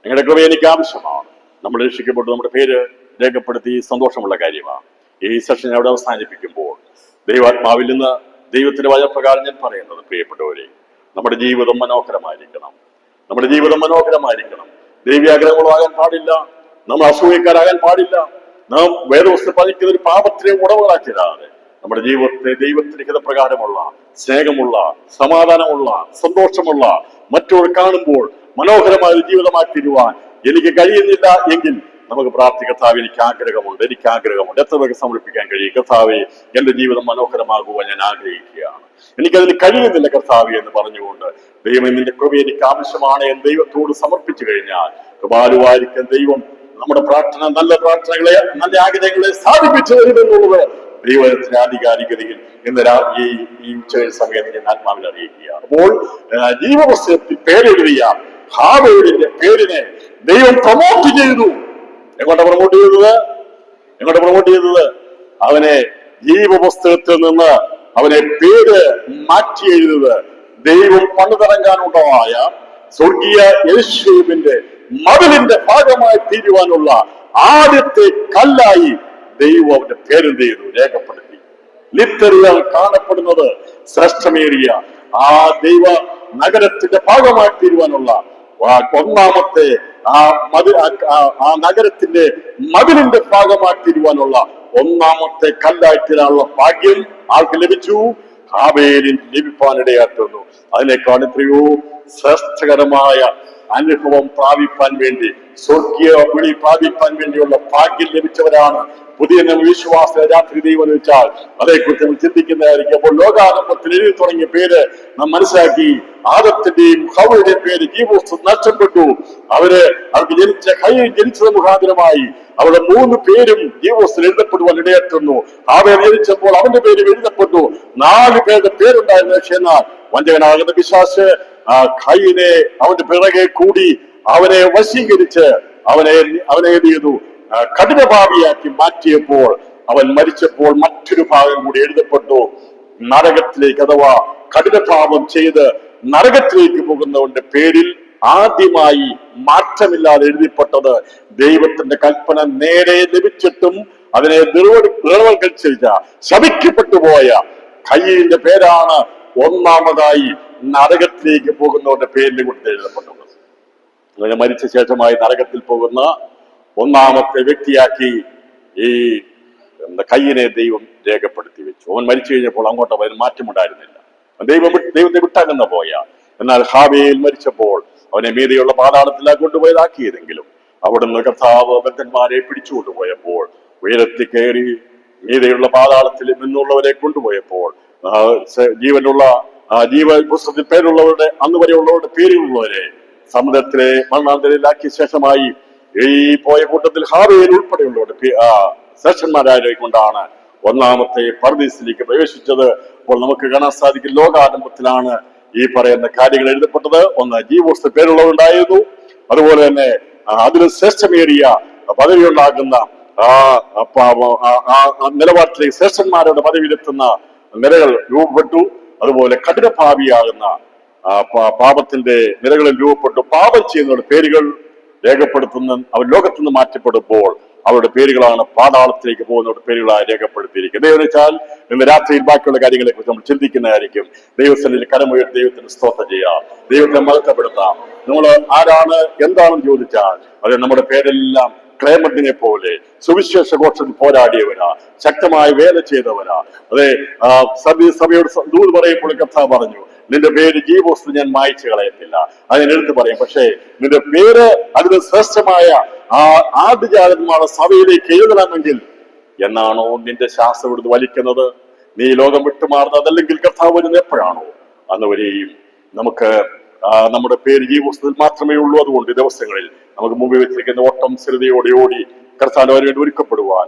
അങ്ങയുടെ കൃപ എനിക്ക് ആവശ്യമാണ്. നമ്മൾ രക്ഷിക്കപ്പെട്ടു, നമ്മുടെ പേര് രേഖപ്പെടുത്തി സന്തോഷമുള്ള കാര്യമാണ്. ഈ സെഷൻ അവിടെ അവസാനിപ്പിക്കുമ്പോൾ ദൈവാത്മാവിൽ നിന്ന് ദൈവത്തിന്റെ വചനപ്രകാരം ഞാൻ പറയുന്നത്, പ്രിയപ്പെട്ടവരെ, നമ്മുടെ ജീവിതം മനോഹരമായിരിക്കണം. നമ്മുടെ ജീവിതം മനോഹരമായിരിക്കണം. ദൈവ്യാഗ്രഹങ്ങളാകാൻ പാടില്ല, നമ്മൾ അസൂയക്കാരാകാൻ പാടില്ല. നാം വേദവസ്തു പതിക്കുന്ന ഒരു പാപത്തിനെ ഉടമകളാക്കിയതാണ്. നമ്മുടെ ജീവിതത്തെ ദൈവത്തിന്റെ ഹിതപ്രകാരമുള്ള, സ്നേഹമുള്ള, സമാധാനമുള്ള, സന്തോഷമുള്ള, മറ്റൊരു കാണുമ്പോൾ മനോഹരമായ ഒരു ജീവിതമായി തീരുവാൻ എനിക്ക് കഴിയുന്നില്ല എങ്കിൽ നമുക്ക് പ്രാർത്ഥിക്കാം, കർത്താവേ, എനിക്ക് ആഗ്രഹമുണ്ട്. എത്ര പേർക്ക് സമർപ്പിക്കാൻ കഴിയും? കർത്താവേ, എന്റെ ജീവിതം മനോഹരമാകുവാൻ ഞാൻ ആഗ്രഹിക്കുകയാണ്, എനിക്കതിന് കഴിയുന്നില്ല കർത്താവേ എന്ന് പറഞ്ഞുകൊണ്ട്, ദൈവം നിന്റെ കൃപ എനിക്ക് ആവശ്യമാണ് എന്ന് ദൈവത്തോട് സമർപ്പിച്ചു കഴിഞ്ഞാൽ കൃപാലുവായിരിക്കും ദൈവം നമ്മുടെ പ്രാർത്ഥന, നല്ല പ്രാർത്ഥനകളെ, നല്ല ആഗ്രഹങ്ങളെ സാധിപ്പിച്ചു വരുമെന്നുള്ളത് ദൈവത്തിന്റെ ആധികാരികതയിൽ ഇന്ന് ഈ ഉച്ച സമയത്ത് ഞാൻ ആത്മാവിൽ അറിയിക്കുകയാണ്. അപ്പോൾ ജീവപുസ്തകത്തിൽ പേരെഴുതിയ ഹാവേലിന്റെ പേരിനെ ദൈവം പ്രൊമോട്ട് ചെയ്തു. എങ്ങോട്ടാ പ്രൊമോട്ട് ചെയ്തത്? അവനെ ജീവപുസ്തകത്തിൽ നിന്ന് അവനെ പേര് മാറ്റി എഴുതുന്നത് ദൈവം പണിതിറങ്ങാനുണ്ടായ സ്വർഗീയ യെരൂശലേമിന്റെ മതിലിന്റെ ഭാഗമായി തീരുവാനുള്ള ആദ്യത്തെ കല്ലായി ദൈവം അവന്റെ പേരെന്ത് ചെയ്തു? രേഖപ്പെടുത്തി. ലിറ്ററിയാൽ കാണപ്പെടുന്നത് ശ്രേഷ്ഠമേറിയ ആ ദൈവ നഗരത്തിന്റെ ഭാഗമായി തീരുവാനുള്ള ഒന്നാമത്തെ ആ നഗരത്തിന്റെ മതിലിന്റെ ഭാഗമായി തീരുവാനുള്ള ഒന്നാമത്തെ കല്ലായി തീരാനുള്ള ഭാഗ്യം ആർക്ക് ലഭിച്ചു? ഹാബേലിന് ലഭിപ്പാനിടയാക്കുന്നു. അതിനേക്കാൾ എത്രയോ ശ്രേഷ്ഠകരമായ അനുഭവം പ്രാപിപ്പാൻ വേണ്ടി, സ്വർഗീയ വിളി പ്രാപിപ്പാൻ വേണ്ടിയുള്ള ഭാഗ്യം ലഭിച്ചവരാണ് പുതിയ വിശ്വാസ രാത്രി ദൈവം വെച്ചാൽ അതേക്കുറിച്ച് നമ്മൾ ചിന്തിക്കുന്നതായിരിക്കും. അപ്പോൾ ലോകാരംഭത്തിൽ എഴുതി തുടങ്ങിയ പേര് നാം മനസ്സിലാക്കി. ആദത്തിന്റെയും ഹവ്വയുടെയും പേര് ജീവപുസ്തകത്തിൽ നഷ്ടപ്പെട്ടു. അവർക്ക് ജനിച്ചത് മുഖാന്തരമായി അവരുടെ 3 പേരും ജീവപുസ്തകത്തിൽ എഴുതപ്പെടുവാൻ ഇടയെത്തുന്നു. അവർ ജനിച്ചപ്പോൾ അവന്റെ പേര് എഴുതപ്പെട്ടു. 4 പേരുടെ പേരുണ്ടായിരുന്നു. പക്ഷേ എന്നാൽ വഞ്ചകനാകുന്ന പിശാച് ഖയീനെ അവന്റെ പിറകെ കൂടി അവനെ വശീകരിച്ച് അവനെ എന്ത് ചെയ്തു? കഠിനഭാവിയാക്കി മാറ്റിയപ്പോൾ അവൻ മരിച്ചപ്പോൾ മറ്റൊരു ഭാഗം കൂടി എഴുതപ്പെട്ടു. നരകത്തിലേക്ക്, അഥവാ കഠിനപാപം ചെയ്ത് നരകത്തിലേക്ക് പോകുന്നവന്റെ പേരിൽ ആദ്യമായി മാറ്റമില്ലാതെ എഴുതിപ്പെട്ടത് ദൈവത്തിന്റെ കൽപ്പന നേരെ ലഭിച്ചിട്ടും അതിനെ നിർവഹിച്ച ശപിക്കപ്പെട്ടു പോയ ഖയീന്റെ പേരാണ് ഒന്നാമതായി നരകത്തിലേക്ക് പോകുന്നവന്റെ പേരിൽ കൊണ്ട് എഴുതപ്പെട്ടത്. അങ്ങനെ മരിച്ച ശേഷമായി നരകത്തിൽ പോകുന്ന ഒന്നാമത്തെ വ്യക്തിയാക്കി ഈ ഖയീനെ ദൈവം രേഖപ്പെടുത്തി വെച്ചു. അവൻ മരിച്ചു കഴിഞ്ഞപ്പോൾ അങ്ങോട്ട് അവന് മാറ്റമുണ്ടായിരുന്നില്ല. ദൈവത്തെ വിട്ടകന്ന പോയ. എന്നാൽ ഹാബേൽ മരിച്ചപ്പോൾ അവനെ മീതെയുള്ള പാതാളത്തിലാണ് കൊണ്ടുപോയതാക്കിയതെങ്കിലും അവിടുന്ന് കർത്താവ് ബദ്ധന്മാരെ പിടിച്ചുകൊണ്ടുപോയപ്പോൾ ഉയരത്തിൽ കയറി മീതെയുള്ള പാതാളത്തിൽ നിന്നുള്ളവരെ കൊണ്ടുപോയപ്പോൾ ജീവനുള്ള പുസ്തകത്തിൽ പേരുള്ളവരുടെ അന്ന് വരെയുള്ളവരുടെ പേരിലുള്ളവരെ സമുദ്രത്തിലെ മണ്ണാന്തരയിലാക്കിയ ശേഷമായി ഈ പോയ കൂട്ടത്തിൽ ഹാബേൽ ഉൾപ്പെടെയുള്ളവരുടെ ശ്രേഷ്ഠന്മാരായ കൊണ്ടാണ് ഒന്നാമത്തെ പർദീസിലേക്ക് പ്രവേശിച്ചത്. അപ്പോൾ നമുക്ക് കാണാൻ സാധിക്കും ലോകാരംഭത്തിലാണ് ഈ പറയുന്ന കാര്യങ്ങൾ എഴുതപ്പെട്ടത്. ഒന്ന്, ജീവപുസ്തക പേരുള്ളവരുണ്ടായിരുന്നു. അതുപോലെ തന്നെ അതിന് ശ്രേഷ്ഠമേറിയ പദവിയുണ്ടാകുന്ന നിലവാരത്തിലേക്ക് ശ്രേഷ്ഠന്മാരുടെ പദവിയിലെത്തുന്ന നിലകൾ രൂപപ്പെട്ടു. അതുപോലെ കഠിനഭാവിയാകുന്ന പാപത്തിന്റെ നിലകളിൽ രൂപപ്പെട്ടു. പാപം ചെയ്യുന്നവരുടെ പേരുകൾ രേഖപ്പെടുത്തുന്ന അവർ ലോകത്തു നിന്ന് മാറ്റപ്പെടുമ്പോൾ അവരുടെ പേരുകളാണ് പാതാളത്തിലേക്ക് പോകുന്നവരുടെ പേരുകളായി രേഖപ്പെടുത്തിയിരിക്കുന്നത്. ദൈവം വെച്ചാൽ ഇന്ന് രാത്രിയിൽ ബാക്കിയുള്ള കാര്യങ്ങളെ കുറിച്ച് നമ്മൾ ചിന്തിക്കുന്നതായിരിക്കും. ദൈവസ്ഥനിൽ കരമുയർത്തി ദൈവത്തിന് സ്തോത്രം ചെയ്യാം, ദൈവത്തെ മഹത്വപ്പെടുത്താം. നമ്മൾ ആരാണ് എന്താണെന്ന് ചോദിച്ചാൽ അത് നമ്മുടെ പേരെല്ലാം ക്ലേമത്തിനെ പോലെ സുവിശേഷ ഘോഷത്തിൽ പോരാടിയവരാ, ശക്തമായ വേല ചെയ്തവരാ. അതെ, സഭയോട് ദൂത് പറയുമ്പോൾ കർത്താവ് പറഞ്ഞു, നിന്റെ പേര് ജീവപുസ്തകത്തിൽ ഞാൻ മായ്ച്ചു കളയത്തില്ല, അതിന് എടുത്തു പറയും. പക്ഷേ നിന്റെ പേര് അതിന് ശ്രേഷ്ഠമായ ആദ്യജാതന്മാരുടെ സഭയിലേക്ക് എഴുതണമെങ്കിൽ എന്നാണോ നിന്റെ ശ്വാസം ഇവിടുന്ന് വലിക്കുന്നത്, നീ ലോകം വിട്ടുമാറുന്നത്, അതല്ലെങ്കിൽ കർത്താവ് വരുന്നത് എപ്പോഴാണോ അന്ന് വരെയും നമുക്ക് നമ്മുടെ പേര് ജീവപുസ്തകത്തിൽ മാത്രമേ ഉള്ളൂ. അതുകൊണ്ട് ദിവസങ്ങളിൽ നമുക്ക് മുമ്പിൽ വെച്ചിരിക്കുന്ന ഓട്ടം സ്ഥിരതയോടെ ഓടി കർത്താവിന് വേണ്ടി ഒരുക്കപ്പെടുവാൻ,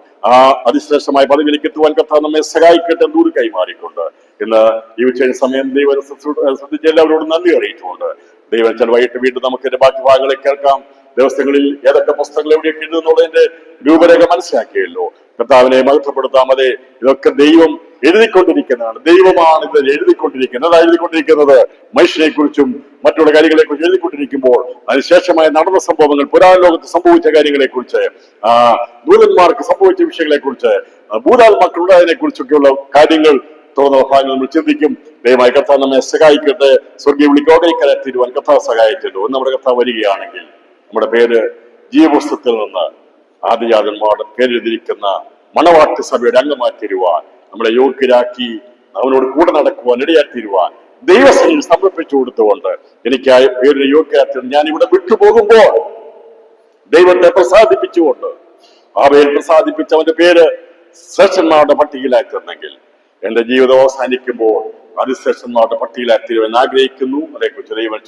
അതിശ്രേഷ്ഠമായ പദവിയിലേക്ക് എത്തുവാൻ കർത്താവ് നമ്മെ സഹായിക്കട്ടെ ദൂരെ കൈമാറിക്കൊണ്ട് ഇന്ന് ഈ ഉച്ച സമയം ദൈവം ശ്രദ്ധിച്ച എല്ലാവരോടും നന്ദി അറിയിച്ചുകൊണ്ട് ദൈവം ചില വൈകിട്ട് വീണ്ടും നമുക്ക് എന്റെ ബാക്കി ഭാഗങ്ങളെ കേൾക്കാം. ദിവസങ്ങളിൽ ഏതൊക്കെ പുസ്തകങ്ങൾ എവിടെയൊക്കെ എഴുതുന്നുള്ളതിന്റെ രൂപരേഖ മനസ്സിലാക്കിയല്ലോ. കർത്താവിനെ മഹത്വപ്പെടുത്താം. അതെ, ഇതൊക്കെ ദൈവം എഴുതിക്കൊണ്ടിരിക്കുന്നതാണ്. ദൈവമാണ് ഇത് എഴുതിക്കൊണ്ടിരിക്കുന്നത്. എഴുതിക്കൊണ്ടിരിക്കുന്നത് മനുഷ്യനെ കുറിച്ചും മറ്റുള്ള കാര്യങ്ങളെ കുറിച്ച് എഴുതിക്കൊണ്ടിരിക്കുമ്പോൾ അതിനുശേഷമായി നടന്ന സംഭവങ്ങൾ, പുരാതന ലോകത്ത് സംഭവിച്ച കാര്യങ്ങളെ കുറിച്ച്, ദൂതന്മാർക്ക് സംഭവിച്ച വിഷയങ്ങളെ കുറിച്ച്, ഭൂതാത്മാക്കളുള്ളതിനെ കുറിച്ചൊക്കെയുള്ള കാര്യങ്ങൾ തുറന്ന ഭാഗങ്ങൾ നമ്മൾ ചിന്തിക്കും. ദയമായി കർത്താവ് നമ്മെ സഹായിക്കട്ടെ. സ്വർഗീയ വിളിക്കോകൈക്കരെ തീരുവാൻ കർത്താവ് സഹായിച്ചല്ലോ. നമ്മുടെ കർത്താവ് വരികയാണെങ്കിൽ നമ്മുടെ പേര് ജീവപുസ്തകത്തിൽ നിന്ന് ആദിജാതന്മാരുടെ പേരെഴുതിയിരിക്കുന്ന മണവാട്ടി സഭയുടെ അംഗമായി തീരുവാൻ, നമ്മളെ യോഗ്യരാക്കി അവനോട് കൂടെ നടക്കുവാൻ ഇടയാത്തീരുവാൻ ദൈവസഭയിൽ സമർപ്പിച്ചു കൊടുത്തുകൊണ്ട് എനിക്കായ പേരിന് യോഗ്യരാക്കി ഞാൻ ഇവിടെ വിട്ടുപോകുമ്പോൾ ദൈവത്തെ പ്രസാദിപ്പിച്ചുകൊണ്ട് അവയിൽ പ്രസാദിപ്പിച്ച് അവന്റെ പേര് ശ്രേഷ്ഠന്മാരുടെ പട്ടികയിലായി തീർന്നെങ്കിൽ എന്റെ ജീവിതം അവസാനിക്കുമ്പോൾ അതിശ്രേഷ്ഠന്മാരുടെ പട്ടികയിലായി തീരുവാൻ ആഗ്രഹിക്കുന്നു. അതേക്കുറിച്ച് ദൈവം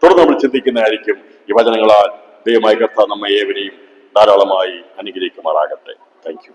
തുടർന്ന് നമ്മൾ ചിന്തിക്കുന്നതായിരിക്കും. ഈ വചനങ്ങളാൽ ദൈവമായ കർത്താവ് നമ്മെ ഏവരെയും ധാരാളമായി അനുഗ്രഹിക്കുമാറാകട്ടെ. Thank you.